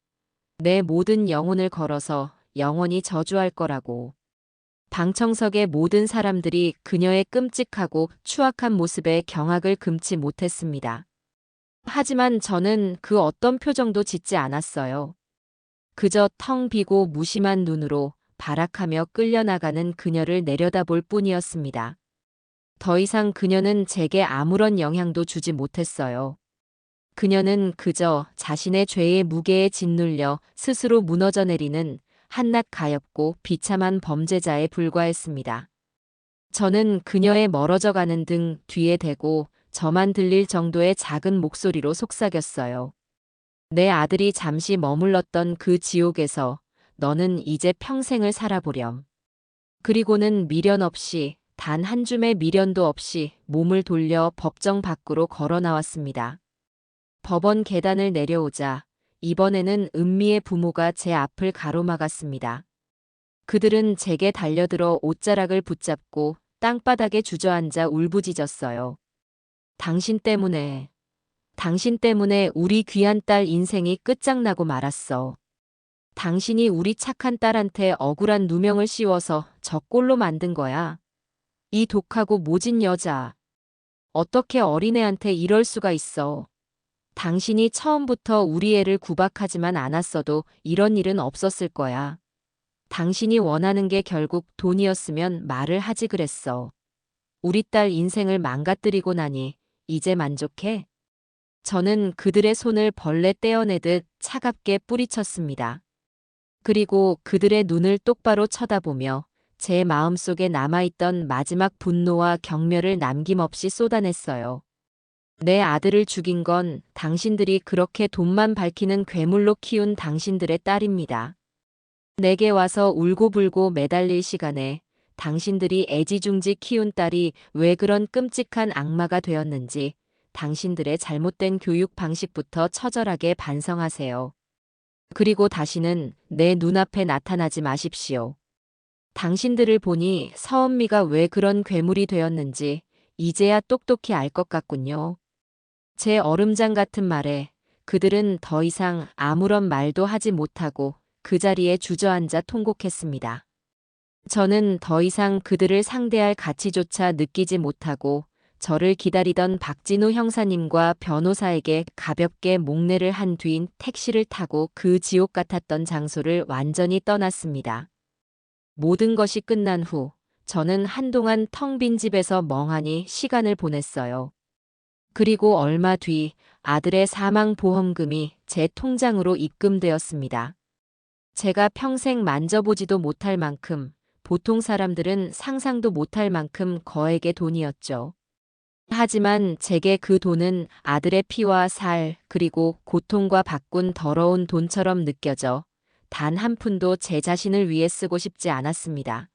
내 모든 영혼을 걸어서 영원히 저주할 거라고. 방청석의 모든 사람들이 그녀의 끔찍하고 추악한 모습에 경악을 금치 못했습니다. 하지만 저는 그 어떤 표정도 짓지 않았어요. 그저 텅 비고 무심한 눈으로 발악하며 끌려나가는 그녀를 내려다볼 뿐이었습니다. 더 이상 그녀는 제게 아무런 영향도 주지 못했어요. 그녀는 그저 자신의 죄의 무게에 짓눌려 스스로 무너져 내리는 한낱 가엾고 비참한 범죄자에 불과했습니다. 저는 그녀의 멀어져 가는 등 뒤에 대고 저만 들릴 정도의 작은 목소리로 속삭였어요. 내 아들이 잠시 머물렀던 그 지옥에서 너는 이제 평생을 살아보렴. 그리고는 미련 없이 단 한 줌의 미련도 없이 몸을 돌려 법정 밖으로 걸어 나왔습니다. 법원 계단을 내려오자 이번에는 은미의 부모가 제 앞을 가로막았습니다. 그들은 제게 달려들어 옷자락을 붙잡고 땅바닥에 주저앉아 울부짖었어요. 당신 때문에 우리 귀한 딸 인생이 끝장나고 말았어. 당신이 우리 착한 딸한테 억울한 누명을 씌워서 저 꼴로 만든 거야. 이 독하고 모진 여자. 어떻게 어린애한테 이럴 수가 있어. 당신이 처음부터 우리 애를 구박하지만 않았어도 이런 일은 없었을 거야. 당신이 원하는 게 결국 돈이었으면 말을 하지 그랬어. 우리 딸 인생을 망가뜨리고 나니 이제 만족해? 저는 그들의 손을 벌레 떼어내듯 차갑게 뿌리쳤습니다. 그리고 그들의 눈을 똑바로 쳐다보며 제 마음속에 남아있던 마지막 분노와 경멸을 남김없이 쏟아냈어요. 내 아들을 죽인 건 당신들이 그렇게 돈만 밝히는 괴물로 키운 당신들의 딸입니다. 내게 와서 울고불고 매달릴 시간에 당신들이 애지중지 키운 딸이 왜 그런 끔찍한 악마가 되었는지 당신들의 잘못된 교육 방식부터 처절하게 반성하세요. 그리고 다시는 내 눈앞에 나타나지 마십시오. 당신들을 보니 서은미가 왜 그런 괴물이 되었는지 이제야 똑똑히 알 것 같군요. 제 얼음장 같은 말에 그들은 더 이상 아무런 말도 하지 못하고 그 자리에 주저앉아 통곡했습니다. 저는 더 이상 그들을 상대할 가치조차 느끼지 못하고 저를 기다리던 박진우 형사님과 변호사에게 가볍게 목례를 한 뒤인 택시를 타고 그 지옥 같았던 장소를 완전히 떠났습니다. 모든 것이 끝난 후 저는 한동안 텅 빈 집에서 멍하니 시간을 보냈어요. 그리고 얼마 뒤 아들의 사망보험금이 제 통장으로 입금되었습니다. 제가 평생 만져보지도 못할 만큼, 보통 사람들은 상상도 못할 만큼 거액의 돈이었죠. 하지만 제게 그 돈은 아들의 피와 살, 그리고 고통과 바꾼 더러운 돈처럼 느껴져 단 한 푼도 제 자신을 위해 쓰고 싶지 않았습니다.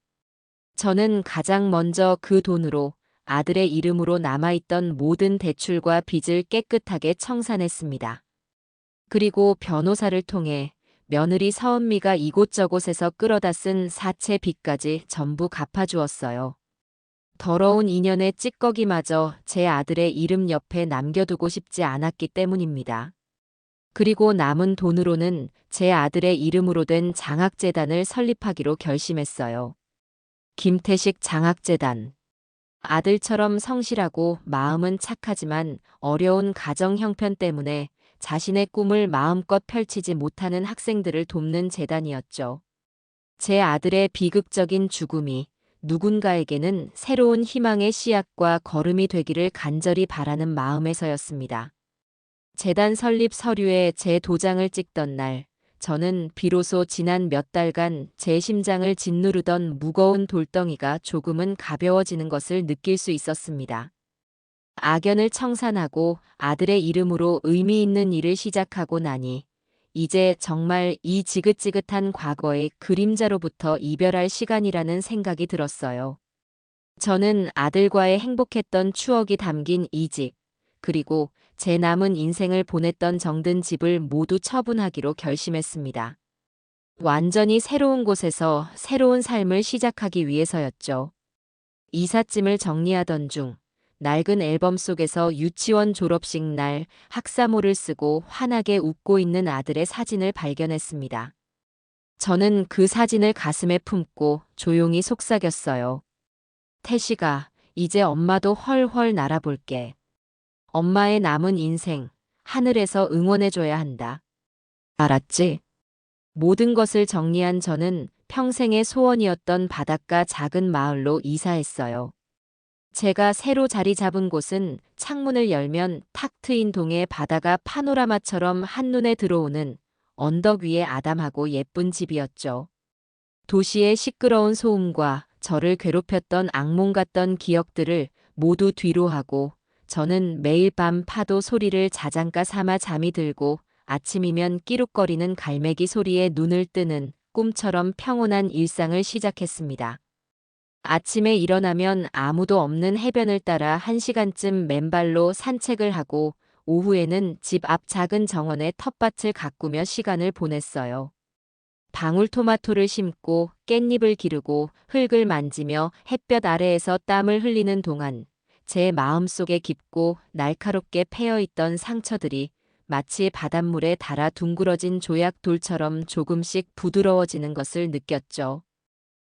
저는 가장 먼저 그 돈으로 아들의 이름으로 남아있던 모든 대출과 빚을 깨끗하게 청산했습니다. 그리고 변호사를 통해 며느리 서은미가 이곳저곳에서 끌어다 쓴 사채 빚까지 전부 갚아주었어요. 더러운 인연의 찌꺼기마저 제 아들의 이름 옆에 남겨두고 싶지 않았기 때문입니다. 그리고 남은 돈으로는 제 아들의 이름으로 된 장학재단을 설립하기로 결심했어요. 김태식 장학재단. 아들처럼 성실하고 마음은 착하지만 어려운 가정 형편 때문에 자신의 꿈을 마음껏 펼치지 못하는 학생들을 돕는 재단이었죠. 제 아들의 비극적인 죽음이 누군가에게는 새로운 희망의 씨앗과 걸음이 되기를 간절히 바라는 마음에서였습니다. 재단 설립 서류에 제 도장을 찍던 날, 저는 비로소 지난 몇 달간 제 심장을 짓누르던 무거운 돌덩이가 조금은 가벼워지는 것을 느낄 수 있었습니다. 악연을 청산하고 아들의 이름으로 의미 있는 일을 시작하고 나니, 이제 정말 이 지긋지긋한 과거의 그림자로부터 이별할 시간이라는 생각이 들었어요. 저는 아들과의 행복했던 추억이 담긴 이 집, 그리고 제 남은 인생을 보냈던 정든 집을 모두 처분하기로 결심했습니다. 완전히 새로운 곳에서 새로운 삶을 시작하기 위해서였죠. 이삿짐을 정리하던 중 낡은 앨범 속에서 유치원 졸업식 날 학사모를 쓰고 환하게 웃고 있는 아들의 사진을 발견했습니다. 저는 그 사진을 가슴에 품고 조용히 속삭였어요. 태식아, 이제 엄마도 헐헐 날아볼게. 엄마의 남은 인생, 하늘에서 응원해줘야 한다. 알았지? 모든 것을 정리한 저는 평생의 소원이었던 바닷가 작은 마을로 이사했어요. 제가 새로 자리 잡은 곳은 창문을 열면 탁 트인 동해 바다가 파노라마처럼 한눈에 들어오는 언덕 위의 아담하고 예쁜 집이었죠. 도시의 시끄러운 소음과 저를 괴롭혔던 악몽 같던 기억들을 모두 뒤로 하고 저는 매일 밤 파도 소리를 자장가 삼아 잠이 들고 아침이면 끼룩거리는 갈매기 소리에 눈을 뜨는 꿈처럼 평온한 일상을 시작했습니다. 아침에 일어나면 아무도 없는 해변을 따라 1시간쯤 맨발로 산책을 하고 오후에는 집 앞 작은 정원에 텃밭을 가꾸며 시간을 보냈어요. 방울토마토를 심고 깻잎을 기르고 흙을 만지며 햇볕 아래에서 땀을 흘리는 동안 제 마음속에 깊고 날카롭게 패여있던 상처들이 마치 바닷물에 닳아 둥그러진 조약돌처럼 조금씩 부드러워지는 것을 느꼈죠.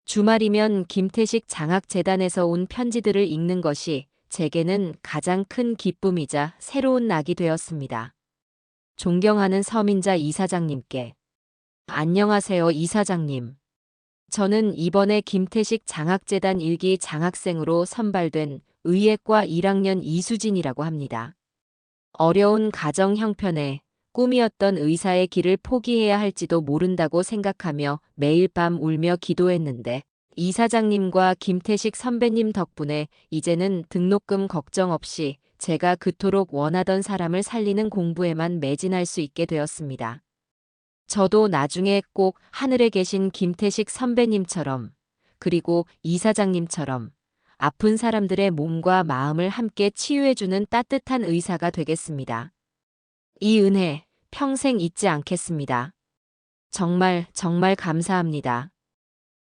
주말이면 김태식 장학재단에서 온 편지들을 읽는 것이 제게는 가장 큰 기쁨이자 새로운 낙이 되었습니다. 존경하는 서민자 이사장님께. 안녕하세요, 이사장님. 저는 이번에 김태식 장학재단 1기 장학생으로 선발된 의예과 1학년 이수진이라고 합니다. 어려운 가정 형편에 꿈이었던 의사의 길을 포기해야 할지도 모른다고 생각하며 매일 밤 울며 기도했는데 이사장님과 김태식 선배님 덕분에 이제는 등록금 걱정 없이 제가 그토록 원하던 사람을 살리는 공부에만 매진할 수 있게 되었습니다. 저도 나중에 꼭 하늘에 계신 김태식 선배님처럼 그리고 이사장님처럼 아픈 사람들의 몸과 마음을 함께 치유해주는 따뜻한 의사가 되겠습니다. 이 은혜 평생 잊지 않겠습니다. 정말 정말 감사합니다.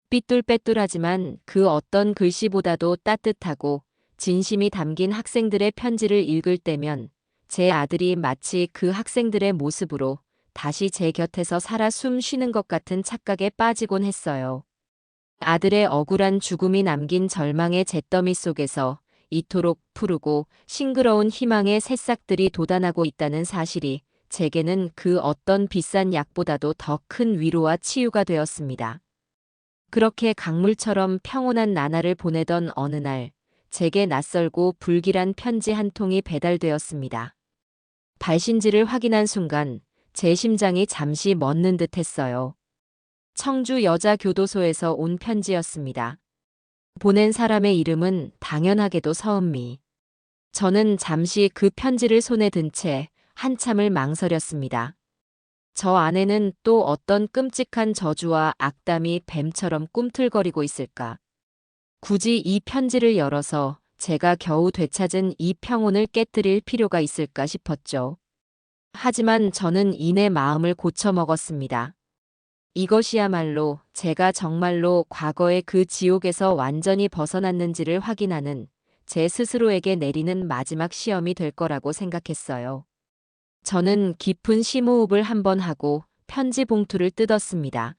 삐뚤빼뚤하지만 그 어떤 글씨보다도 따뜻하고 진심이 담긴 학생들의 편지를 읽을 때면 제 아들이 마치 그 학생들의 모습으로 다시 제 곁에서 살아 숨 쉬는 것 같은 착각에 빠지곤 했어요. 아들의 억울한 죽음이 남긴 절망의 잿더미 속에서 이토록 푸르고 싱그러운 희망의 새싹들이 돋아나고 있다는 사실이 제게는 그 어떤 비싼 약보다도 더 큰 위로와 치유가 되었습니다. 그렇게 강물처럼 평온한 나날을 보내던 어느 날, 제게 낯설고 불길한 편지 한 통이 배달되었습니다. 발신지를 확인한 순간 제 심장이 잠시 멎는 듯 했어요. 청주 여자교도소에서 온 편지였습니다. 보낸 사람의 이름은 당연하게도 서은미. 저는 잠시 그 편지를 손에 든 채 한참을 망설였습니다. 저 안에는 또 어떤 끔찍한 저주와 악담이 뱀처럼 꿈틀거리고 있을까? 굳이 이 편지를 열어서 제가 겨우 되찾은 이 평온을 깨뜨릴 필요가 있을까 싶었죠. 하지만 저는 이내 마음을 고쳐먹었습니다. 이것이야말로 제가 정말로 과거의 그 지옥에서 완전히 벗어났는지를 확인하는 제 스스로에게 내리는 마지막 시험이 될 거라고 생각했어요. 저는 깊은 심호흡을 한번 하고 편지 봉투를 뜯었습니다.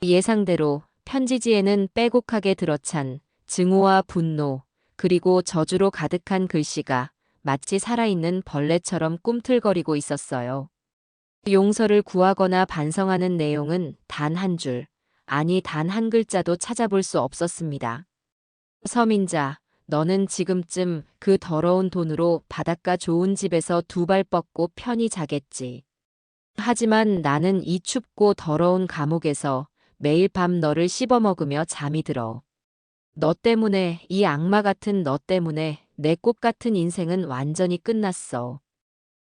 예상대로 편지지에는 빼곡하게 들어찬 증오와 분노, 그리고 저주로 가득한 글씨가 마치 살아있는 벌레처럼 꿈틀거리고 있었어요. 용서를 구하거나 반성하는 내용은 단 한 줄, 아니 단 한 글자도 찾아볼 수 없었습니다. 서민자, 너는 지금쯤 그 더러운 돈으로 바닷가 좋은 집에서 두 발 뻗고 편히 자겠지. 하지만 나는 이 춥고 더러운 감옥에서 매일 밤 너를 씹어먹으며 잠이 들어. 너 때문에, 이 악마 같은 너 때문에 내 꽃 같은 인생은 완전히 끝났어.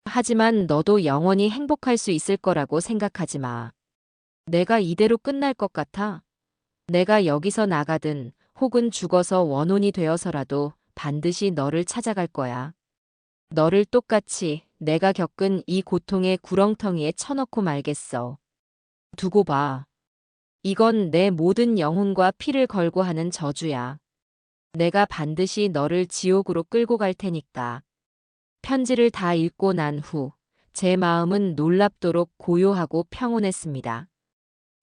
하지만 너도 영원히 행복할 수 있을 거라고 생각하지 마. 내가 이대로 끝날 것 같아? 내가 여기서 나가든 혹은 죽어서 원혼이 되어서라도 반드시 너를 찾아갈 거야. 너를 똑같이 내가 겪은 이 고통의 구렁텅이에 쳐넣고 말겠어. 두고 봐. 이건 내 모든 영혼과 피를 걸고 하는 저주야. 내가 반드시 너를 지옥으로 끌고 갈 테니까. 편지를 다 읽고 난 후 제 마음은 놀랍도록 고요하고 평온했습니다.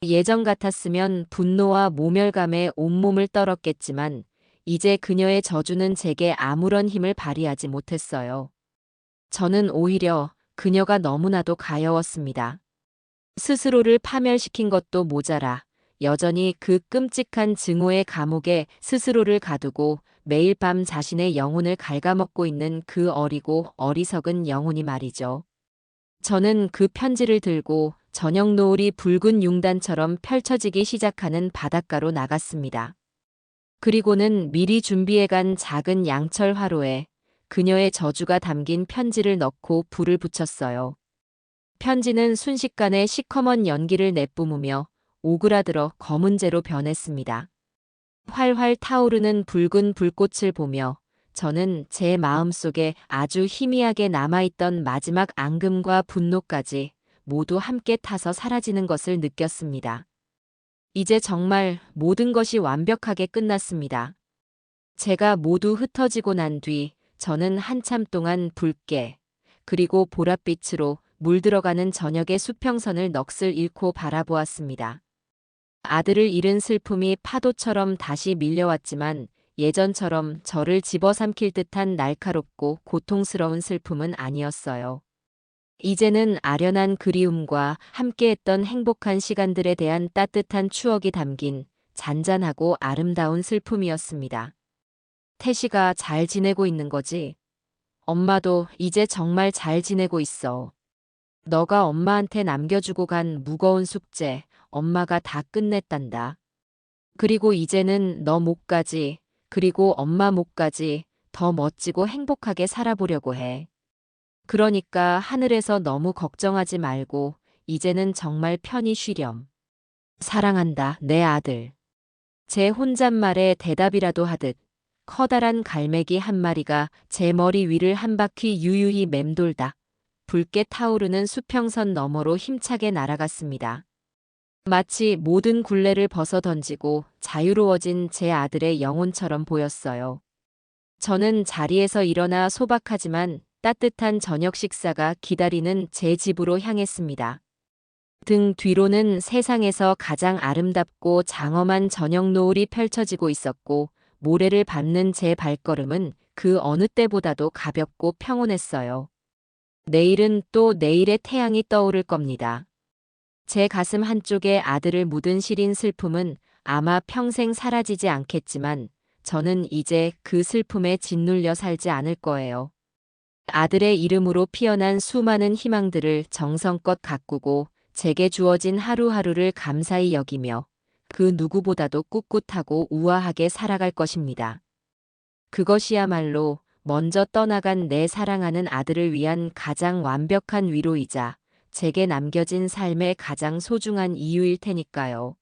예전 같았으면 분노와 모멸감에 온몸을 떨었겠지만 이제 그녀의 저주는 제게 아무런 힘을 발휘하지 못했어요. 저는 오히려 그녀가 너무나도 가여웠습니다. 스스로를 파멸시킨 것도 모자라 여전히 그 끔찍한 증오의 감옥에 스스로를 가두고 매일 밤 자신의 영혼을 갉아먹고 있는 그 어리고 어리석은 영혼이 말이죠. 저는 그 편지를 들고 저녁 노을이 붉은 융단처럼 펼쳐지기 시작하는 바닷가로 나갔습니다. 그리고는 미리 준비해간 작은 양철 화로에 그녀의 저주가 담긴 편지를 넣고 불을 붙였어요. 편지는 순식간에 시커먼 연기를 내뿜으며 오그라들어 검은재로 변했습니다. 활활 타오르는 붉은 불꽃을 보며 저는 제 마음속에 아주 희미하게 남아있던 마지막 앙금과 분노까지 모두 함께 타서 사라지는 것을 느꼈습니다. 이제 정말 모든 것이 완벽하게 끝났습니다. 제가 모두 흩어지고 난 뒤 저는 한참 동안 붉게 그리고 보랏빛으로 물들어가는 저녁의 수평선을 넋을 잃고 바라보았습니다. 아들을 잃은 슬픔이 파도처럼 다시 밀려왔지만 예전처럼 저를 집어삼킬 듯한 날카롭고 고통스러운 슬픔은 아니었어요. 이제는 아련한 그리움과 함께했던 행복한 시간들에 대한 따뜻한 추억이 담긴 잔잔하고 아름다운 슬픔이었습니다. 태시가 잘 지내고 있는 거지? 엄마도 이제 정말 잘 지내고 있어. 너가 엄마한테 남겨주고 간 무거운 숙제, 엄마가 다 끝냈단다. 그리고 이제는 너 목까지, 그리고 엄마 목까지 더 멋지고 행복하게 살아보려고 해. 그러니까 하늘에서 너무 걱정하지 말고 이제는 정말 편히 쉬렴. 사랑한다, 내 아들. 제 혼잣말에 대답이라도 하듯 커다란 갈매기 한 마리가 제 머리 위를 한 바퀴 유유히 맴돌다 붉게 타오르는 수평선 너머로 힘차게 날아갔습니다. 마치 모든 굴레를 벗어던지고 자유로워진 제 아들의 영혼처럼 보였어요. 저는 자리에서 일어나 소박하지만 따뜻한 저녁 식사가 기다리는 제 집으로 향했습니다. 등 뒤로는 세상에서 가장 아름답고 장엄한 저녁 노을이 펼쳐지고 있었고 모래를 밟는 제 발걸음은 그 어느 때보다도 가볍고 평온했어요. 내일은 또 내일의 태양이 떠오를 겁니다. 제 가슴 한쪽에 아들을 묻은 시린 슬픔은 아마 평생 사라지지 않겠지만 저는 이제 그 슬픔에 짓눌려 살지 않을 거예요. 아들의 이름으로 피어난 수많은 희망들을 정성껏 가꾸고 제게 주어진 하루하루를 감사히 여기며 그 누구보다도 꿋꿋하고 우아하게 살아갈 것입니다. 그것이야말로 먼저 떠나간 내 사랑하는 아들을 위한 가장 완벽한 위로이자 제게 남겨진 삶의 가장 소중한 이유일 테니까요.